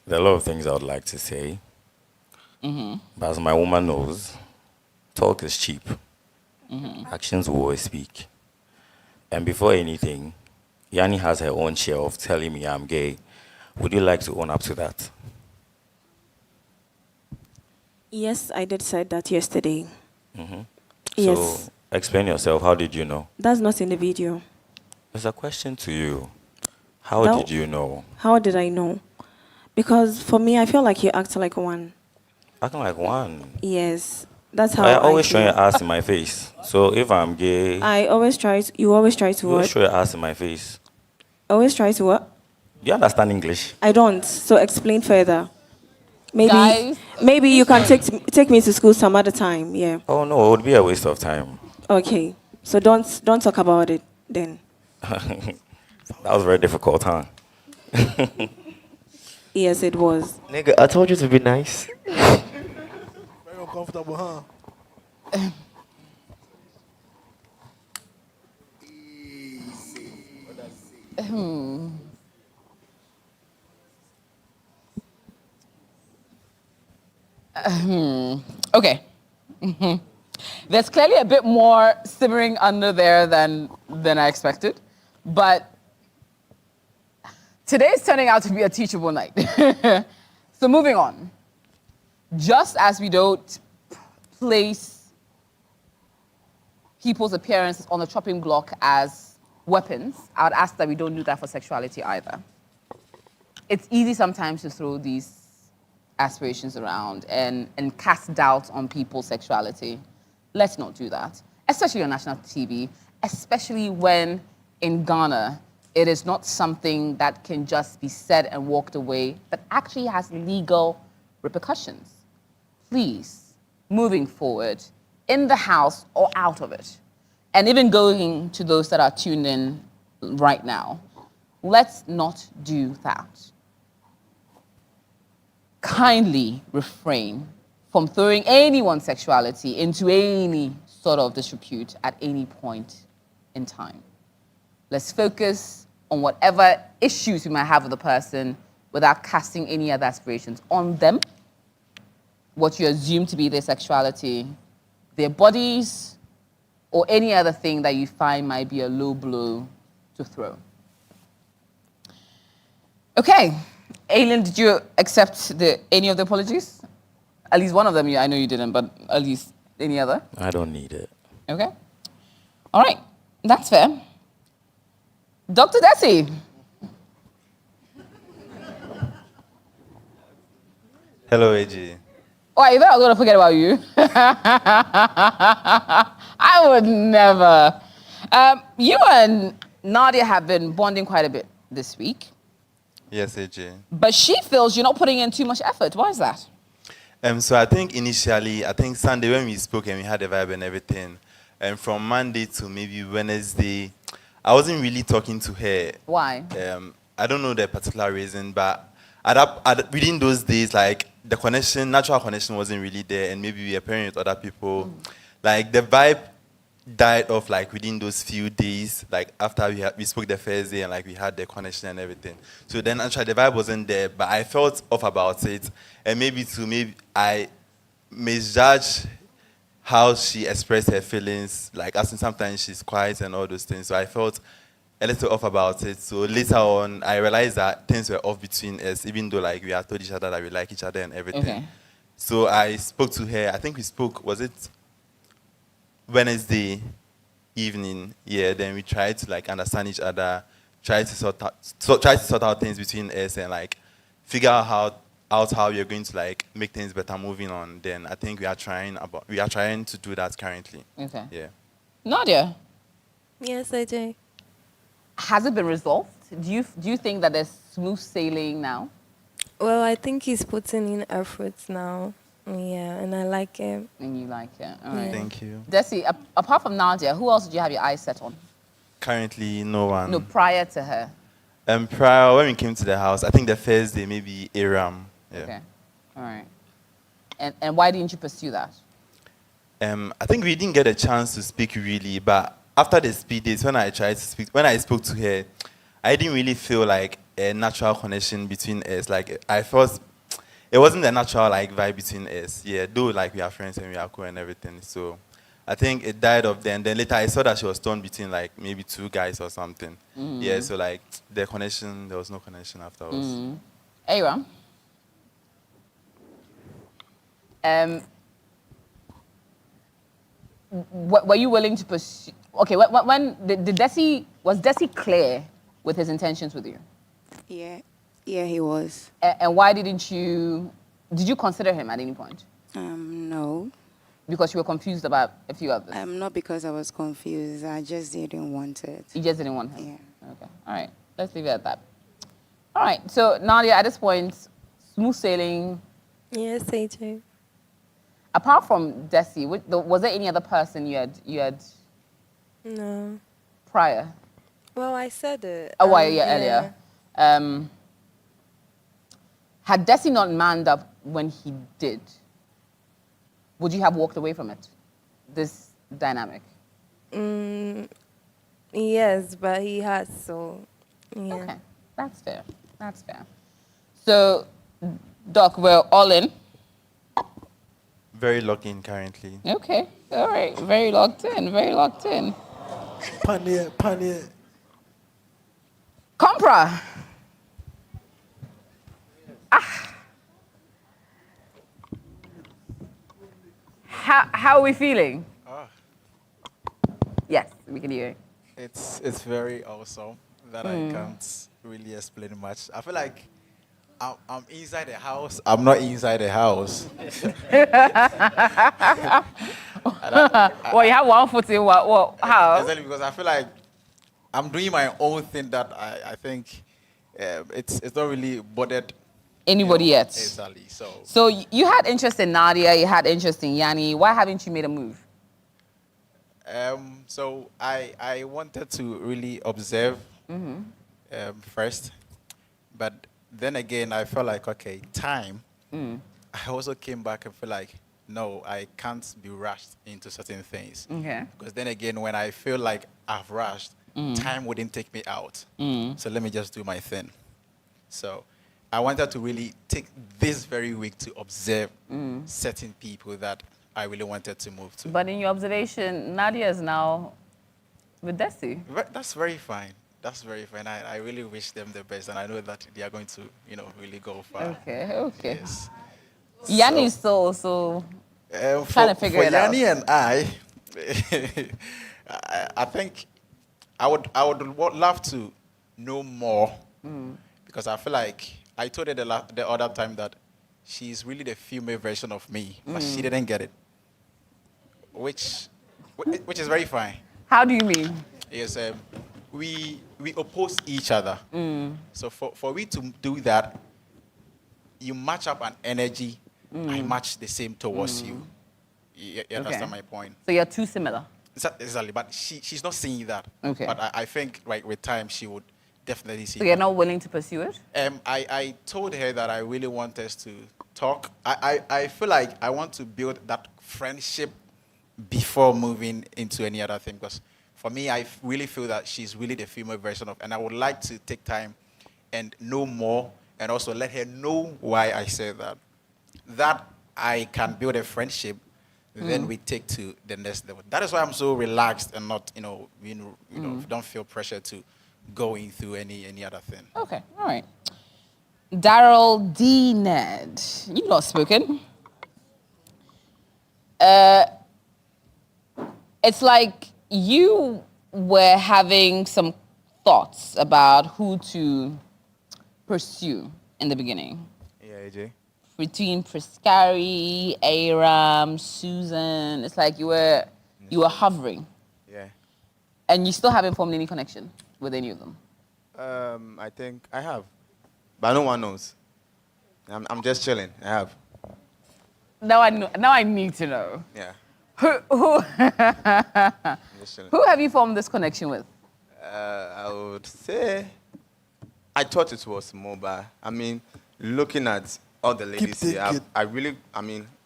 There are a lot of things I would like to say. But as my woman knows, talk is cheap. Actions will always speak. And before anything, Yanni has her own share of telling me I'm gay. Would you like to own up to that? Yes, I did say that yesterday. Yes. Yes. So explain yourself. How did you know? That's not in the video. It's a question to you. How No. did you know? How did I know? Because for me, I feel like you act like one. Acting like one. Yes, that's how I always feel. show your ass in my face. So if I'm gay, I always try to, you always try to you always what? show your ass in my face. Always try to what? Do you understand English? I don't. So explain further. Maybe Guys, maybe you can take me to school some other time. Yeah. Oh no, it would be a waste of time. Okay. So don't talk about it then. That was very difficult, huh? Yes, it was. Nigga, I told you to be nice. Very uncomfortable, huh? Okay. There's clearly a bit more simmering under there than I expected, but today's turning out to be a teachable night. So moving on. Just as we don't place people's appearances on the chopping block as weapons, I would ask that we don't do that for sexuality either. It's easy sometimes to throw these aspirations around and cast doubt on people's sexuality. Let's not do that, especially on national TV, especially when in Ghana, it is not something that can just be said and walked away, but actually has legal repercussions. Please, moving forward, in the house or out of it, and even going to those that are tuned in right now, let's not do that. Kindly refrain from throwing anyone's sexuality into any sort of disrepute at any point in time. Let's focus on whatever issues we might have with the person without casting any other aspirations on them, what you assume to be their sexuality, their bodies, or any other thing that you find might be a low blow to throw. Okay. Aileen, did you accept any of the apologies? At least one of them, I know you didn't, but at least any other? I don't need it. Okay. All right. That's fair. Dr. Desi. Hello, AJ. Oh, you thought I was going to forget about you? I would never. You and Nadia have been bonding quite a bit this week. Yes, AJ. But she feels you're not putting in too much effort. Why is that? So I think initially, Sunday when we spoke and we had a vibe and everything, and from Monday to maybe Wednesday, I wasn't really talking to her. Why? I don't know the particular reason, but within those days, like the connection, natural connection wasn't really there, and maybe we were pairing with other people. Like the vibe died off like within those few days, like after we spoke the first day and like we had the connection and everything. So then actually the vibe wasn't there, but I felt off about it, and maybe I misjudged how she expressed her feelings, like as in sometimes she's quiet and all those things. So I felt a little off about it. So later on, I realized that things were off between us, even though like we had told each other that we like each other and everything. Okay. So I spoke to her. I think we spoke, was it Wednesday evening? Yeah, then we tried to like understand each other, try to sort out things between us and like figure out how we are going to like make things better moving on. Then I think we are trying to do that currently. Okay. Yeah. Nadia, Yes, AJ. has it been resolved? Do you think that there's smooth sailing now? Well, I think he's putting in efforts now. Yeah, and I like it. And you like it. All right. Thank you. Desi, apart from Nadia, who else did you have your eyes set on? Currently, no one. No, prior to her. Prior, when we came to the house, I think the first day, maybe Aram. Yeah. Okay. All right. And why didn't you pursue that? I think we didn't get a chance to speak really, but after the speed dates, when I spoke to her, I didn't really feel like a natural connection between us. Like I felt it wasn't a natural like vibe between us. Yeah, though like we are friends and we are cool and everything. So I think it died off then. Then later I saw that she was torn between like maybe two guys or something. Mhm. Yeah, so like there was no connection afterwards. Mm. Aram? Were you willing to pursue? Okay, when was Desi clear with his intentions with you? Yeah, he was. And why didn't you? Did you consider him at any point? No. Because you were confused about a few others. Not because I was confused. I just didn't want it. You just didn't want him. Yeah. Okay. All right. Let's leave it at that. All right. So Nadia, at this point, smooth sailing. Yes, AJ. Apart from Desi, was there any other person you had No. prior? Well, I said it. Oh, earlier. Had Desi not manned up when he did, would you have walked away from it? This dynamic. Yes, but he has, so yeah. Okay, that's fair. That's fair. So, Doc, we're all in. Very locked in currently. Okay, all right. Very locked in. Very locked in. Pania. Compra. How are we feeling? Yes, we can hear you. It's very awesome that I can't really explain much. I feel like I'm inside the house. I'm not inside the house. Well, you have one foot in what? How? Exactly, because I feel like I'm doing my own thing that I think it's not really bothered Anybody yet? Exactly. So you had interest in Nadia, you had interest in Yanni. Why haven't you made a move? So I wanted to really observe first, but then again I felt like okay, time. I also came back and feel like no, I can't be rushed into certain things. Okay. Because then again, when I feel like I've rushed, time wouldn't take me out. So let me just do my thing. So I wanted to really take this very week to observe certain people that I really wanted to move to. But in your observation, Nadia is now with Desi. That's very fine. That's very fine. I really wish them the best, and I know that they are going to, really go far. Okay. Yes. Yanni is still also trying to figure it out. For Yanni and I think I would love to know more because I feel like I told her the other time that she's really the female version of me, but she didn't get it, which is very fine. How do you mean? Yes, we oppose each other. So for we to do that, you match up an energy. I match the same towards you. You understand my point? So you're too similar. Exactly, but she's not seeing that. Okay. But I think like with time she would definitely see. So you're not willing to pursue it? I told her that I really want us to talk. I feel like I want to build that friendship before moving into any other thing. Because for me, I really feel that she's really the female version of, and I would like to take time and know more, and also let her know why I said that. That I can build a friendship, then we take to the next level. That is why I'm so relaxed and not, don't feel pressure to going through any other thing. Okay, all right. Daryl D. Ned, you've not spoken. It's like you were having some thoughts about who to pursue in the beginning. Yeah, AJ. Between Priscari, Aram, Susan. It's like you were hovering. Yeah. And you still haven't formed any connection with any of them. I think I have, but no one knows. I'm just chilling. I have. Now I know. Now I need to know. Yeah. Who I'm just chilling. who have you formed this connection with? I would say I thought it was mobile. I mean, looking at all the ladies here, I really,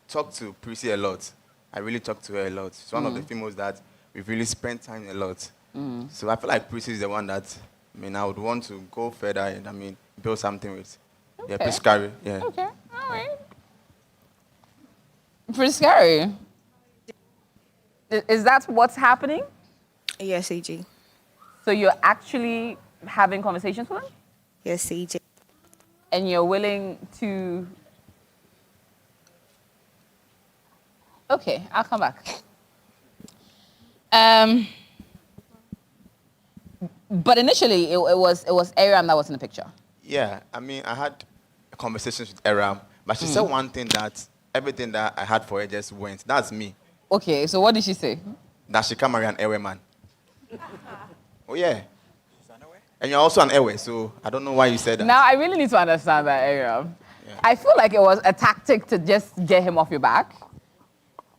talk to Prissy a lot. I really talk to her a lot. She's one of the females that we've really spent time a lot. So I feel like Prissy is the one that, I would want to go further and, build something with. Yeah, Okay. Priscari, yeah. Okay, all right. Priscari, is that what's happening? Yes, AJ. So you're actually having conversations with him? Yes, AJ. And you're willing to... Okay, I'll come back. But initially, it was Aram that was in the picture. Yeah, I had conversations with Aram, but she said one thing, that everything that I had for her just went. That's me. Okay, so what did she say? That she can marry an Ewe man. Oh, yeah. And you're also an Ewe, so I don't know why you said that. Now, I really need to understand that, Aram. I feel like it was a tactic to just get him off your back.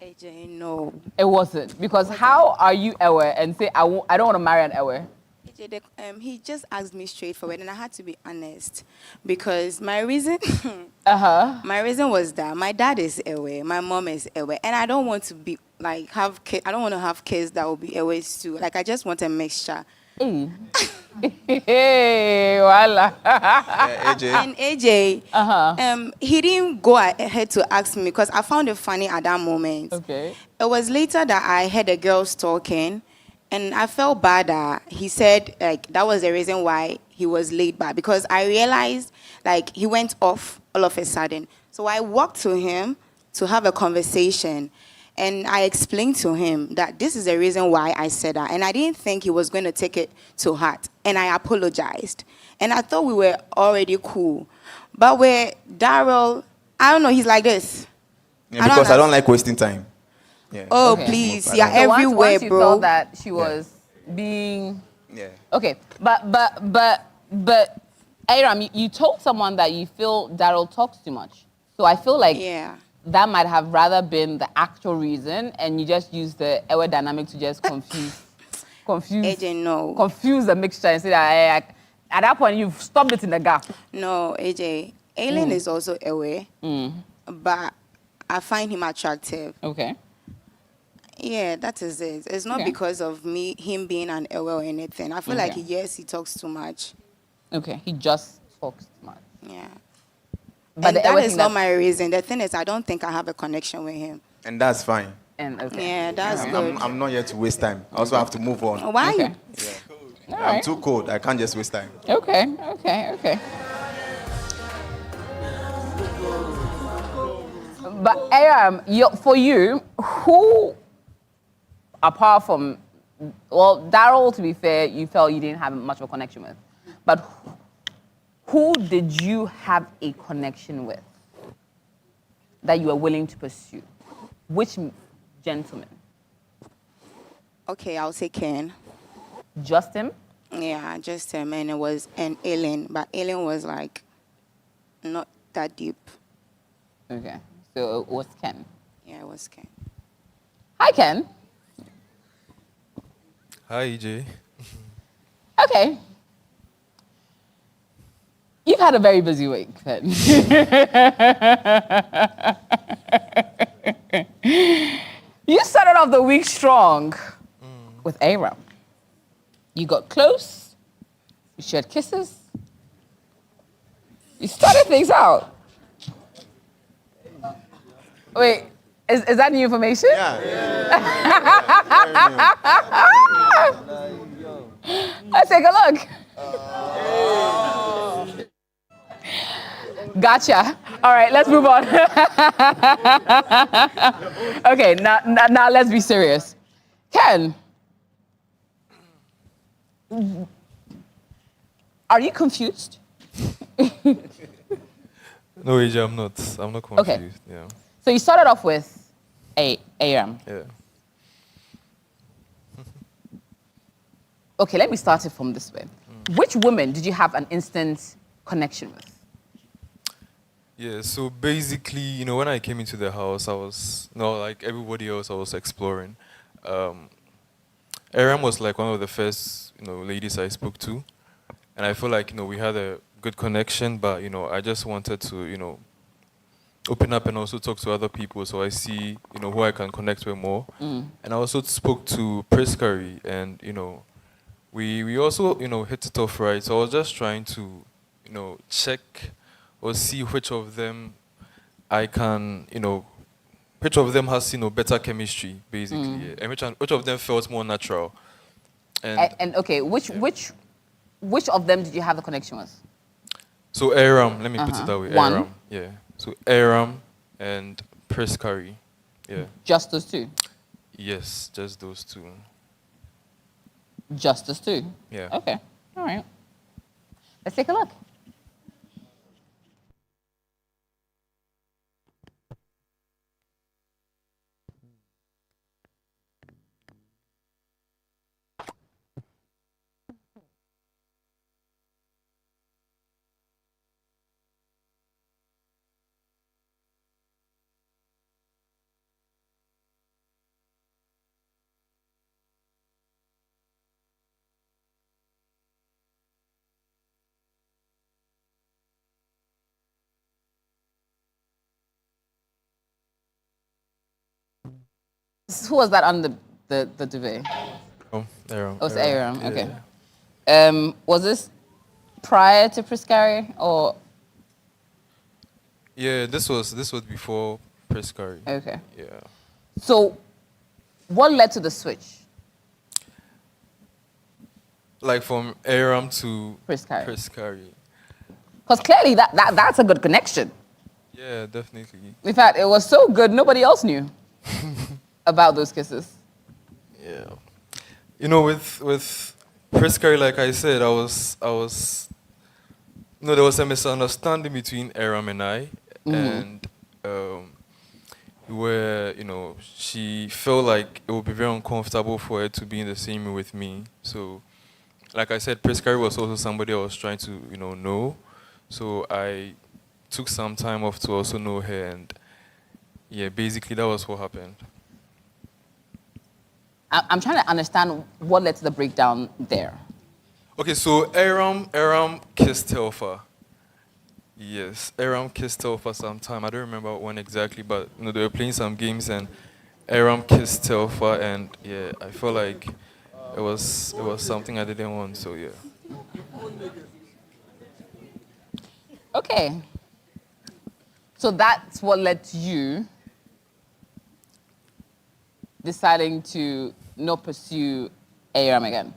AJ, no. It wasn't. Because how are you Ewe and say, I don't want to marry an Ewe? AJ, he just asked me straightforward, and I had to be honest. Because my reason... My reason was that my dad is Ewe, my mom is Ewe, and I don't want to be, I don't want to have kids that will be Ewes too. Like, I just want a mixture. Hey, voila. AJ. And AJ, he didn't go ahead to ask me because I found it funny at that moment. Okay. It was later that I heard the girls talking, and I felt bad that he said that was the reason why he was laid back, because I realized he went off all of a sudden. So I walked to him to have a conversation. And I explained to him that this is the reason why I said that. And I didn't think he was going to take it to heart. And I apologized. And I thought we were already cool. But with Daryl, I don't know, he's like this. Yeah, because I don't like wasting time. Yeah. Oh, Okay. please. So You're everywhere, once you bro. thought that she was being... Yeah. Okay, but Aram, you told someone that you feel Daryl talks too much. So I feel like that might have rather been the actual reason, and you just used the Ewe dynamic to just confuse AJ, no. confuse the mixture and say that at that point you've stopped it in the gap. No, AJ. Aileen is also Ewe. But I find him attractive. Okay. Yeah, that is it. It's not because of him being an Ewe or anything. I feel like, yes, he talks too much. Okay, he just talks too much. Yeah. But And that is not my reason. The thing is, I don't think I have a connection with him. And that's fine. And Yeah, that's good. I'm not here to waste time. I also have to move on. Why? Okay. I'm too cold. I can't just waste time. Okay. But Aram, for you, who, apart from, Daryl, to be fair, you felt you didn't have much of a connection with, but who did you have a connection with that you were willing to pursue? Which gentleman? Okay, I'll say Ken. Just him? Yeah, just him. And it was Aileen. But Aileen was not that deep. Okay, so it was Ken. Yeah, it was Ken. Hi, Ken. Hi, EJ. Okay. You've had a very busy week, Ken. You started off the week strong with Aram. You got close. You shared kisses. You started things out. Wait, is that new information? Let's take a look. Gotcha. All right, let's move on. Okay, now let's be serious. Ken, are you confused? No, AJ, I'm not. I'm not confused. Okay. Yeah. So you started off with Aram. Yeah. Okay, let me start it from this way. Which women did you have an instant connection with? Yeah, so basically, you know, when I came into the house, I was, like everybody else, I was exploring. Erin was like one of the first, ladies I spoke to. And I feel like, we had a good connection, but, I just wanted to, open up and also talk to other people so I see, who I can connect with more. And I also spoke to Prescary and, we also, hit it off right. So I was just trying to, check or see which of them I can, which of them has, better chemistry, basically, yeah. And which of them felt more natural. And okay, which of them did you have the connection with? So Aram, let me put it that way. One. Aram, yeah. So Aram and Prescary, yeah. Just those two? Yes, just those two. Just those two? Yeah. Okay, all right. Let's take a look. Who was that on the duvet? Oh, Aram. Oh, it's Aram. Yeah. Okay. Was this prior to Prescary or? Yeah, this was before Prescary. Okay. Yeah. So, what led to the switch? Like from Aram to Prescary. Prescary. Because clearly that's a good connection. Yeah, definitely. In fact, it was so good nobody else knew about those kisses. Yeah. With Prescary, like I said, I was there was a misunderstanding between Aram and I, and where she felt like it would be very uncomfortable for her to be in the same room with me. So, like I said, Prescary was also somebody I was trying to know. So I took some time off to also know her, and yeah, basically that was what happened. I'm trying to understand what led to the breakdown there. Okay, so Aram kissed Telfa. Yes, Aram kissed Telfa sometime. I don't remember when exactly, but they were playing some games and Aram kissed Telfa, and yeah, I felt like it was something I didn't want. So yeah. Okay. So that's what led to you deciding to not pursue Aram again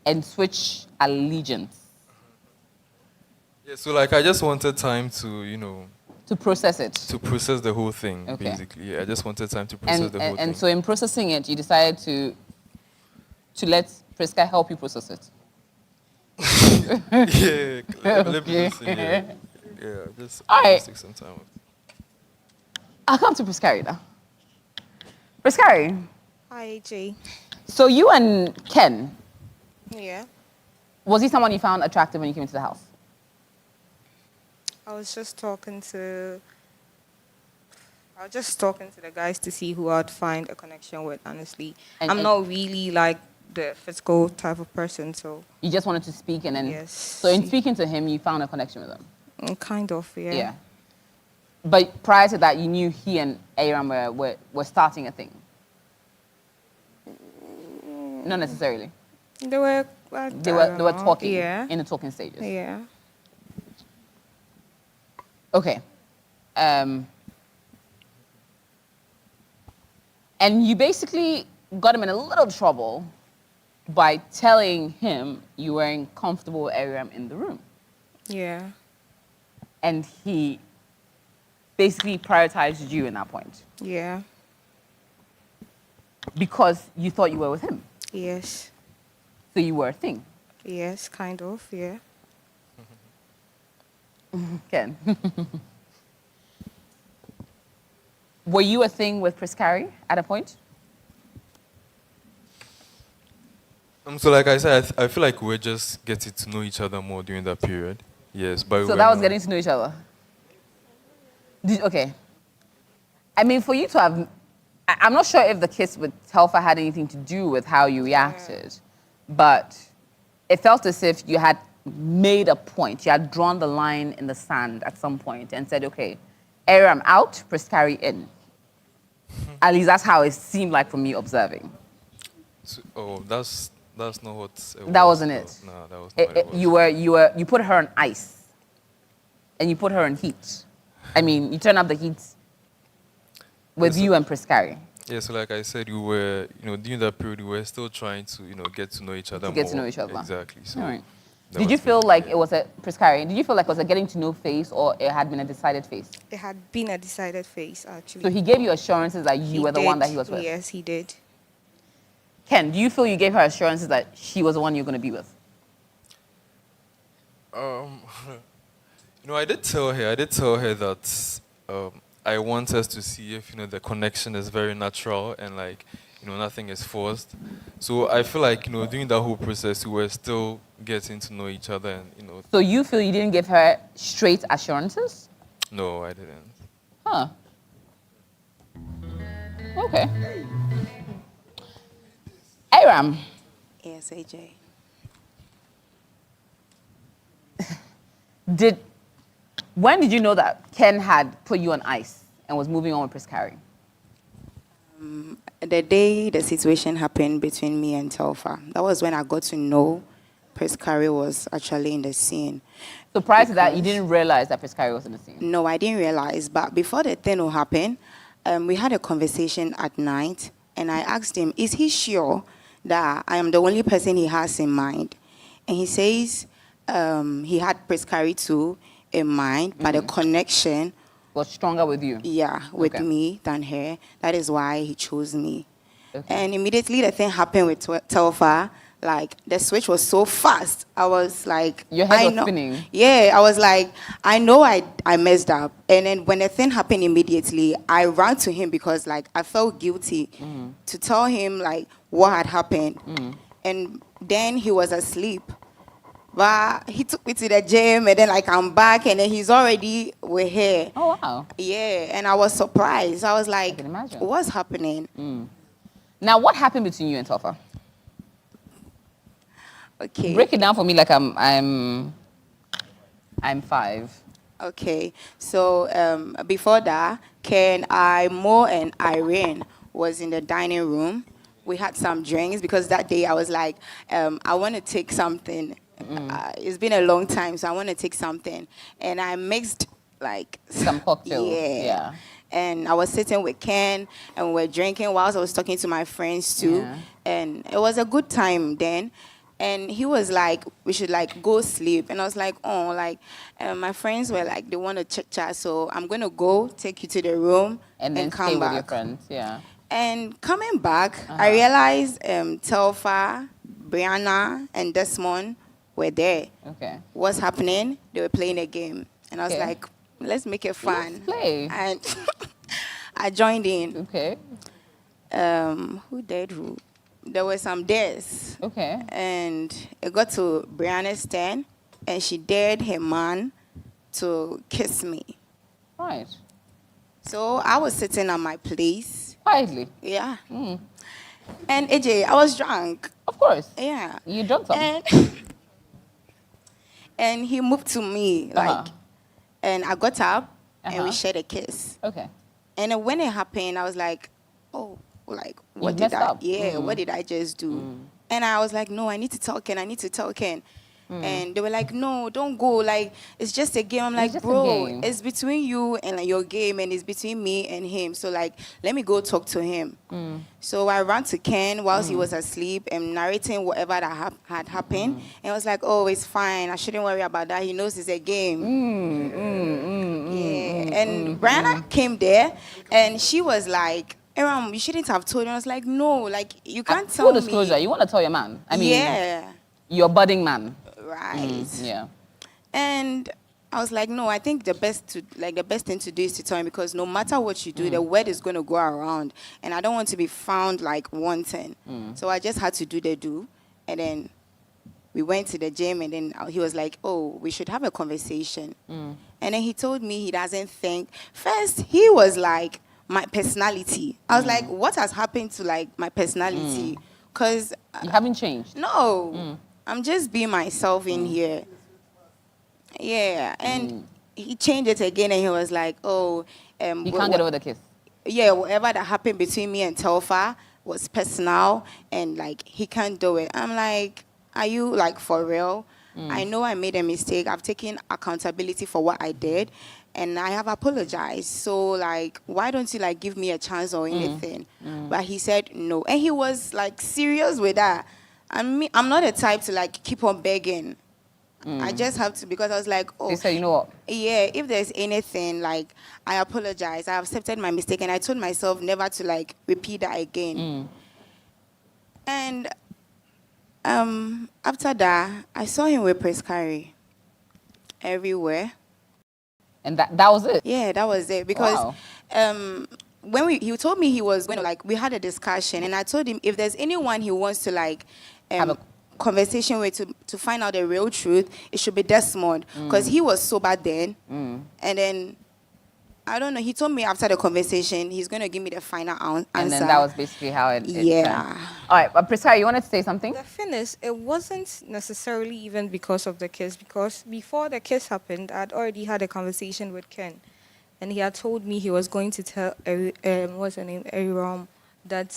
and switch allegiance. Yeah, so like I just wanted time to, to process it. To process the whole thing, Okay. basically. Yeah, I just wanted time to process the whole thing. And so in processing it, you decided to let Presca help you process it. Yeah, let me just say, yeah, just All right. take some time. I'll come to Prescary now. Prescary. Hi, AJ. So you and Ken, Yeah. was he someone you found attractive when you came into the house? I was just talking to the guys to see who I'd find a connection with, honestly. I'm not really like the physical type of person, so. You just wanted to speak and then... Yes. So in speaking to him, you found a connection with him? Kind of, yeah. Yeah. But prior to that, you knew he and Aram were starting a thing? Not necessarily. They were. They were talking. Yeah. In the talking stages. Yeah. Okay. And you basically got him in a little trouble by telling him you weren't comfortable with Aram in the room. Yeah. And he basically prioritized you in that point. Yeah. Because you thought you were with him. Yes. So you were a thing. Yes, kind of, yeah. Ken. Were you a thing with Priscari at a point? So like I said, I feel like we're just getting to know each other more during that period. Yes, but So that was getting to know each other? Okay. I mean, for you to have... I'm not sure if the kiss with Telfa had anything to do with how you reacted, but it felt as if you had made a point. You had drawn the line in the sand at some point and said, okay, Aram out, Priscari in. At least that's how it seemed like for me observing. So, that's not what it That was. wasn't it. No, that was not what it was. You put her on ice, and you put her in heat. I mean, you turn up the heat with you and Priscari. Yeah, so like I said, you were, during that period, we were still trying to, get to know each other more. Get to know each other. Exactly. So All right. Did you feel like it was a Priscari? Did you feel like it was a getting to know phase, or it had been a decided phase? It had been a decided phase, actually. So he gave you assurances that you were the one that he was with? Yes, he did. Ken, do you feel you gave her assurances that she was the one you're going to be with? I did tell her that I want us to see if, the connection is very natural and like, nothing is forced. So I feel like, during that whole process, we were still getting to know each other and, So you feel you didn't give her straight assurances? No, I didn't. Huh. Okay. Aram. Yes, AJ. When did you know that Ken had put you on ice and was moving on with Priscari? The day the situation happened between me and Telfa, that was when I got to know Priscari was actually in the scene. So prior to that, you didn't realize that Priscari was in the scene? No, I didn't realize. But before the thing will happen, we had a conversation at night, and I asked him, is he sure that I am the only person he has in mind? And he says he had Priscari too in mind, but the connection was stronger with you. Yeah, with me than her. That is why he chose me. And immediately the thing happened with Telfa. Like, the switch was so fast. I was like... Your head was spinning. Yeah, I was like, I know I messed up. And then when the thing happened immediately, I ran to him because, like, I felt guilty to tell him, like, what had happened. And then he was asleep. But he took me to the gym, and then, like, I'm back, and then he's already with her. Oh, wow. Yeah, and I was surprised. I was like, imagine. What's happening? Now, what happened between you and Telfa? Okay. Break it down for me like I'm 5. Okay. So before that, Ken, Mo, and Irene was in the dining room. We had some drinks because that day I was like, I want to take something. It's been a long time, so I want to take something. And I mixed like some cocktails. Yeah. And I was sitting with Ken, and we were drinking whilst I was talking to my friends too. Yeah. And it was a good time then. And he was like, we should like go sleep. And I was like, oh, like my friends were like, they want to chit chat, so I'm gonna go take you to the room and then come stay back. with your friends. Yeah. And coming back, I realized Telfa, Brianna, and Desmond were there. Okay. What's happening? They were playing a game, and I was like, let's make it fun. Let's play. And I joined in. Okay. Who dared who? There were some dares. Okay. And it got to Brianna's turn, and she dared her man to kiss me. Right. So I was sitting on my place. Quietly? Yeah. And AJ, I was drunk. Of course. Yeah. You drunk something. And he moved to me, like, and I got up, and we shared a kiss. Okay. And then when it happened, I was like, oh, like, what You did messed I, up. yeah, what did I just do? And I was like, no, I need to tell Ken, I need to tell Ken. And they were like, no, don't go. Like, it's just a game. I'm like, just a bro, game. it's between you and like, your game, and it's between me and him. So, like, let me go talk to him. So I ran to Ken whilst he was asleep and narrating whatever that had happened. And I was like, oh, it's fine. I shouldn't worry about that. He knows it's a game. And Brianna came there, and she was like, Aram, you shouldn't have told him. I was like, no, like, you can't tell Full me. disclosure, you want to tell your man. I mean, yeah. your budding man. Right. Yeah. And I was like, no, I think the best thing to do is to tell him, because no matter what you do, the word is going to go around, and I don't want to be found like wanting. So I just had to do the do, and then we went to the gym, and then he was like, oh, we should have a conversation. And then he told me he doesn't think. First, he was like, my personality. I was like, what has happened to like my personality? Because you haven't changed. No. I'm just being myself in here. Yeah. And he changed it again, and he was like, oh. You can't get over the kiss. Yeah, whatever that happened between me and Telfa was personal, and like, he can't do it. I'm like, are you like for real? I know I made a mistake. I've taken accountability for what I did, and I have apologized. So like, why don't you like give me a chance or anything? But he said no, and he was like serious with that. I'm not the type to like keep on begging. I just have to, because I was like, oh. They said, you know what? Yeah, if there's anything, like, I apologize. I accepted my mistake, and I told myself never to like repeat that again. And after that, I saw him with Prince Carrie everywhere. And that was it? Yeah, that was it. Because when he told me he was going to, like, we had a discussion, and I told him if there's anyone he wants to, like, have a conversation with to find out the real truth, it should be Desmond. Because he was sober then. And then, I don't know, he told me after the conversation answer. He's going to give me the final answer. And then that was basically how it yeah. turned. All right, but Priscilla, you wanted to say something? The thing is, it wasn't necessarily even because of the kiss, because before the kiss happened, I'd already had a conversation with Ken. And he had told me he was going to tell, what's her name, Aram, that...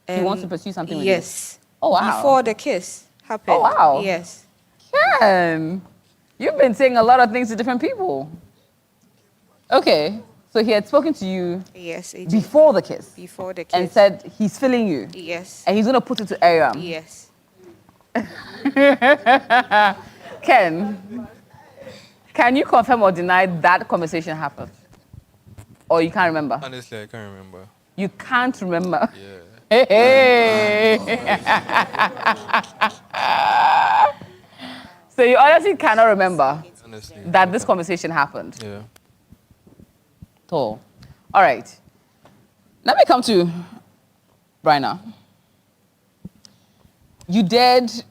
he wants to pursue something with you? Yes. Oh, wow. Before the kiss happened. Oh, wow. Yes. Ken, you've been saying a lot of things to different people. Okay, so he had spoken to you before the kiss. Before the kiss. And said he's feeling you. Yes. And he's going to put it to Aram. Yes. Ken, can you confirm or deny that conversation happened? Or you can't remember? Honestly, I can't remember. You can't remember? Yeah. Hey. So you honestly cannot remember Honestly, that this conversation happened? Yeah. All right. Let me come to Bryna. You did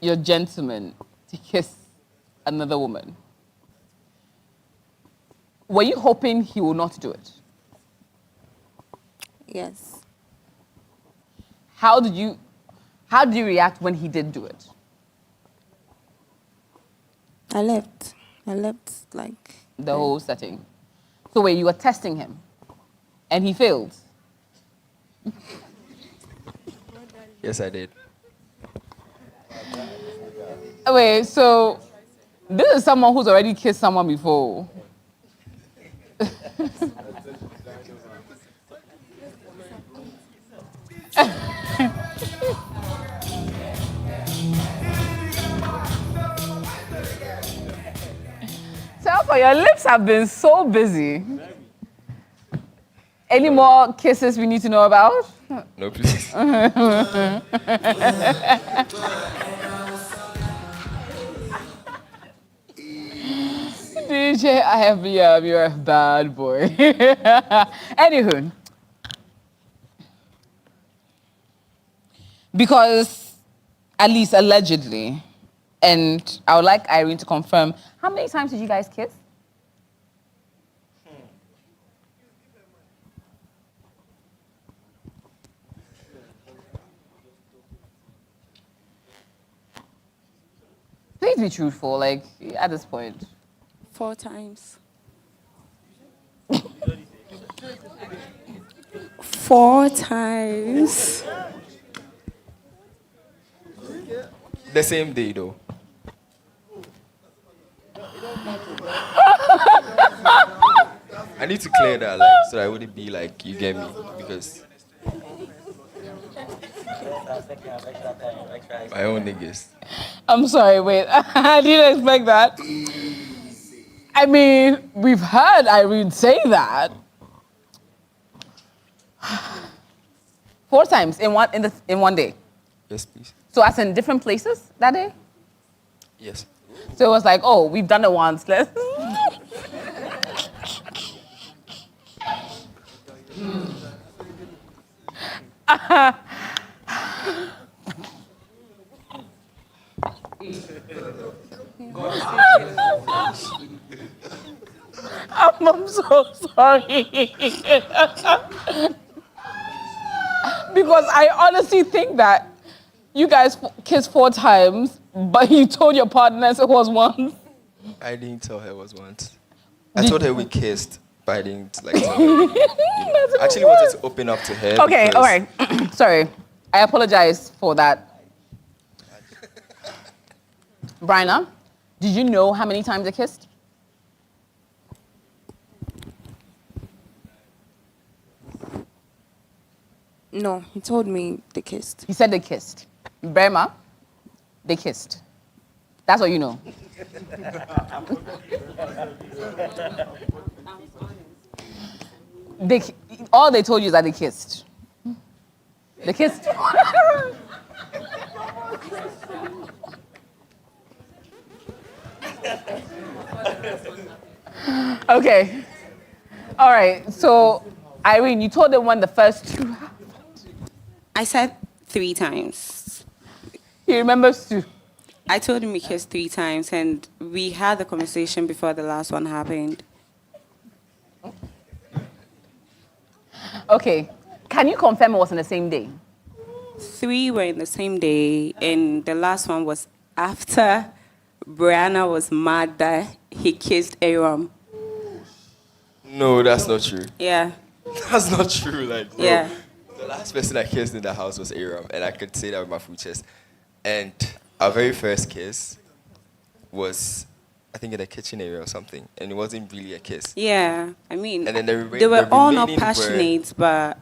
your gentleman to kiss another woman. Were you hoping he would not do it? Yes. How did you react when he did do it? I left like... The whole setting. So wait, you were testing him and he failed? Yes, I did. Wait, so this is someone who's already kissed someone before. Telfa, your lips have been so busy. Any more kisses we need to know about? No, please. DJ, you're a bad boy. Anywho, because at least allegedly, and I would like Irene to confirm, how many times did you guys kiss? Please be truthful, like, at this point. 4 times. 4 times. The same day, though. I need to clear that, like, so I wouldn't be like, you get me, because my own niggas. I'm sorry, wait. I didn't expect that. I mean, we've heard Irene say that. 4 times in one day. Yes, please. So as in different places that day? Yes. So it was like, oh, we've done it once. Let's. I'm so sorry. Because I honestly think that you guys kissed 4 times, but you told your partners it was once. I didn't tell her it was once. I told her we kissed, but I didn't like tell her. I actually wanted to open up to her. Okay, all right. Sorry. I apologize for that. Bryna, did you know how many times they kissed? No, he told me they kissed. He said they kissed. Burma, they kissed. That's what you know. All they told you is that they kissed. They kissed. Okay. All right. So, Irene, you told them when the first 2 happened. I said 3 times. He remembers 2. I told him we kissed 3 times, and we had the conversation before the last one happened. Okay. Can you confirm it was on the same day? 3 were in the same day, and the last one was after Brianna was mad that he kissed Aram. No, that's not true. Yeah. That's not true. Like, bro, Yeah. the last person I kissed in the house was Aram, and I could say that with my full chest. And our very first kiss was, I think, in the kitchen area or something, and it wasn't really a kiss. Yeah, I mean, And then they were all not passionate, but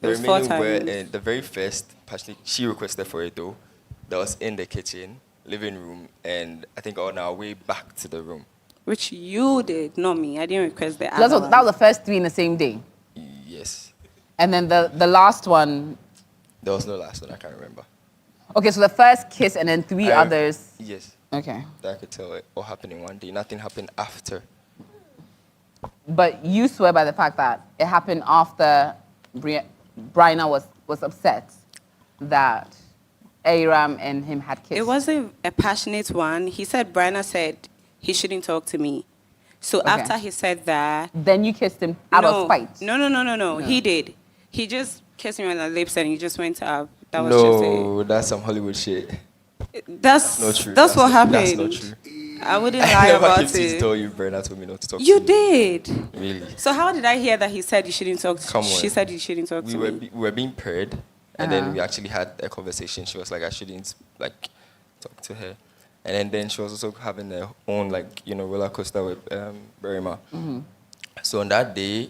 it was 4 times. And the very first passionate, she requested for it though. That was in the kitchen, living room, and I think on our way back to the room. Which you did, not me. I didn't request the That other was the first 3 in the same day. Yes. And then the last one. There was no last one, I can't remember. Okay, so the first kiss and then 3 others. Yes. Okay. That I could tell it all happened in one day. Nothing happened after. But you swear by the fact that it happened after Bryna was upset that Aram and him had kissed. It wasn't a passionate one. He said, Brianna said he shouldn't talk to me. So Okay. after he said that... Then you kissed him out of spite. No. He did. He just kissed me on the lips and he just went up. That was No, that's some Hollywood shit. That's not true. That's what happened. That's not true. I wouldn't I lie never about came to it. tell you, Brenna told me not to talk You to you. did. Really? So how did I hear that he said you shouldn't talk to Come on. She said you shouldn't talk We to were me. we were being paired, and then we actually had a conversation. She was like, I shouldn't like talk to her, and then she was also having her own like roller coaster with Berima. So on that day,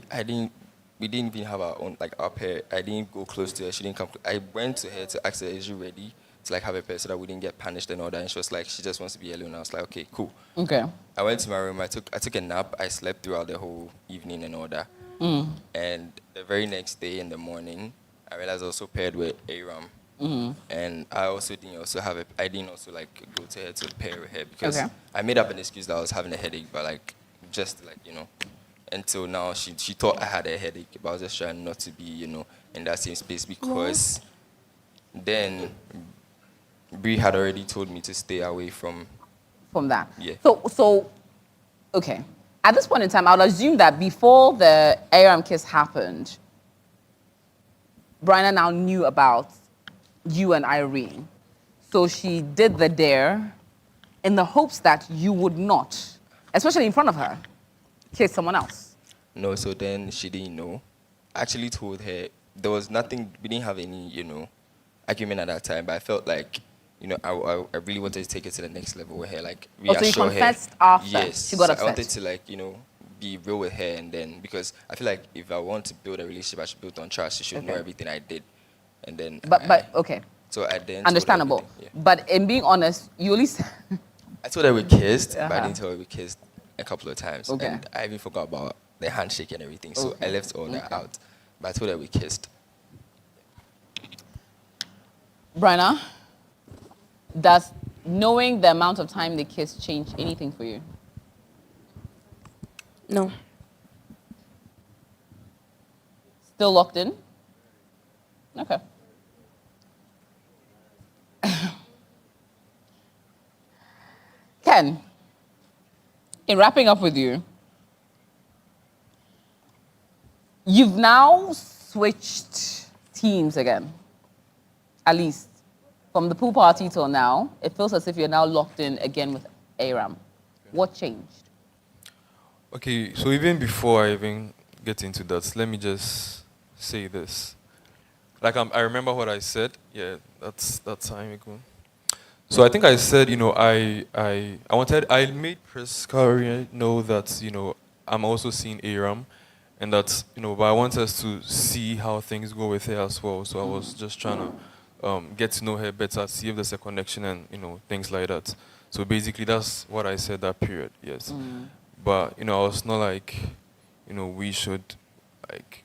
we didn't even have our own like our pair. I didn't go close to her. She didn't come. I went to her to ask her, is she ready to like have a pair so that we didn't get punished and all that. And she was like, she just wants to be alone. I was like, okay, cool. Okay. I went to my room. I took a nap. I slept throughout the whole evening and all that. And the very next day in the morning, I realized I was also paired with Aram. And I also didn't also like go to her to pair with her because I made up an excuse that I was having a headache, but like just like until now she thought I had a headache, but I was just trying not to be in that same space because then Bree had already told me to stay away from that. Yeah. So okay. At this point in time, I would assume that before the Aram kiss happened, Bryna now knew about you and Irene. So she did the dare in the hopes that you would not, especially in front of her, kiss someone else? No, so then she didn't know. I actually told her there was nothing, we didn't have any, argument at that time, but I felt like, I really wanted to take it to the next level with her, like Oh, so you reassure confessed her. after Yes, she got so upset? I wanted to be real with her, and then because I feel like if I want to build a relationship, I should build on trust. She should know Okay. everything I did, and then. But okay. So I then. Understandable. But in being honest, you only. I told her we kissed, but I Uh-huh. didn't tell her we kissed a couple of times, Okay. and I even forgot about the handshake and everything. So I Okay. left all that Okay. out, but I told her we kissed. Brenna, does knowing the amount of time they kissed change anything for you? No. Still locked in? Okay. Ken, in wrapping up with you, you've now switched teams again. At least from the pool party till now, it feels as if you're now locked in again with Aram. What changed? Okay, so even before I even get into that, let me just say this. Like I remember what I said. Yeah, that's that time ago. So I think I said, I made Prescaria know that, I'm also seeing Aram, and that, but I want us to see how things go with her as well. So I was just trying to get to know her better, see if there's a connection and, things like that. So basically that's what I said that period, yes. But, I was not like, we should like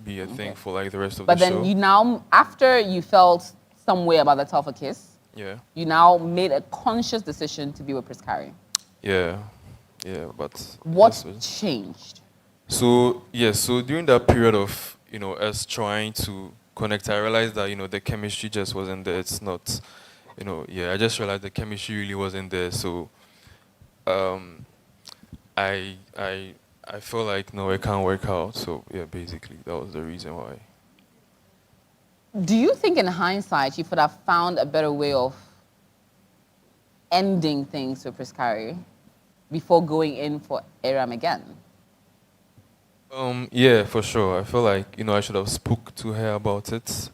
be a thing for like the rest of But the then show. you now, after you felt some way about the Telfa kiss, Yeah. you now made a conscious decision to be with Prescari. Yeah, but What changed? So so during that period of us trying to connect, I realized that the chemistry just wasn't there. It's not, I just realized the chemistry really wasn't there. So, I felt like no, it can't work out. So yeah, basically that was the reason why. Do you think in hindsight you could have found a better way of ending things with Prescari before going in for Aram again? Yeah, for sure. I feel like I should have spoke to her about it,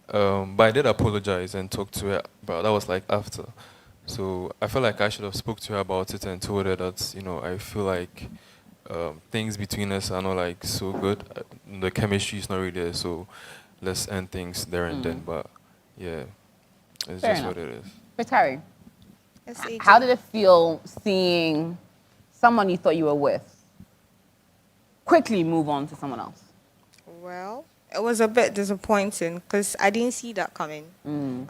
but I did apologize and talk to her, but that was like after. So I feel like I should have spoke to her about it and told her that I feel like things between us are not like so good. The chemistry is not really there, so let's end things there and then. But yeah, it's Fair just enough. what it is. Prescari, Yes, AJ. how did it feel seeing someone you thought you were with quickly move on to someone else? Well, it was a bit disappointing because I didn't see that coming,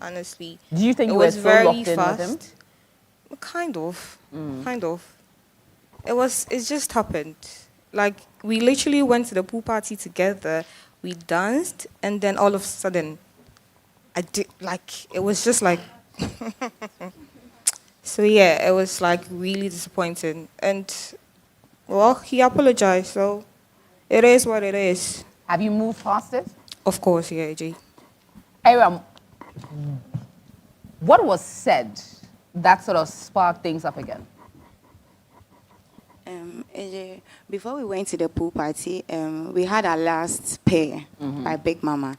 honestly. Do you think it you were was so very locked in fast. with him? Kind of. It just happened. Like, we literally went to the pool party together, we danced, and then all of a sudden, it was just like, so yeah, it was like really disappointing. And, well, he apologized, so it is what it is. Have you moved past it? Of course, yeah, AJ. Aram, what was said that sort of sparked things up again? AJ, before we went to the pool party, we had our last pair by Big Mama,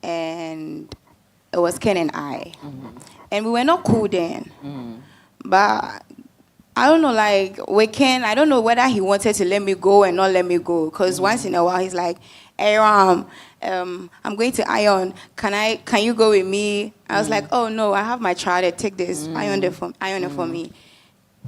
and it was Ken and I, and we were not cool then, but I don't know, like with Ken, I don't know whether he wanted to let me go and not let me go, because once in a while he's like, Aram, I'm going to Ion. Can you go with me? I was like, oh no, I have my child. Take this. Ion it for me.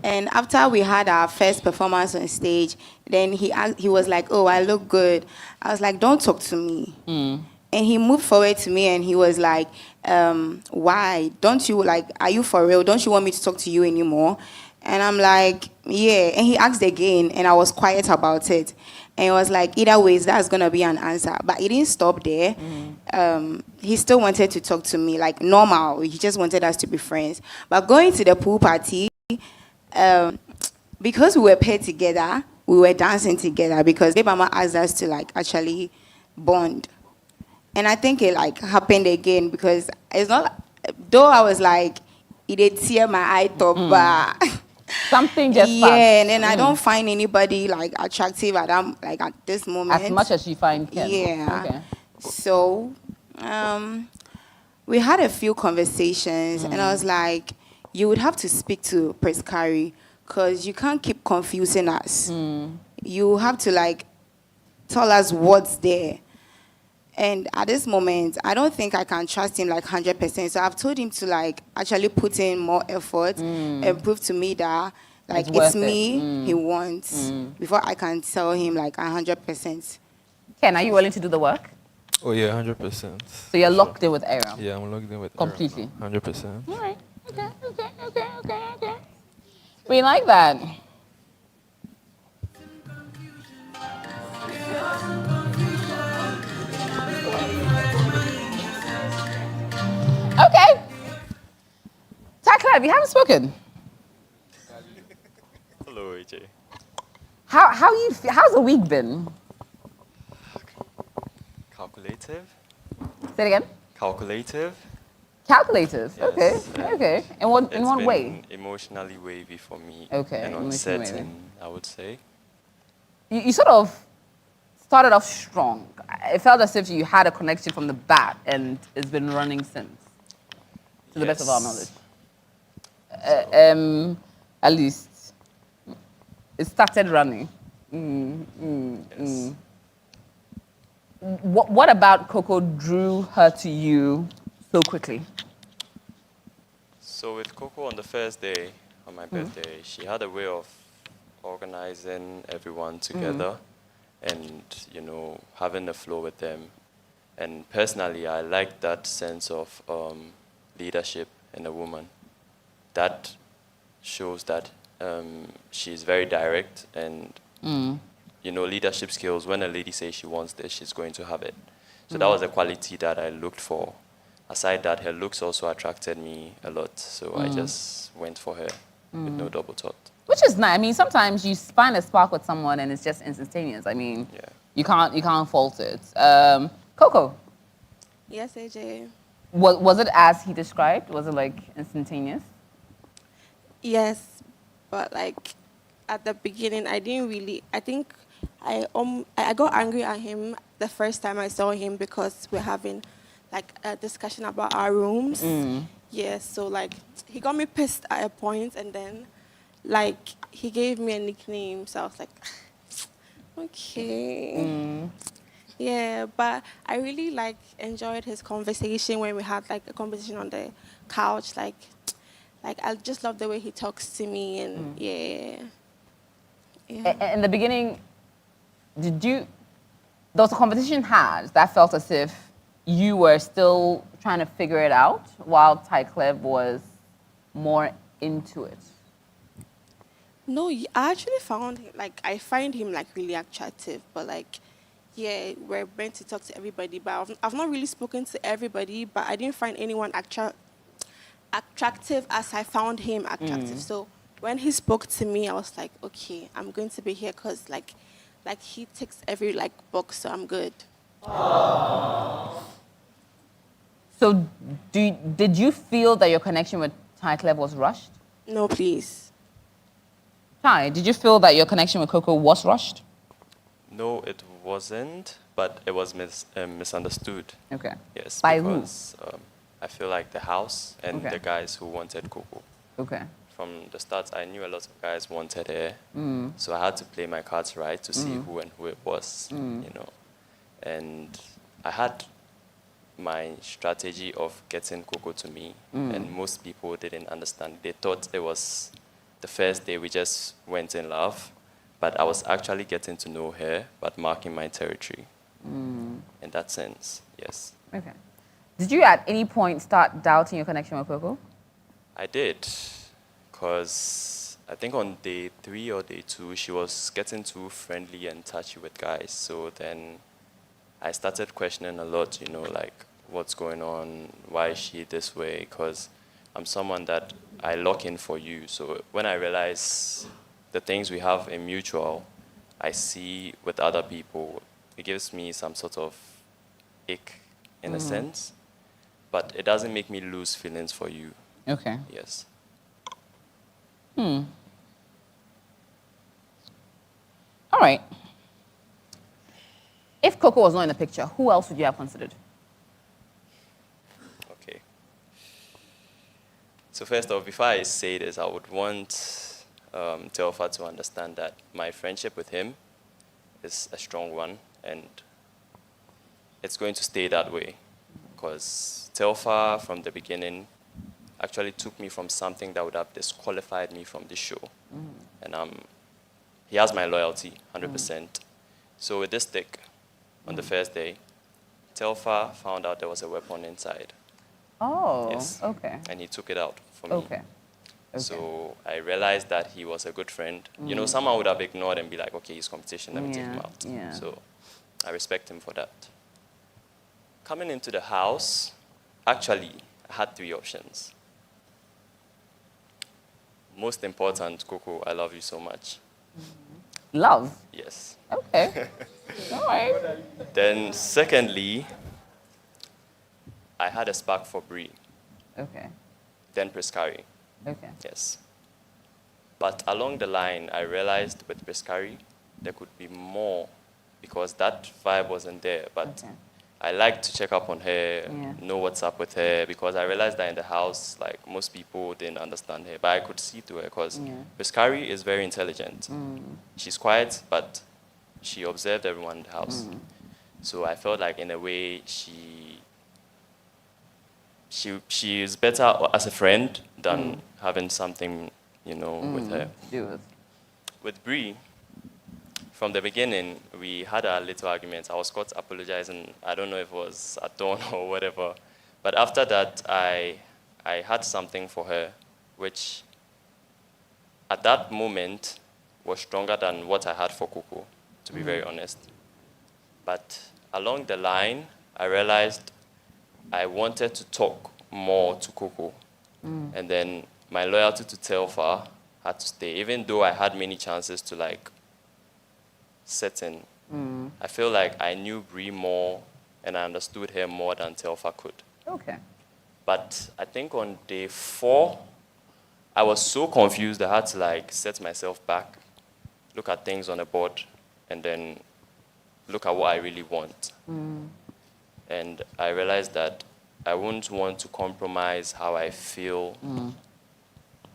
And after we had our first performance on stage, then he was like, oh, I look good. I was like, don't talk to me. And he moved forward to me and he was like, why? Don't you, like, are you for real? Don't you want me to talk to you anymore? And I'm like, yeah. And he asked again and I was quiet about it. And he was like, either ways, that's going to be an answer. But he didn't stop there. He still wanted to talk to me like normal. He just wanted us to be friends. But going to the pool party, because we were paired together, we were dancing together because the mama asked us to like actually bond. And I think it like happened again because it's not, though I was like, it did tear my eye top, but something just yeah, passed. and then I don't find anybody like attractive at this moment. As much as you find Ken. Yeah. Okay. So, we had a few conversations, and I was like, you would have to speak to Prince Carrie, because you can't keep confusing us. You have to like tell us what's there. And at this moment, I don't think I can trust him like 100%. So I've told him to like actually put in more effort and prove to me that like it's me he wants before I can tell him like 100%. Ken, are you willing to do the work? Oh yeah, 100%. So you're locked in with Aaron? Yeah, I'm locked in with completely. 100%. All right. Okay. We like that. Okay. Takla, we haven't spoken. Hello, AJ. How's the week been? Calculative. Say it again. Calculative. Calculative. Yes, Okay. In what way? It's been emotionally wavy for me. Okay, And emotionally wavy. uncertain, I would say. You sort of started off strong. It felt as if you had a connection from the bat, and it's been running since, to the best of our knowledge. At least it started running. What about Coco drew her to you so quickly? So with Coco on the first day, on my birthday, she had a way of organizing everyone together and, having a flow with them. And personally, I like that sense of leadership in a woman. That shows that she's very direct and, leadership skills. When a lady says she wants this, she's going to have it. So that was a quality that I looked for. Aside that, her looks also attracted me a lot. So I just went for her with no double thought. Which is nice. I mean, sometimes you find a spark with someone and it's just instantaneous. I mean, you can't fault it. Coco. Yes, AJ. Was it as he described? Was it like instantaneous? Yes, but like at the beginning, I didn't really. I think I got angry at him the first time I saw him because we're having like a discussion about our rooms. Yes, so like he got me pissed at a point, and then like he gave me a nickname. So I was like, okay. Yeah, but I really like enjoyed his conversation when we had like a conversation on the couch. Like I just love the way he talks to me, and yeah. In the beginning, there was a conversation had that felt as if you were still trying to figure it out while Tycleb was more into it? No, I actually found him, I find him really attractive, but yeah, we're meant to talk to everybody, but I've not really spoken to everybody, but I didn't find anyone attractive as I found him attractive. So when he spoke to me, I was like, okay, I'm going to be here because he ticks every box, so I'm good. So did you feel that your connection with Tycleb was rushed? No, please. Ty, did you feel that your connection with Coco was rushed? No, it wasn't, but it was misunderstood. Okay. Yes, By because I feel like the house and the guys who wanted Coco. Okay. From the start, I knew a lot of guys wanted her, so I had to play my cards right to see who it was, And I had my strategy of getting Coco to me, and most people didn't understand. They thought it was the first day we just went in love, but I was actually getting to know her, but marking my territory. In that sense, yes. Okay. Did you at any point start doubting your connection with Coco? I did, because I think on day 3 or day 2, she was getting too friendly and touchy with guys. So then I started questioning a lot, what's going on? Why is she this way? Because I'm someone that I lock in for you. So when I realize the things we have in mutual, I see with other people, it gives me some sort of ick in a sense, but it doesn't make me lose feelings for you. Okay. Yes. All right. If Coco was not in the picture, who else would you have considered? Okay. So first off, before I say this, I would want Telfa to understand that my friendship with him is a strong one, and it's going to stay that way. Because Telfa, from the beginning, actually took me from something that would have disqualified me from the show. And he has my loyalty, 100%. So with this stick, on the first day, Telfa found out there was a weapon inside. Oh, Yes. okay. And he took it out for me. Okay. So I realized that he was a good friend. You know, someone would have ignored and be like, okay, he's competition, let me take him out. Yeah. So I respect him for that. Coming into the house, actually, I had 3 options. Most important, Coco, I love you so much. Love? Yes. Okay. All right. Then secondly, I had a spark for Brie. Okay. Then Prescari. Okay. Yes. But along the line, I realized with Prescari, there could be more because that vibe wasn't there. But I like to check up on her, know what's up with her, because I realized that in the house, like, most people didn't understand her. But I could see through her because Prescari is very intelligent. She's quiet, but she observed everyone in the house. So I felt like, in a way, she is better as a friend than having something, you know, with her. With Brie, from the beginning, we had a little argument. I was caught apologizing. I don't know if it was at dawn or whatever. But after that, I had something for her, which at that moment was stronger than what I had for Coco, to be very honest. But along the line, I realized I wanted to talk more to Coco. And then my loyalty to Telfa had to stay. Even though I had many chances to, like, set in, I feel like I knew Brie more and I understood her more than Telfa could. Okay. But I think on day 4, I was so confused I had to, like, set myself back, look at things on a board, and then look at what I really want. And I realized that I wouldn't want to compromise how I feel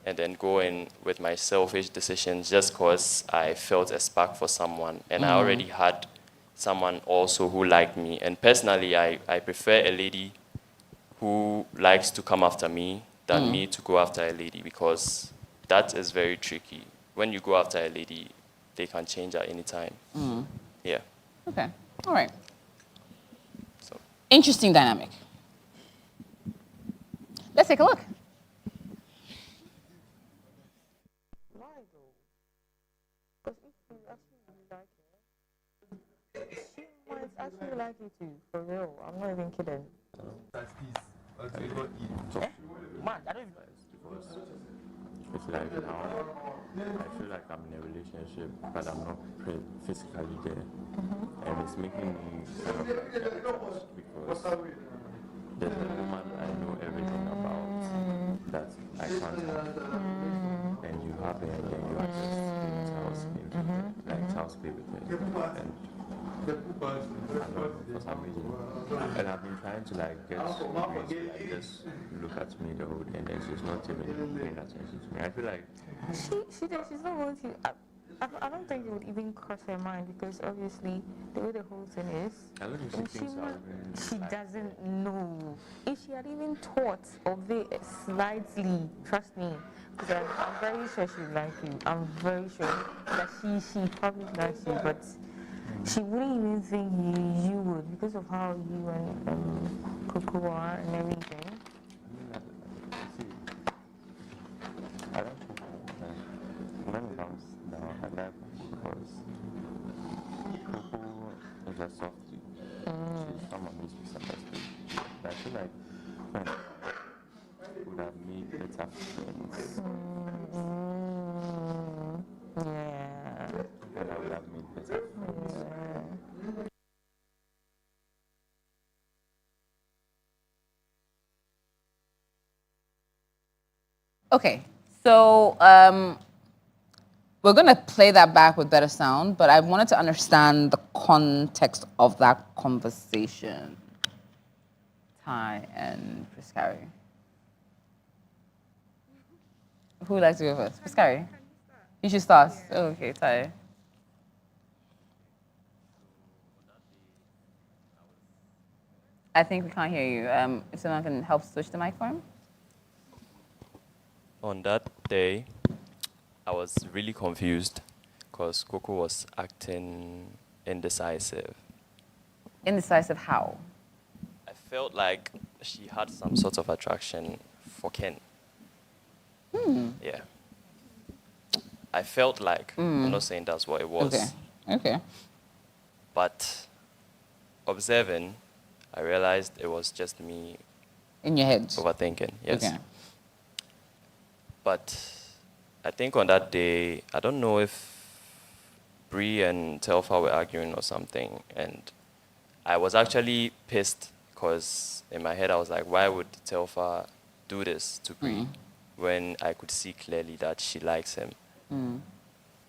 and then go in with my selfish decisions just because I felt a spark for someone. And I already had someone also who liked me. And personally, I prefer a lady who likes to come after me than me to go after a lady, because that is very tricky. When you go after a lady, they can change at any time. Yeah. Okay. All right. So. Interesting dynamic. Let's take a look. Why though? Because if you actually really like her, she might actually like you too, for real. I'm not even kidding. That's this. Okay, what Man, I don't even know. It's like now, I feel like I'm in a relationship, but I'm not physically there. And it's making me kind of like attached because there's a woman I know everything about that I can't have. And you have her and then you are just doing child's play with her. And I don't know, for some reason. And I've been trying to, like, get Grace to, like, just look at me the whole day, and then she's not even paying attention to me. I feel like She's not going to. I don't think it would even cross her mind, because obviously the way the whole thing is, I don't think she thinks she doesn't know. If she had even thought of it slightly, trust me, because I'm very sure she would like you. I'm very sure that she probably likes you, but she wouldn't even think you would, because of how you and Coco are and everything. I don't think when it comes down, I like because Coco is a softie. She's someone who's misunderstood. But I feel like friends would have made better friends. Yeah. And I would have made better friends. Okay, so we're going to play that back with better sound, but I wanted to understand the context of that conversation. Ty and Priscari. Who would like to go first? Priscari? You should start. Oh, okay, Ty. I think we can't hear you. If someone can help switch the mic for him. On that day, I was really confused because Coco was acting indecisive. Indecisive how? I felt like she had some sort of attraction for Ken. Yeah. I felt like, I'm not saying that's what it was. Okay. Okay. But observing, I realized it was just me in your head overthinking. Yes. Okay. But I think on that day, I don't know if Bree and Telfa were arguing or something, and I was actually pissed because in my head I was like, why would Telfa do this to Bree when I could see clearly that she likes him?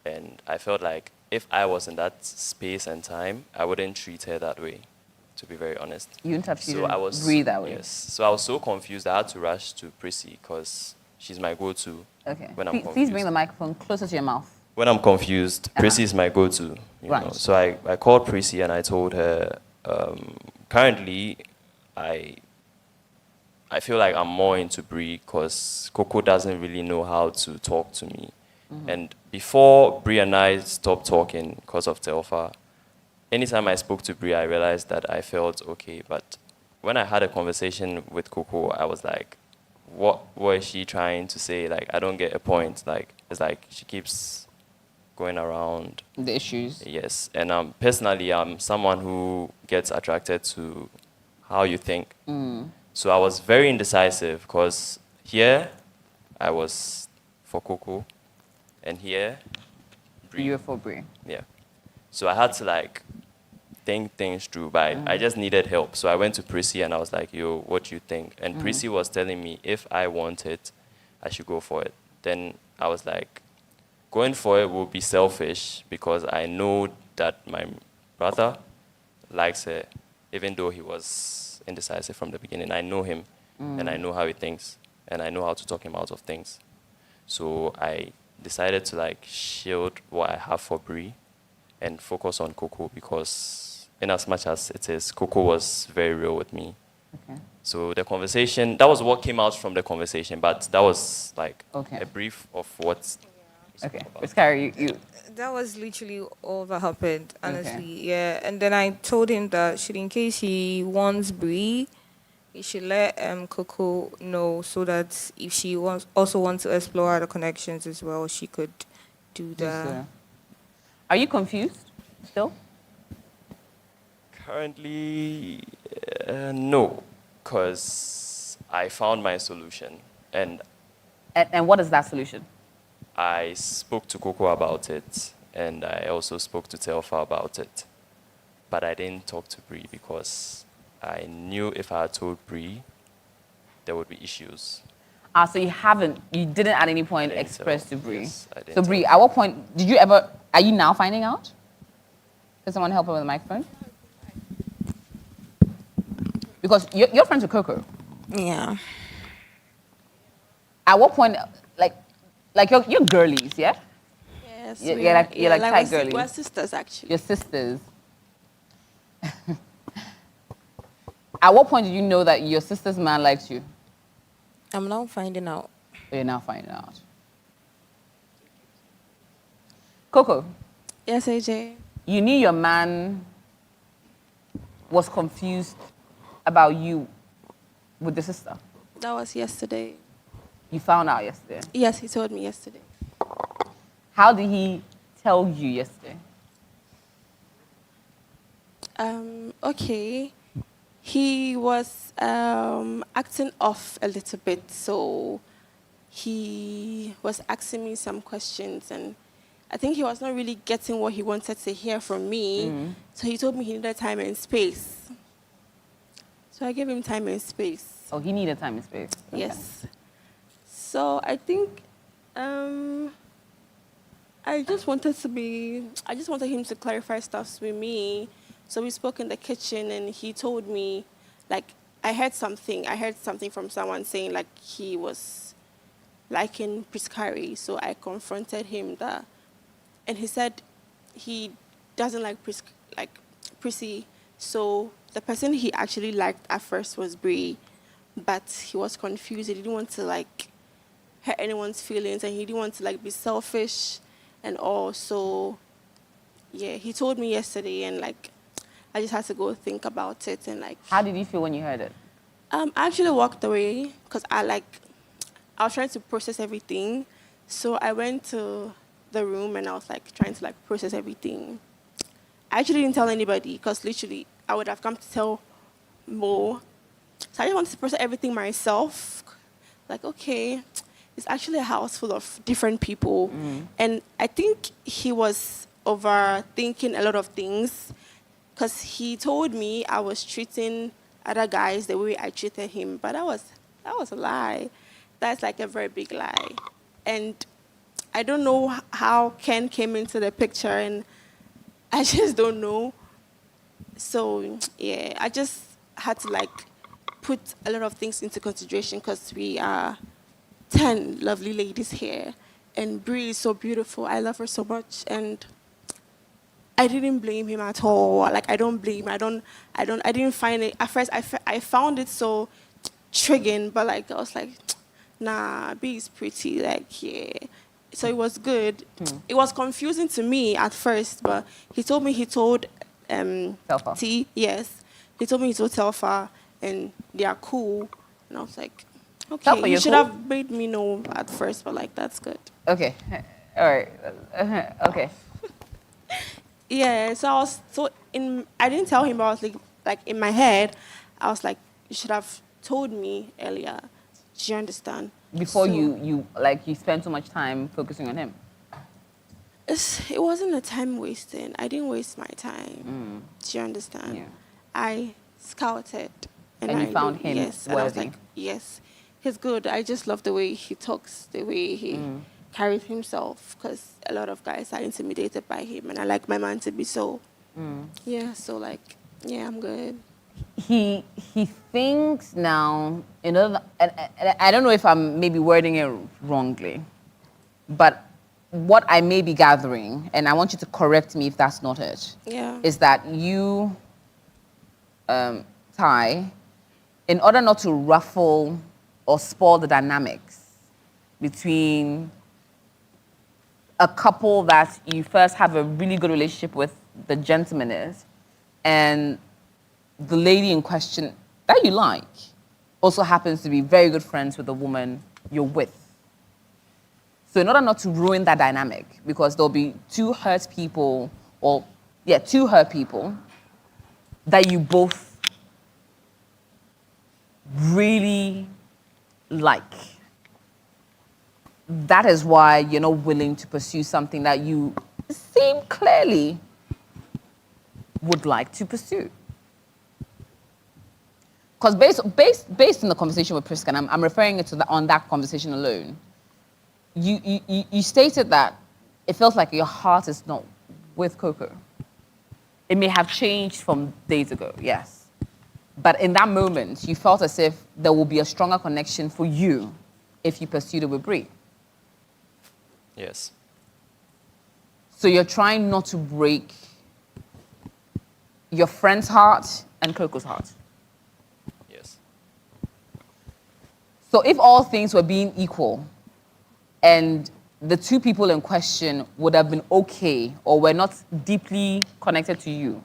And I felt like if I was in that space and time, I wouldn't treat her that way, to be very honest. You wouldn't have treated so Bree that way? Yes. So I was so confused, I had to rush to Prissy because she's my go-to when I'm confused. Please bring the microphone closer to your mouth. When I'm confused, Prissy is my go-to. You know? So I called Prissy and I told her, currently, I feel like I'm more into Bree because Coco doesn't really know how to talk to me. And before Bree and I stopped talking because of Telfa, anytime I spoke to Bree, I realized that I felt okay. But when I had a conversation with Coco, I was like, what is she trying to say? Like, I don't get a point. Like, it's like she keeps going around the issues. Yes. And personally, I'm someone who gets attracted to how you think. So I was very indecisive because here I was for Coco, and here Bree. You were for Bree. Yeah. So I had to like think things through, but I just needed help. So I went to Prissy and I was like, yo, what do you think? And Prissy was telling me if I want it, I should go for it. Then I was like, going for it will be selfish because I know that my brother likes her, even though he was indecisive from the beginning. I know him and I know how he thinks and I know how to talk him out of things. So I decided to like shield what I have for Bree and focus on Coco because in as much as it is, Coco was very real with me. Okay. So the conversation, that was what came out from the conversation, but that was like a brief of what. Okay, Priscari, you. That was literally all that happened, honestly. Yeah, and then I told him that in case he wants Bree, he should let Coco know so that if she also wants to explore other connections as well, she could do that. Are you confused still? Currently, no, because I found my solution. And what is that solution? I spoke to Coco about it, and I also spoke to Telfa about it. But I didn't talk to Bree because I knew if I had told Bree, there would be issues. So you didn't at any point express to Bree? Yes, I didn't. So Bree, at what point, are you now finding out? Can someone help her with the microphone? Because you're friends with Coco. Yeah. At what point, like you're girlies, yeah? Yes. You're like tight girlies. We're sisters, actually. You're sisters. At what point did you know that your sister's man likes you? I'm now finding out. You're now finding out. Coco. Yes, AJ. You knew your man was confused about you with the sister. That was yesterday. You found out yesterday? Yes, he told me yesterday. How did he tell you yesterday? Okay. He was acting off a little bit, so he was asking me some questions, and I think he was not really getting what he wanted to hear from me. So he told me he needed time and space. So I gave him time and space. Oh, he needed time and space. Okay. Yes. So I think I just wanted him to clarify stuff with me. So we spoke in the kitchen, and he told me, like, I heard something from someone saying, like, he was liking Priscari. So I confronted him that, and he said he doesn't like Prissy. So the person he actually liked at first was Bree, but he was confused. He didn't want to, like, hurt anyone's feelings, and he didn't want to, like, be selfish and all. So yeah, he told me yesterday, and, like, I just had to go think about it, and, like, How did you feel when you heard it? I actually walked away because I was trying to process everything. So I went to the room, and I was, like, trying to, like, process everything. I actually didn't tell anybody because literally I would have come to tell Mo. So I just wanted to process everything myself. Like, okay, it's actually a house full of different people. And I think he was overthinking a lot of things because he told me I was treating other guys the way I treated him. But that was a lie. That's, like, a very big lie. And I don't know how Ken came into the picture, and I just don't know. So yeah, I just had to, like, put a lot of things into consideration because we are 10 lovely ladies here, and Bree is so beautiful. I love her so much, and I didn't blame him at all. Like, I don't blame. I didn't find it at first. I found it so triggering, but, like, I was like, nah, Bree is pretty. Like, yeah. So it was good. It was confusing to me at first, but he told me he told Telfa. T. Yes, he told me he told Telfa, and they are cool. And I was like, okay, Telfa, you you're should cool? have made me know at first, but, like, that's good. Okay. All right. Okay. Yeah, so I didn't tell him, but I was like in my head, I was like, you should have told me earlier. Do you understand? Before So, you spend so much time focusing on him. it wasn't a time wasting. I didn't waste my time. Do you understand? Yeah. I scouted. And you found him yes, and I was worthy. like, yes, he's good. I just love the way he talks, the way he carries himself, because a lot of guys are intimidated by him, and I like my man to be so. Yeah, so, like, yeah, I'm good. He thinks now, and I don't know if I'm maybe wording it wrongly, but what I may be gathering, and I want you to correct me if that's not it, Yeah. is that you, Ty, in order not to ruffle or spoil the dynamics between a couple that you first have a really good relationship with, the gentleman is, and the lady in question that you like also happens to be very good friends with the woman you're with. So in order not to ruin that dynamic, because there'll be two hurt people that you both really like. That is why you're not willing to pursue something that you seem clearly would like to pursue. Because based on the conversation with Priska, and I'm referring it to on that conversation alone, you stated that it feels like your heart is not with Coco. It may have changed from days ago, yes. But in that moment, you felt as if there will be a stronger connection for you if you pursued it with Brie. Yes. So you're trying not to break your friend's heart and Coco's heart. Yes. So if all things were being equal and the two people in question would have been okay or were not deeply connected to you,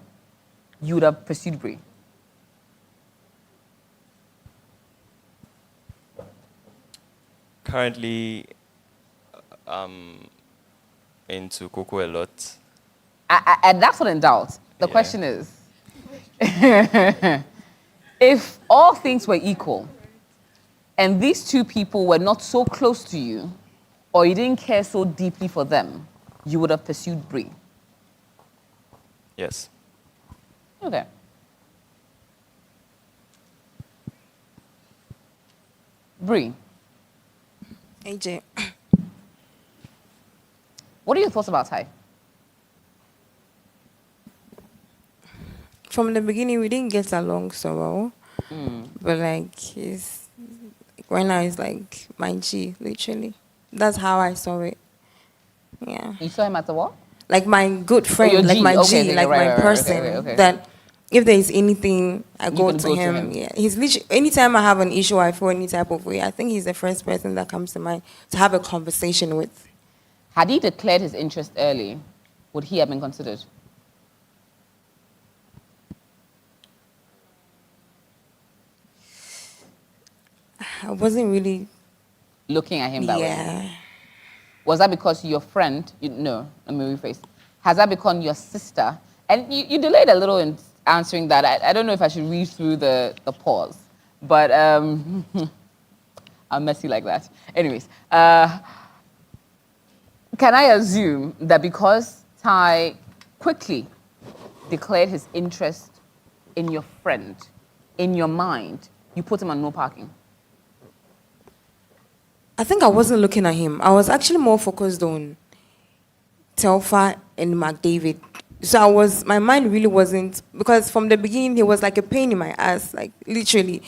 you would have pursued Brie. Currently, I'm into Coco a lot. And that's not in doubt. The question is, if all things were equal and these two people were not so close to you or you didn't care so deeply for them, you would have pursued Brie. Yes. Okay. Brie, AJ. What are your thoughts about Ty? From the beginning, we didn't get along so well. But like, right now he's like my G, literally. That's how I saw it. Yeah. You saw him at the what? Like my good Oh, friend, your like G. my Okay, G, okay, like right, my right, right. person. Okay. That if there is anything, I You go can to go to him. him. Yeah, he's literally. Anytime I have an issue, I feel any type of way. I think he's the first person that comes to mind to have a conversation with. Had he declared his interest early, would he have been considered? I wasn't really looking at him that way. Yeah. Was that because your friend? No, let me rephrase. Has that become your sister? And you delayed a little in answering that. I don't know if I should read through the pause, but I'm messy like that. Anyways, can I assume that because Ty quickly declared his interest in your friend, in your mind, you put him on no parking? I think I wasn't looking at him. I was actually more focused on Telfa and McDavid. So my mind really wasn't, because from the beginning, he was like a pain in my ass, like literally.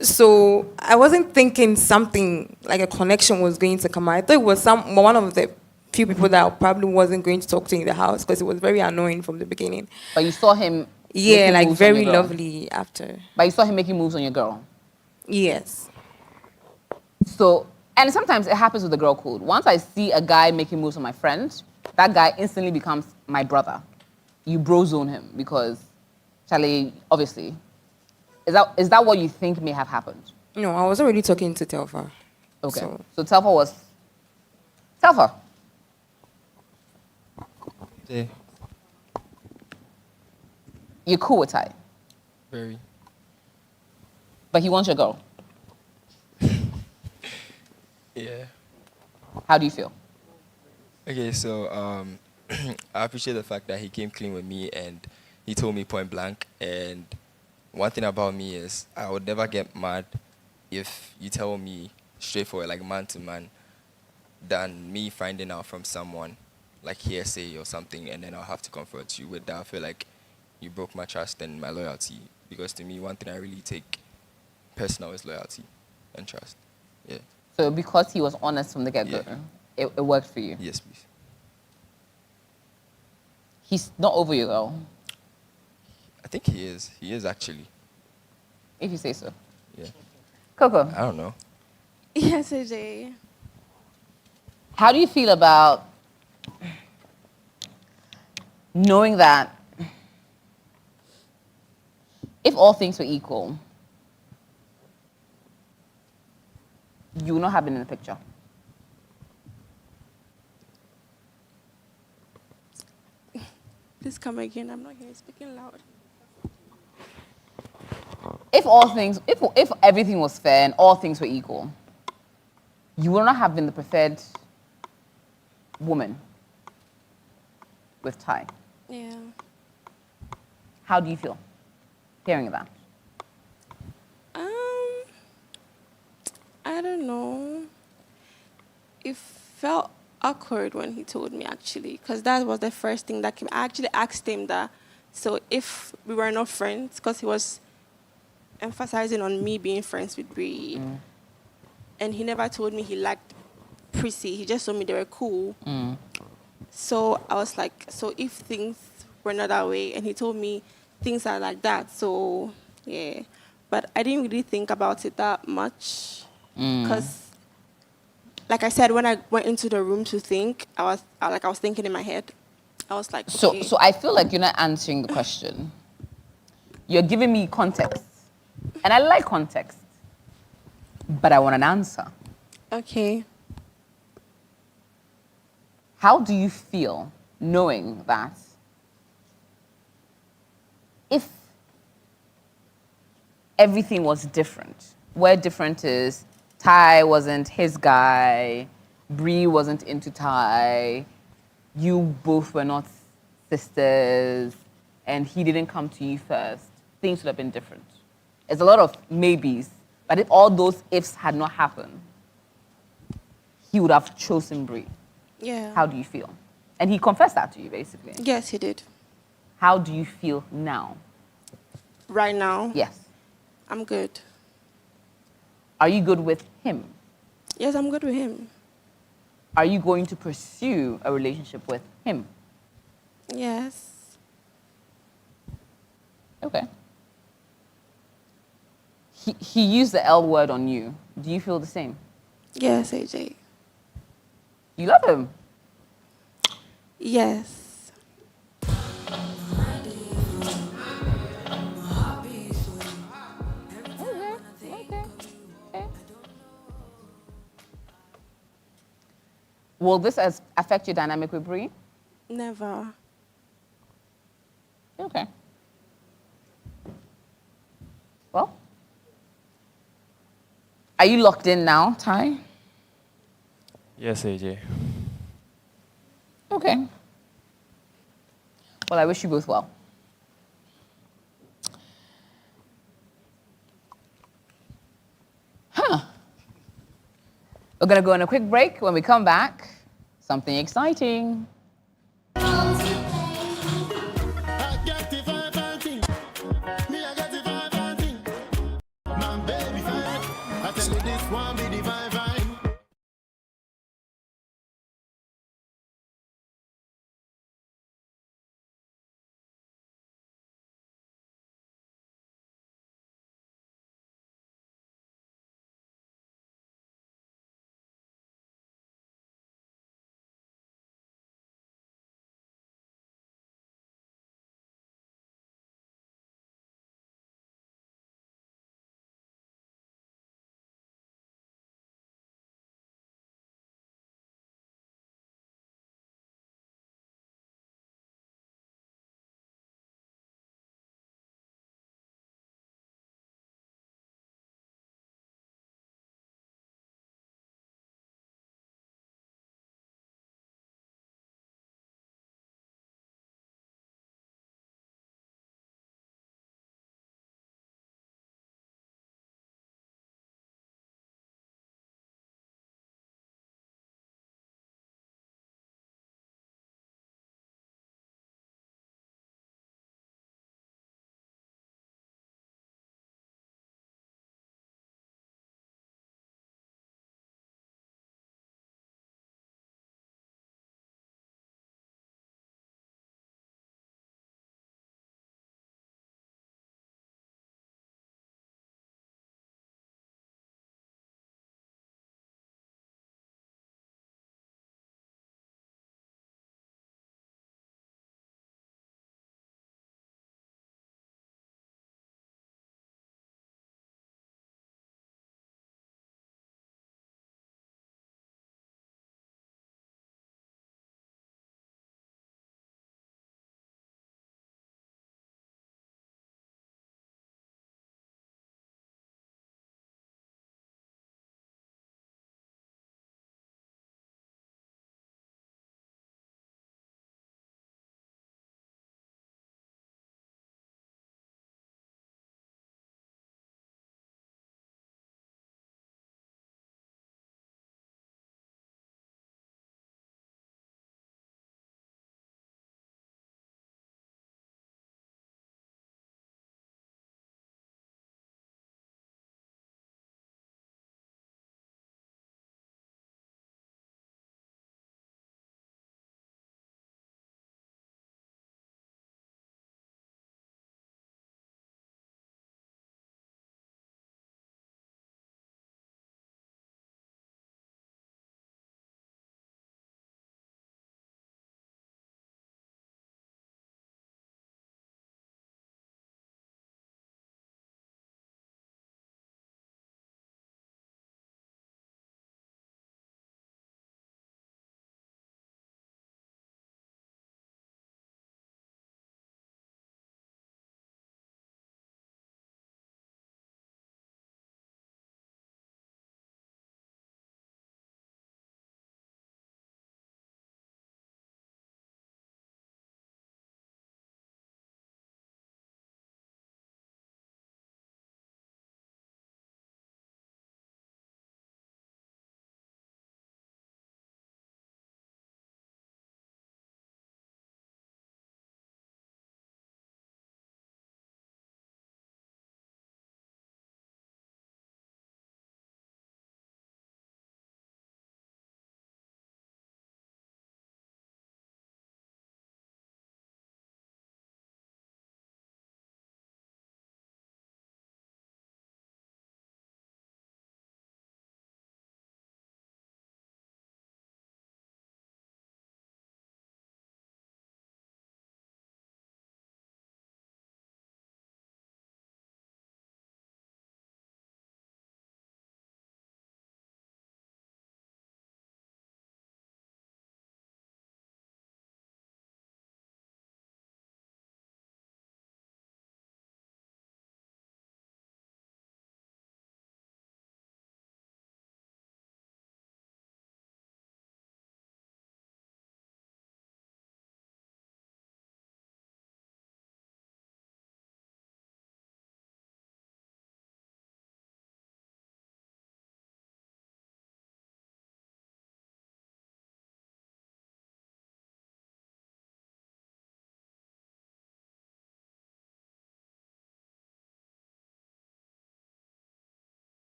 So I wasn't thinking something like a connection was going to come out. I thought it was one of the few people that I probably wasn't going to talk to in the house, because it was very annoying from the beginning. But you saw him Yeah, making like moves on your very girl. lovely after. But you saw him making moves on your girl. Yes. So, and sometimes it happens with the girl code. Once I see a guy making moves on my friend, that guy instantly becomes my brother. You bro zone him because, Charlie, obviously. Is that what you think may have happened? No, I was already talking to Telfa. Okay. So Telfa was... Telfa. Yeah. You're cool with Ty, Very. but he wants your girl. Yeah. How do you feel? Okay, so I appreciate the fact that he came clean with me and he told me point blank. And one thing about me is I would never get mad if you tell me straightforward, like man to man, than me finding out from someone like hearsay or something, and then I'll have to confront you with that. I feel like you broke my trust and my loyalty, because to me, one thing I really take personal is loyalty and trust. Yeah. So because he was honest from the get-go, it worked for you? Yes, please. He's not over you, though. I think he is. He is actually. If you say so. Yeah. Coco. I don't know. Yes, AJ. How do you feel about knowing that if all things were equal, you would not have been in the picture? Please come again. I'm not here speaking loud. If everything was fair and all things were equal, you would not have been the preferred woman with Ty. Yeah. How do you feel hearing that? I don't know. It felt awkward when he told me, actually, because that was the first thing that came. I actually asked him that, so if we were not friends, because he was emphasizing on me being friends with Bree, and he never told me he liked Prissy. He just told me they were cool. So I was like, so if things were not that way, and he told me things are like that, so yeah. But I didn't really think about it that much, because, like I said, when I went into the room to think, I was thinking in my head. I was like, okay. So I feel like you're not answering the question. You're giving me context, and I like context, but I want an answer. Okay. How do you feel knowing that if everything was different, where different is Ty wasn't his guy, Bree wasn't into Ty, you both were not sisters, and he didn't come to you first, things would have been different. There's a lot of maybes, but if all those ifs had not happened, he would have chosen Brie. Yeah. How do you feel? And he confessed that to you, basically. Yes, he did. How do you feel now? Right now? Yes. I'm good. Are you good with him? Yes, I'm good with him. Are you going to pursue a relationship with him? Yes. Okay. He used the L word on you. Do you feel the same? Yes, AJ. You love him? Yes. Will this affect your dynamic with Brie? Never. Okay. Well, are you locked in now, Ty? Yes, AJ. Okay. Well, I wish you both well. We're going to go on a quick break. When we come back, something exciting.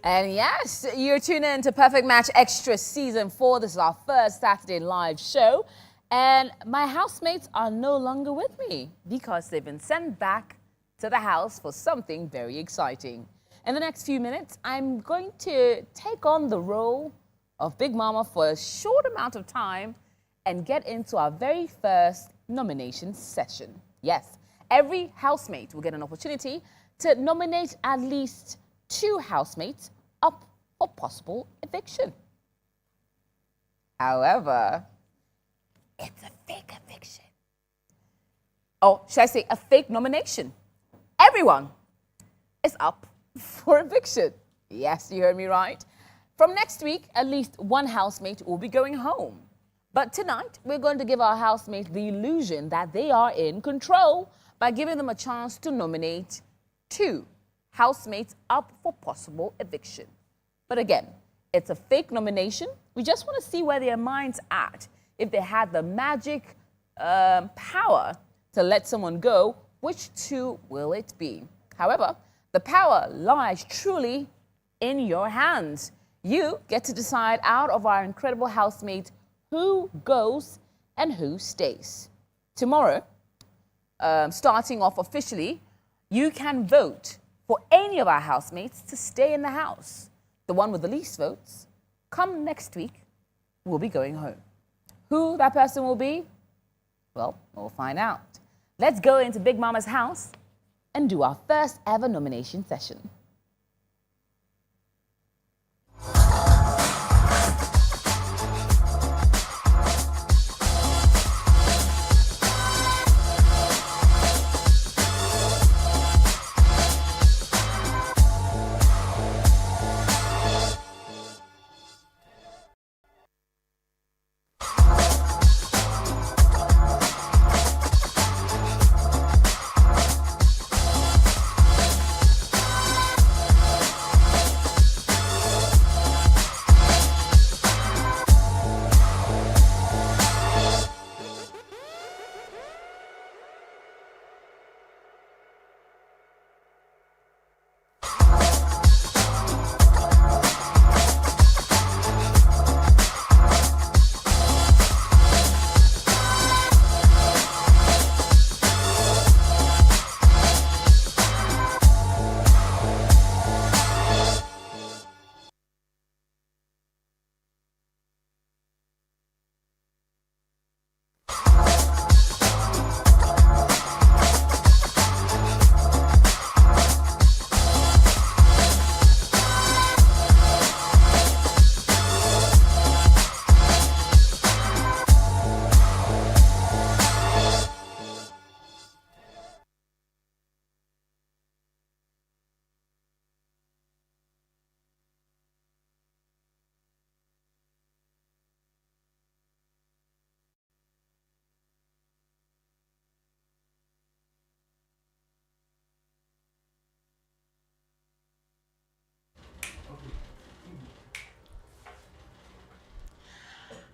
And yes, you're tuning in to Perfect Match Extra Season 4. This is our first Saturday live show. And my housemates are no longer with me because they've been sent back to the house for something very exciting. In the next few minutes, I'm going to take on the role of Big Mama for a short amount of time and get into our very first nomination session. Yes, every housemate will get an opportunity to nominate at least 2 housemates up for possible eviction. However, it's a fake eviction. Oh, should I say a fake nomination? Everyone is up for eviction. Yes, you heard me right. From next week, at least 1 housemate will be going home. But tonight, we're going to give our housemates the illusion that they are in control by giving them a chance to nominate 2 housemates up for possible eviction. But again, it's a fake nomination. We just want to see where their mind's at. If they had the magic power to let someone go, which 2 will it be? However, the power lies truly in your hands. You get to decide out of our incredible housemates who goes and who stays. Tomorrow, starting off officially, you can vote for any of our housemates to stay in the house. The one with the least votes, come next week, will be going home. Who that person will be? Well, we'll find out. Let's go into Big Mama's house and do our first ever nomination session.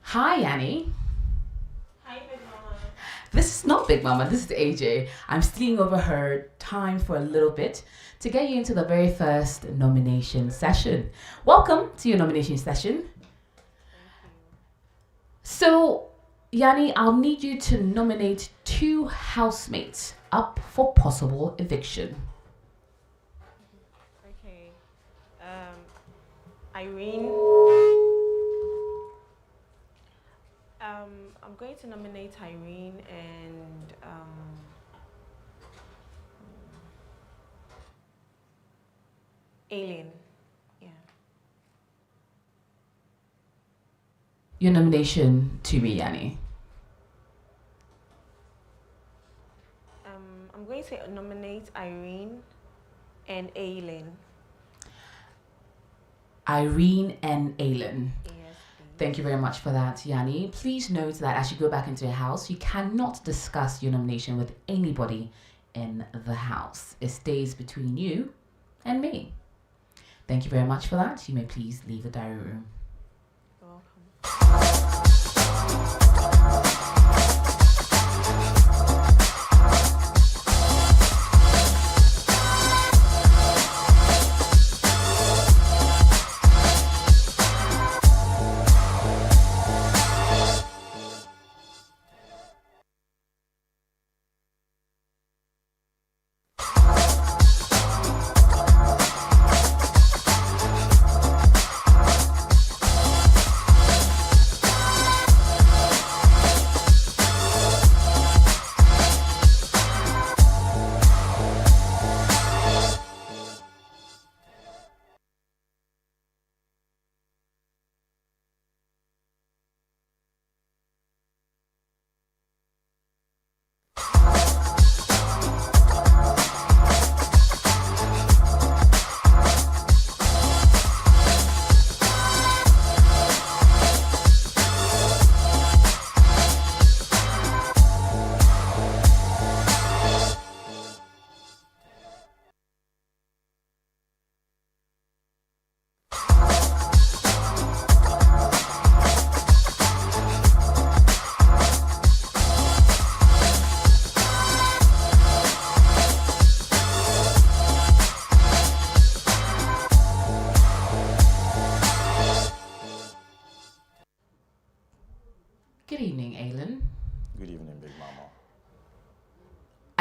Hi, Annie. Hi, Big Mama. This is not Big Mama, this is AJ. I'm stealing over her time for a little bit to get you into the very first nomination session. Welcome to your nomination session. So, Yanni, I'll need you to nominate 2 housemates up for possible eviction. Okay. Irene. I'm going to nominate Irene and Aileen. Yeah. Your nomination to me, Yanni. I'm going to nominate Irene and Aileen. Irene and Aileen. Thank you very much for that, Yanni. Please note that as you go back into your house, you cannot discuss your nomination with anybody in the house. It stays between you and me. Thank you very much for that. You may please leave the diary room. You're welcome.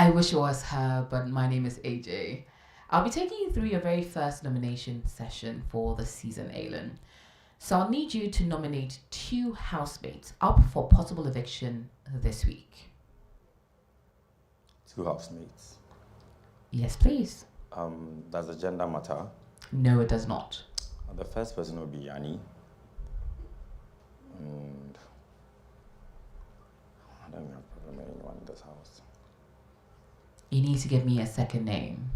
I wish it was her, but my name is AJ. I'll be taking you through your very first nomination session for the season, Aylin. So I'll need you to nominate 2 housemates up for possible eviction this week. 2 housemates. Yes, please. Does the gender matter? No, it does not. The first person will be Yanni. And I don't have a problem with anyone in this house. You need to give me a second name.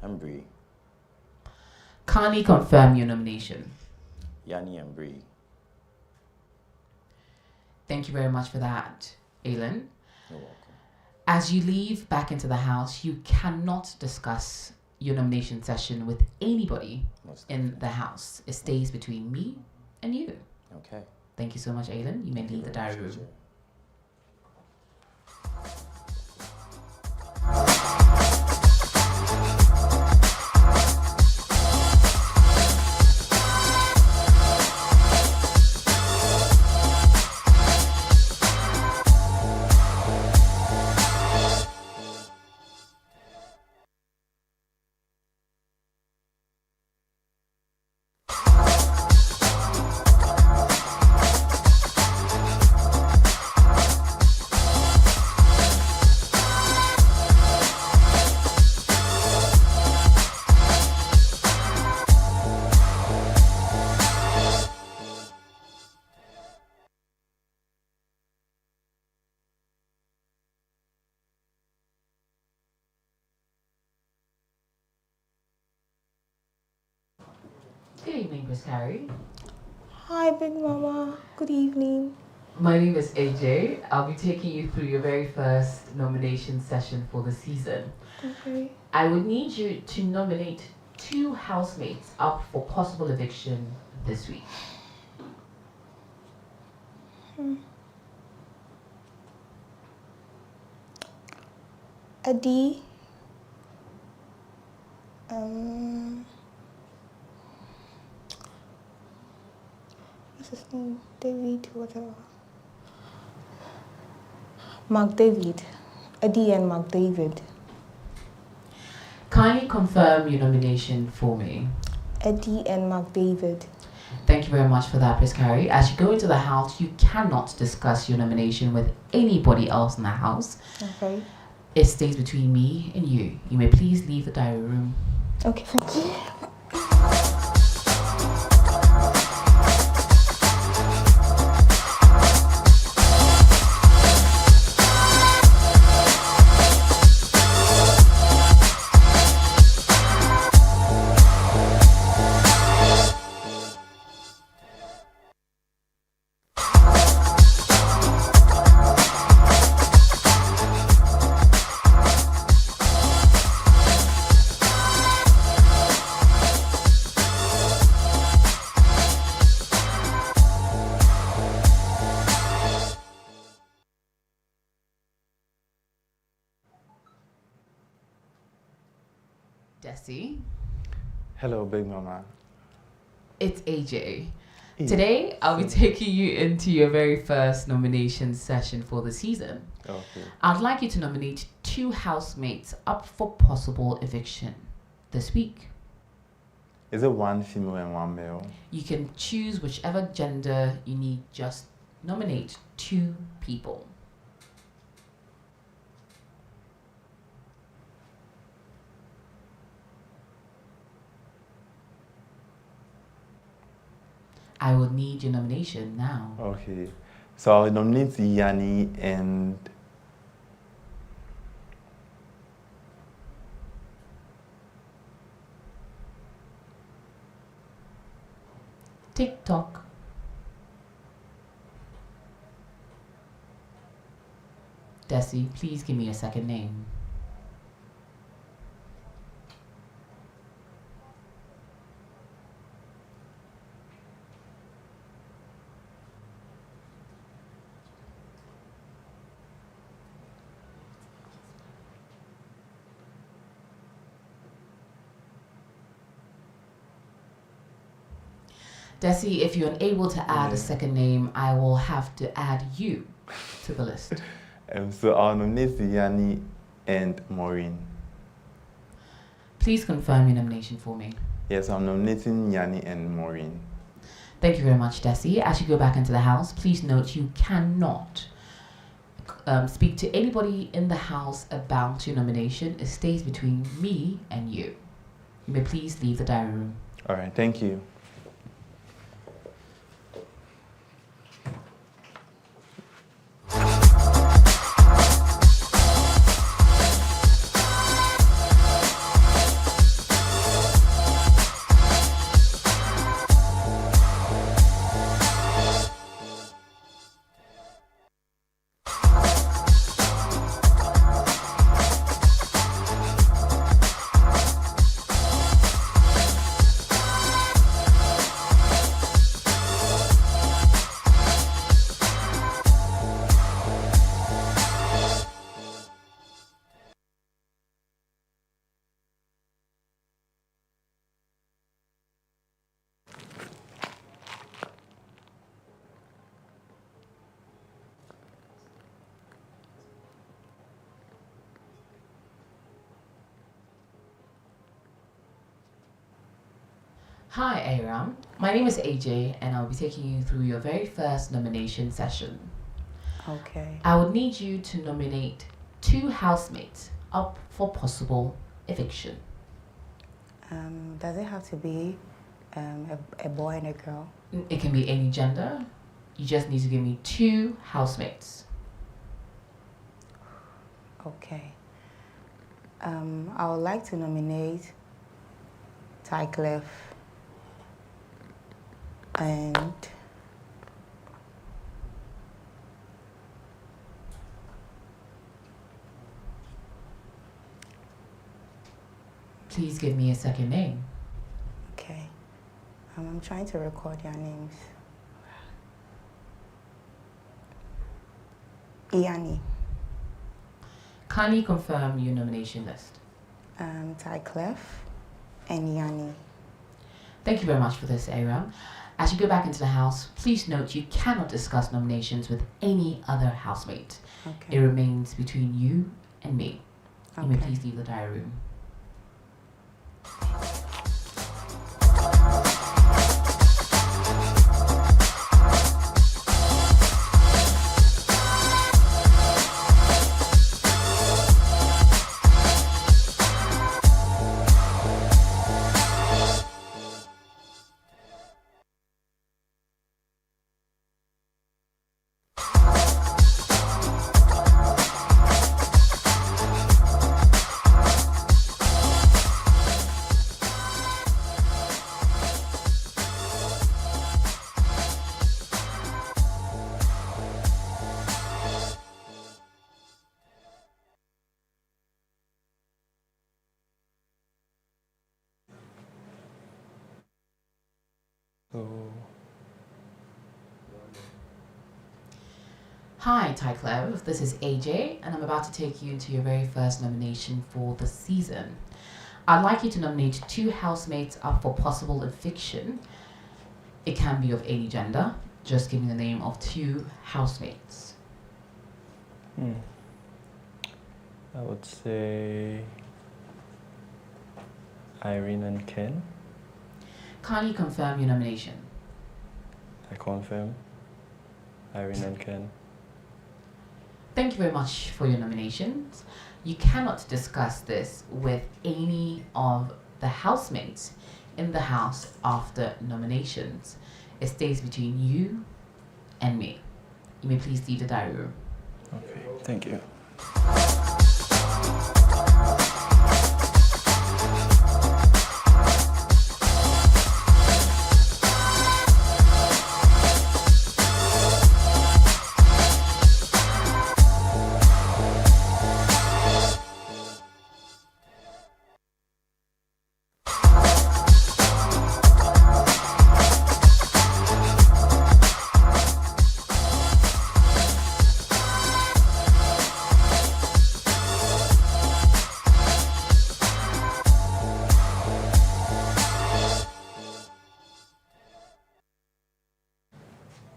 Embry. Kindly confirm your nomination. Yanni Embry. Thank you very much for that, Aylin. You're welcome. As you leave back into the house, you cannot discuss your nomination session with anybody in the house. It stays between me and you. Okay. Thank you so much, Aylin. You may leave the diary room. Good evening, Miss Carrie. Hi, Big Mama. Good evening. My name is AJ. I'll be taking you through your very first nomination session for the season. Okay. I would need you to nominate 2 housemates up for possible eviction this week. Adi. What's his name? David, whatever. Mark David. Adi and Mark David. Kindly confirm your nomination for me. Eddie and Mark David. Thank you very much for that, Miss Carrie. As you go into the house, you cannot discuss your nomination with anybody else in the house. Okay. It stays between me and you. You may please leave the diary room. Okay, thank you. Desi. Hello, Big Mama. It's AJ. Today, I'll be taking you into your very first nomination session for the season. Okay. I'd like you to nominate 2 housemates up for possible eviction this week. Is it one female and one male? You can choose whichever gender you need, just nominate 2 people. I will need your nomination now. Okay. So I'll nominate Yanni and TikTok. Desi, please give me a second name. Desi, if you're unable to add a second name, I will have to add you to the list. So I'll nominate Yanni and Maureen. Please confirm your nomination for me. Yes, I'm nominating Yanni and Maureen. Thank you very much, Desi. As you go back into the house, please note you cannot speak to anybody in the house about your nomination. It stays between me and you. You may please leave the diary room. All right, thank you. Hi, Aram. My name is AJ, and I'll be taking you through your very first nomination session. Okay. I would need you to nominate 2 housemates up for possible eviction. Does it have to be a boy and a girl? It can be any gender. You just need to give me 2 housemates. Okay. I would like to nominate Tycliffe and Please give me a second name. okay. I'm trying to record their names. Yanni, Kindly confirm your nomination list. Tycliffe, and Yanni. Thank you very much for this, Aram. As you go back into the house, please note you cannot discuss nominations with any other housemate. Okay. It remains between you and me. You may Okay. please leave the diary room. So, Hi, Tycliffe. This is AJ, and I'm about to take you into your very first nomination for the season. I'd like you to nominate 2 housemates up for possible eviction. It can be of any gender. Just give me the name of 2 housemates. I would say Irene and Ken. Kindly confirm your nomination. I confirm. Irene and Ken. Thank you very much for your nominations. You cannot discuss this with any of the housemates in the house after nominations. It stays between you and me. You may please leave the diary room. Okay, thank you.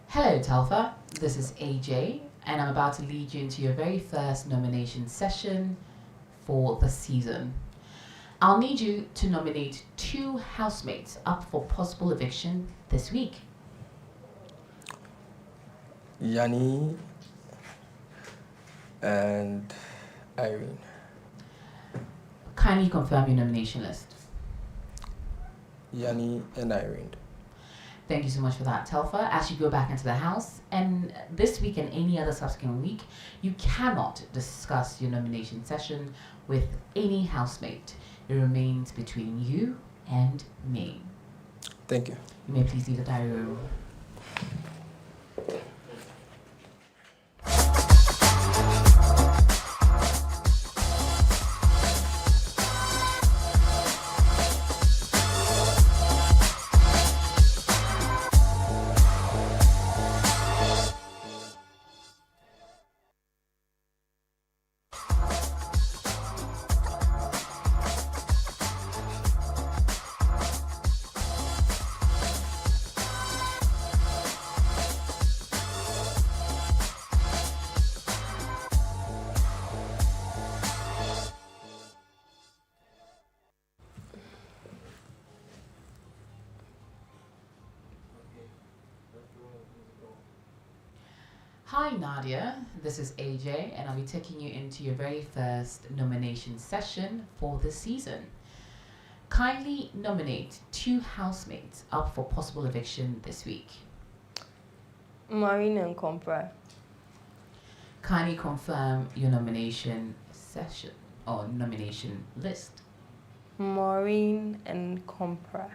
Hello, Telfa. this is AJ, and I'm about to lead you into your very first nomination session for the season. I'll need you to nominate 2 housemates up for possible eviction this week. Yanni and Irene. Kindly confirm your nomination list. Yanni and Irene. Thank you so much for that, Telfa. As you go back into the house, and this week and any other subsequent week, you cannot discuss your nomination session with any housemate. It remains between you and me. Thank you. You may please leave the diary room. Hi Nadia, this is AJ, and I'll be taking you into your very first nomination session for this season. Kindly nominate 2 housemates up for possible eviction this week. Maureen and Compra. Kindly confirm your nomination session or nomination list. Maureen and Compra.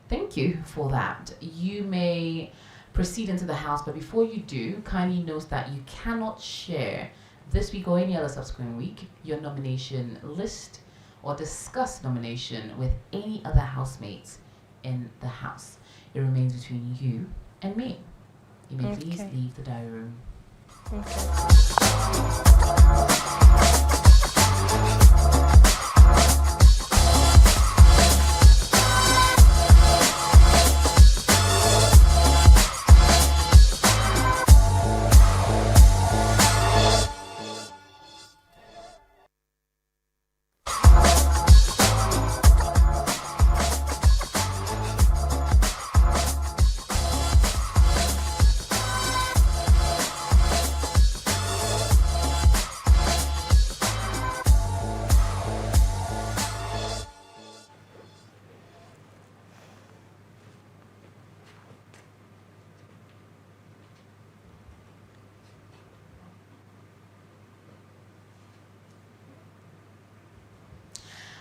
Thank you for that. You may proceed into the house, but before you do, kindly note that you cannot share this week or any other subsequent week your nomination list or discuss nomination with any other housemates in the house. It remains between you and me. You may please leave the diary room.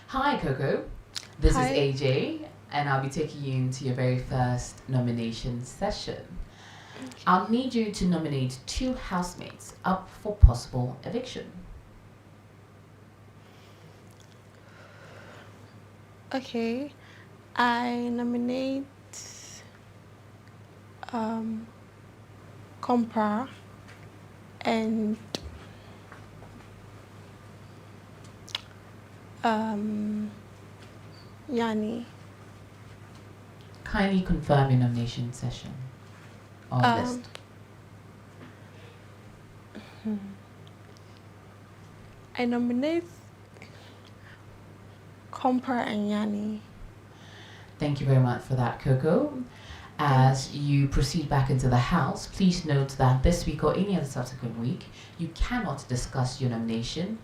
Hi Coco, this Hi. is AJ, and I'll be taking you into your very first nomination session. I'll need you to nominate 2 housemates up for possible eviction. Okay, I nominate Compra and Yanni. Kindly confirm your nomination session or list. I nominate Compra and Yanni. Thank you very much for that, Coco. As you proceed back into the house, please note that this week or any other subsequent week, you cannot discuss your nomination,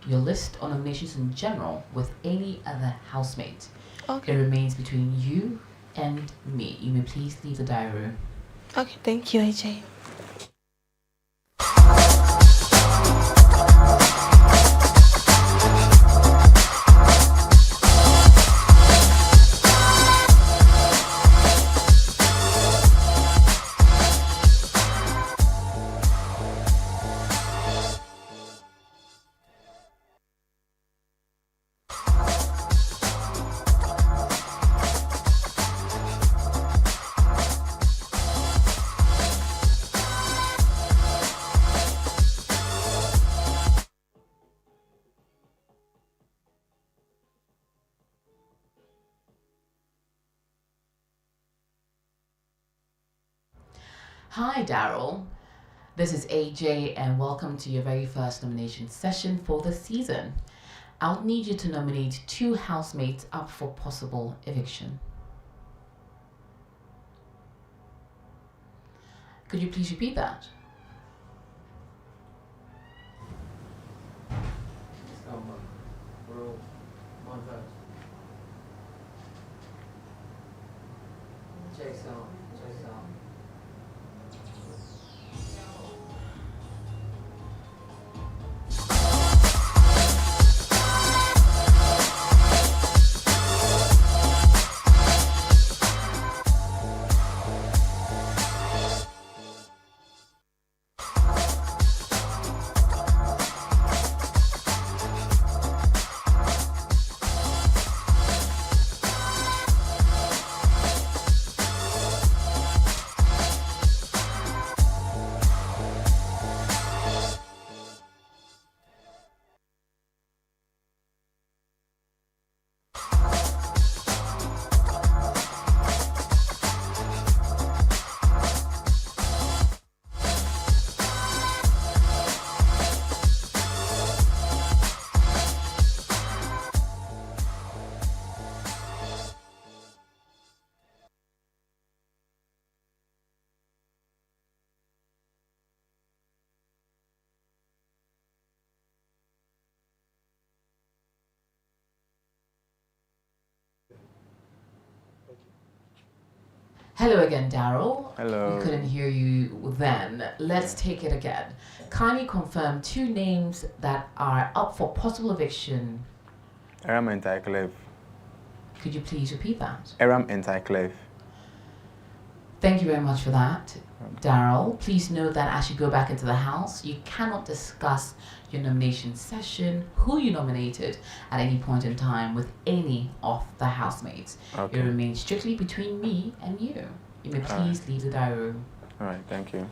your list or nominations in general with any other housemate. Okay. It remains between you and me. You may please leave the diary room. Okay, thank you, AJ. Hi, Daryl. This is AJ, and welcome to your very first nomination session for the season. I'll need you to nominate 2 housemates up for possible eviction. Could you please repeat that? Hello again, Daryl. Hello. We couldn't hear you then. Let's take it again. Kindly confirm 2 names that are up for possible eviction. Aram and Tyclef. Could you please repeat that? Aram and Tyclef. Thank you very much for that, Daryl. Please note that as you go back into the house, you cannot discuss your nomination session, who you nominated at any point in time with any of the housemates. Okay. It remains strictly between me and you. You may please leave the diary room. All right, thank you.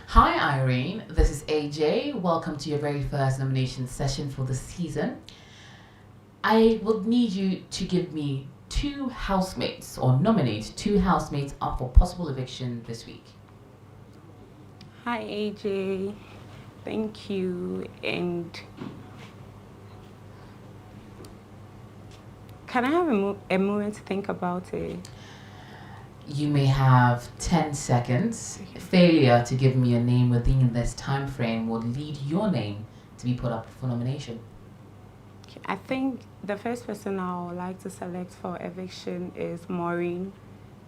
Hi Irene, this is AJ. Welcome to your very first nomination session for the season. I would need you to give me 2 housemates or nominate 2 housemates up for possible eviction this week. Hi AJ, thank you. And can I have a moment to think about it? You may have 10 seconds. Failure to give me a name within this time frame will lead your name to be put up for nomination. I think the first person I would like to select for eviction is Maureen,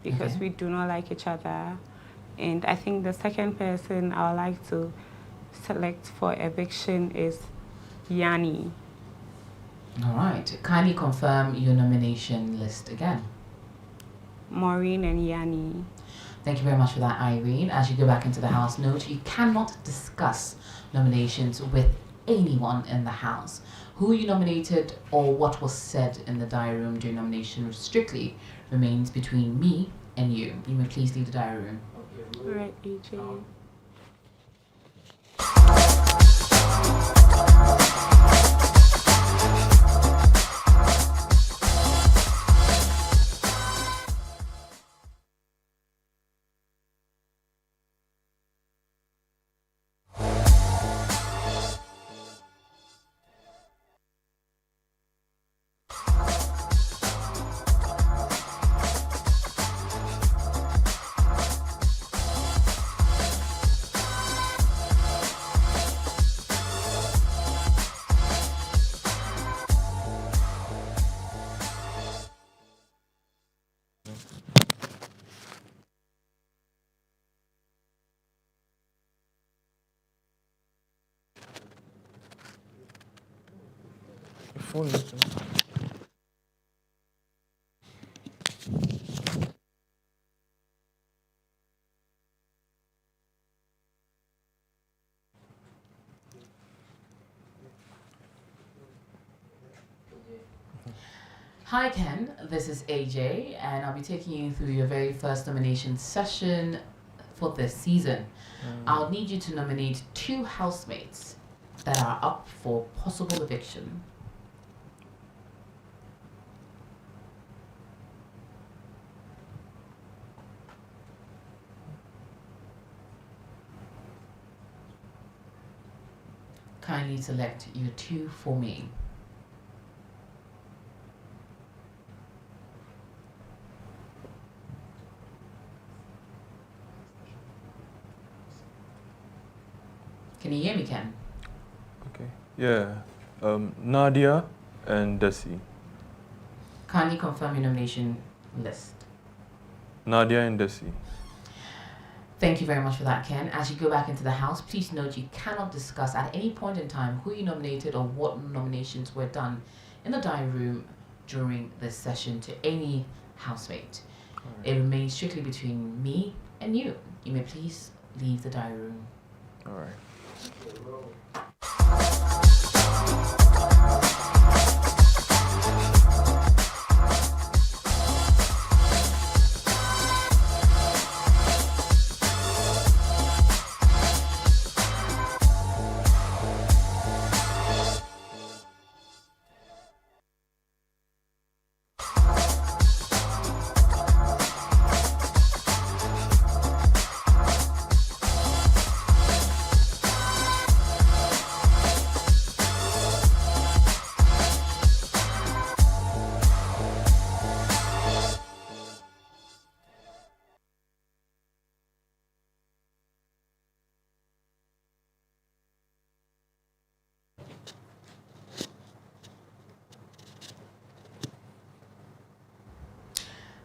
because Okay. we do not like each other. And I think the second person I would like to select for eviction is Yanni. All right. Kindly confirm your nomination list again. Maureen and Yanni. Thank you very much for that, Irene. As you go back into the house, note you cannot discuss nominations with anyone in the house. Who you nominated or what was said in the diary room during nomination strictly remains between me and you. You may please leave the diary room. All right, AJ. phone. Hi Ken, this is AJ, and I'll be taking you through your very first nomination session for this season. I'll need you to nominate 2 housemates that are up for possible eviction. Kindly select your 2 for me. Can you hear me, Ken? Okay. Yeah. Nadia and Desi. Kindly confirm your nomination list. Nadia and Desi. Thank you very much for that, Ken. As you go back into the house, please note you cannot discuss at any point in time who you nominated or what nominations were done in the diary room during this session to any housemate. It remains strictly between me and you. You may please leave the diary room. All right.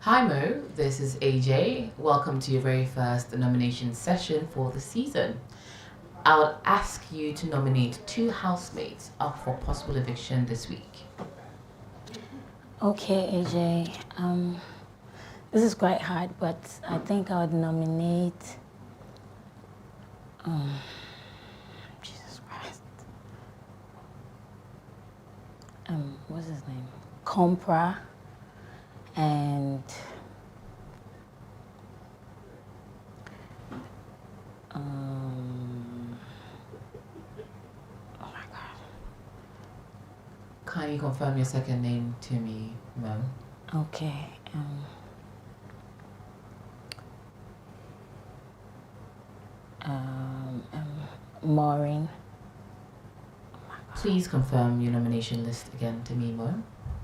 Hi Mo, this is AJ. Welcome to your very first nomination session for the season. I would ask you to nominate 2 housemates up for possible eviction this week. Okay, AJ. This is quite hard, but I think I would nominate. Jesus Christ. What's his name? Compra and oh my God. Can you confirm your second name to me, Mo? Okay. Maureen. Please confirm your nomination list again to me, Mo.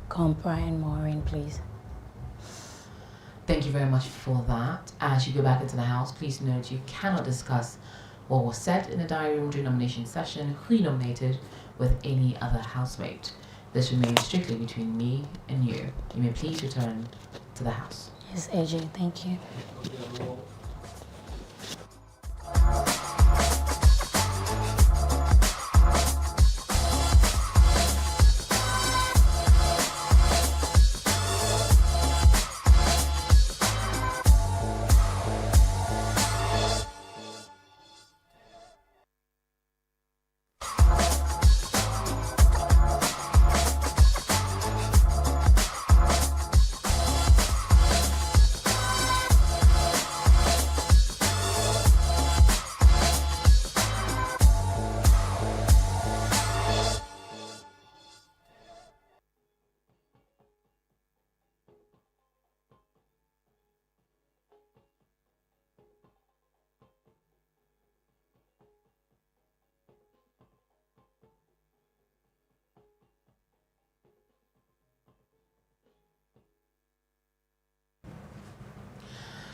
Compra and Maureen, please. Thank you very much for that. As you go back into the house, please note you cannot discuss what was said in the diary room during nomination session, who you nominated with any other housemate. This remains strictly between me and you. You may please return to the house. Yes, AJ, thank you.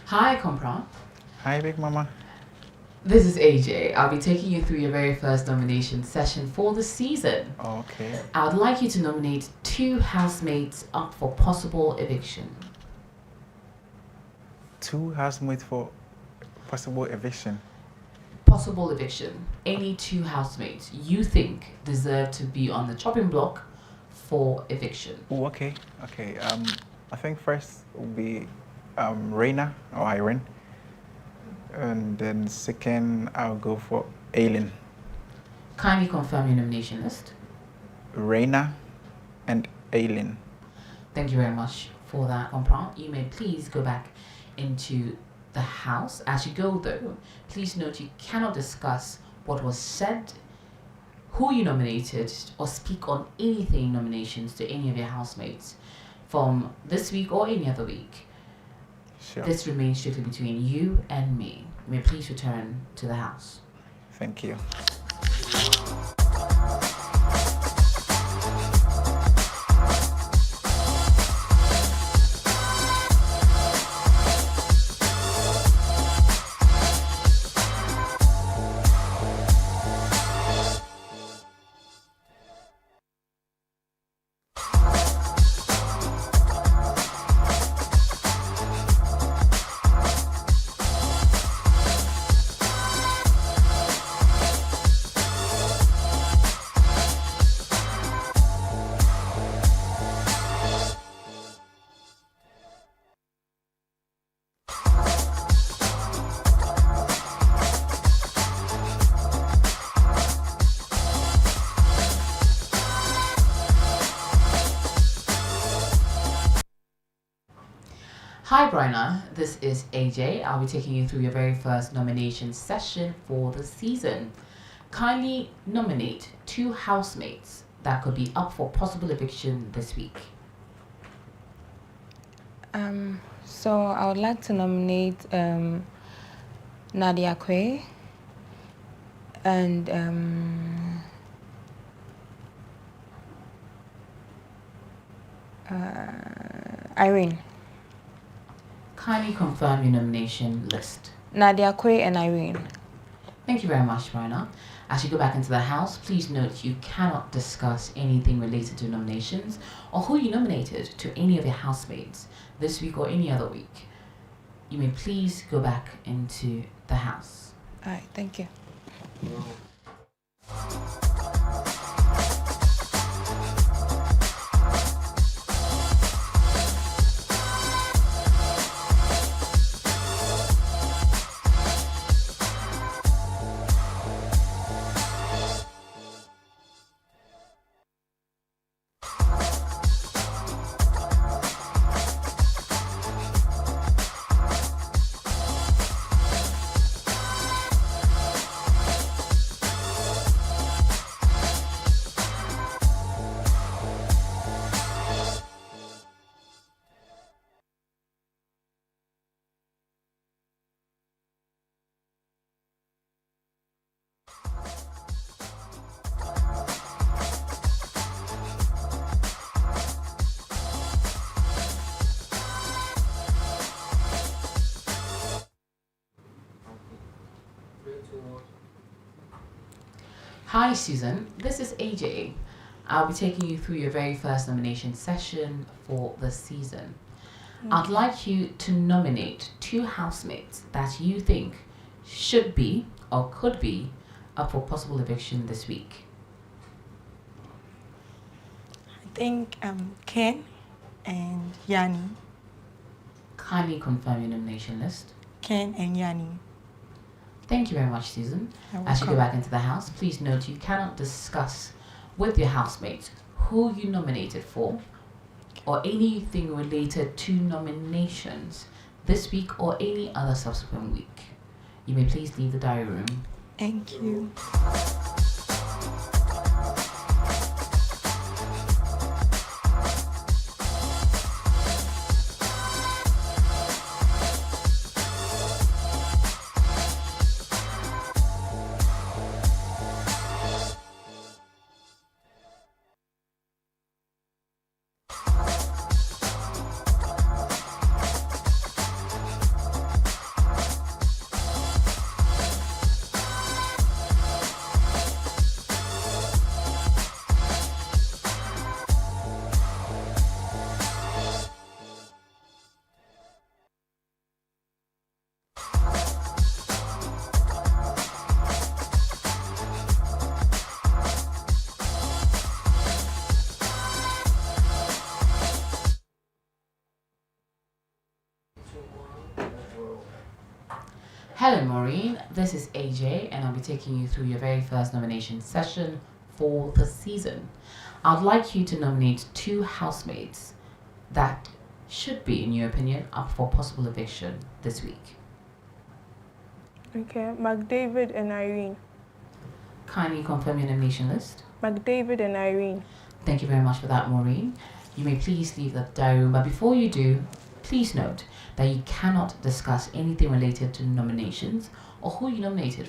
Hi, Compra. Hi, Big Mama. This is AJ. I'll be taking you through your very first nomination session for the season. Okay. I would like you to nominate 2 housemates up for possible eviction. 2 housemates for possible eviction. Possible eviction. Any 2 housemates you think deserve to be on the chopping block for eviction? Oh, okay. Okay. I think first will be Reina or Irene. And then second, I'll go for Aileen. Kindly confirm your nomination list. Reina and Aileen. Thank you very much for that, Ompran. You may please go back into the house. As you go, though, please note you cannot discuss what was said, who you nominated, or speak on anything nominations to any of your housemates from this week or any other week. Sure. This remains strictly between you and me. You may please return to the house. Thank you. Hi, Bryna. This is AJ. I'll be taking you through your very first nomination session for the season. Kindly nominate 2 housemates that could be up for possible eviction this week. So I would like to nominate Nadia Kwe and Irene. Kindly confirm your nomination list. Nadia Kwe and Irene. Thank you very much, Bryna. As you go back into the house, please note you cannot discuss anything related to nominations or who you nominated to any of your housemates this week or any other week. You may please go back into the house. All right, thank you. Hi, Susan. This is AJ. I'll be taking you through your very first nomination session for the season. I'd like you to nominate 2 housemates that you think should be or could be up for possible eviction this week. I think Ken and Yanni. Kindly confirm your nomination list. Ken and Yanni. Thank you very much, Susan. You're As you go welcome. back into the house, please note you cannot discuss with your housemates who you nominated for or anything related to nominations this week or any other subsequent week. You may please leave the diary room. Thank you. Hello, Maureen. This is AJ, and I'll be taking you through your very first nomination session for the season. I'd like you to nominate 2 housemates that should be, in your opinion, up for possible eviction this week. Okay, McDavid and Irene. Kindly confirm your nomination list. McDavid and Irene. Thank you very much for that, Maureen. You may please leave the diary room, but before you do, please note that you cannot discuss anything related to nominations or who you nominated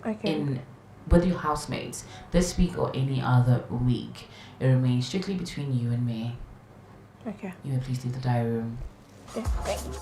with your housemates this week or any other week. It remains strictly between you and me. Okay. You may please leave the diary room. Yeah, thank you.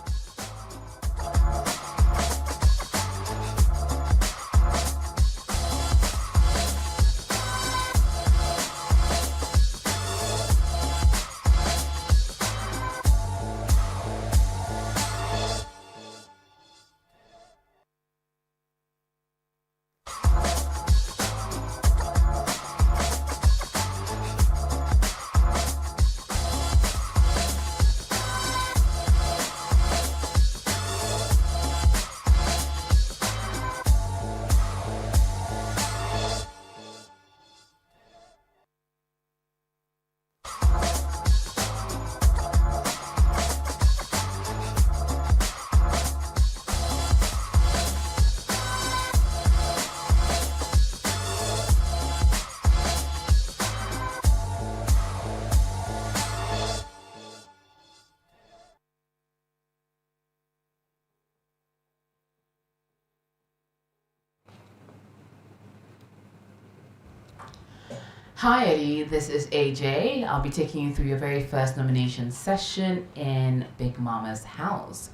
Hi Eddie, this is AJ. I'll be taking you through your very first nomination session in Big Mama's house.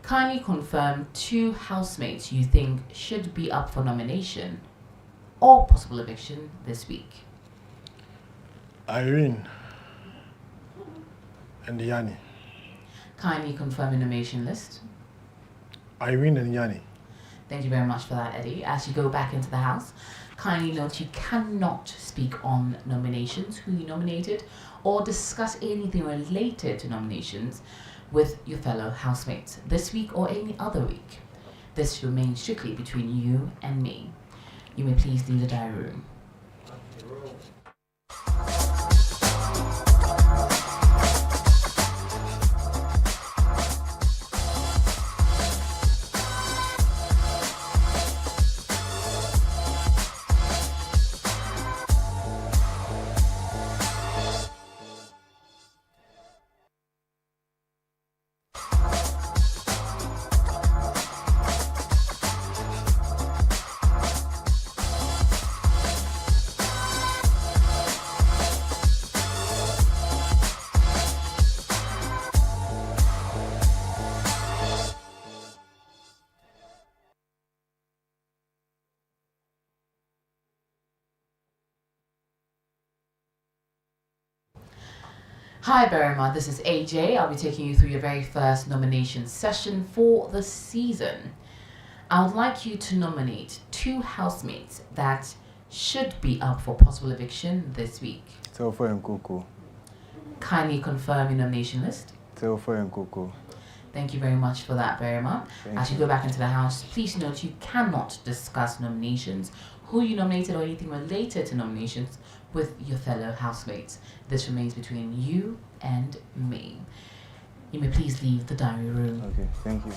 Kindly confirm 2 housemates you think should be up for nomination or possible eviction this week. Irene and Yanni. Kindly confirm your nomination list. Irene and Yanni. Thank you very much for that, Eddie. As you go back into the house, kindly note you cannot speak on nominations, who you nominated, or discuss anything related to nominations with your fellow housemates this week or any other week. This remains strictly between you and me. You may please leave the diary room. Hi Berima, this is AJ. I'll be taking you through your very first nomination session for the season. I would like you to nominate 2 housemates that should be up for possible eviction this week. Telfo and Coco. Kindly confirm your nomination list. Telfo and Coco. Thank you very much for that, Berima. As you go back into the house, please note you cannot discuss nominations, who you nominated, or anything related to nominations with your fellow housemates. This remains between you and me. You may please leave the diary room. Okay, thank you.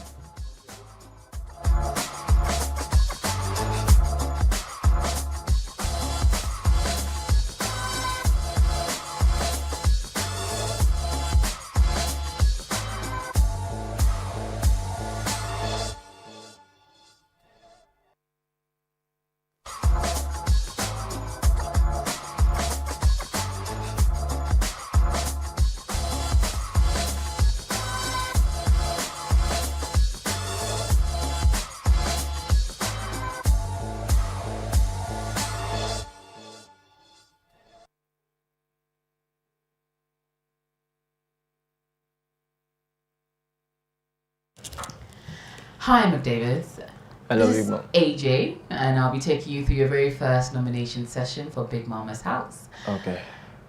Hi, McDavid. Hello, This is Big Mom. AJ, and I'll be taking you through your very first nomination session for Big Mama's house. Okay.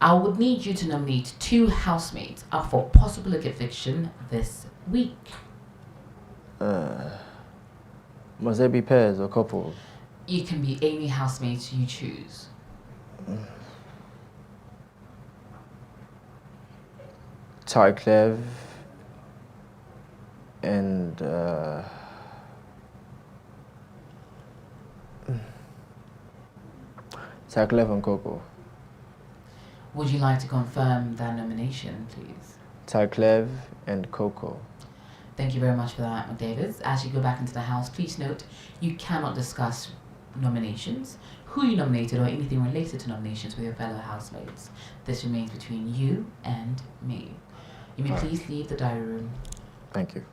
I would need you to nominate 2 housemates up for possible eviction this week. Must there be pairs or couples? You can be any housemates you choose. Tarklev and Tarklev and Coco. Would you like to confirm that nomination, please? Tarklev and Coco. Thank you very much for that, McDavid. As you go back into the house, please note you cannot discuss nominations, who you nominated, or anything related to nominations with your fellow housemates. This remains between you and me. You may please leave the diary room. Thank you.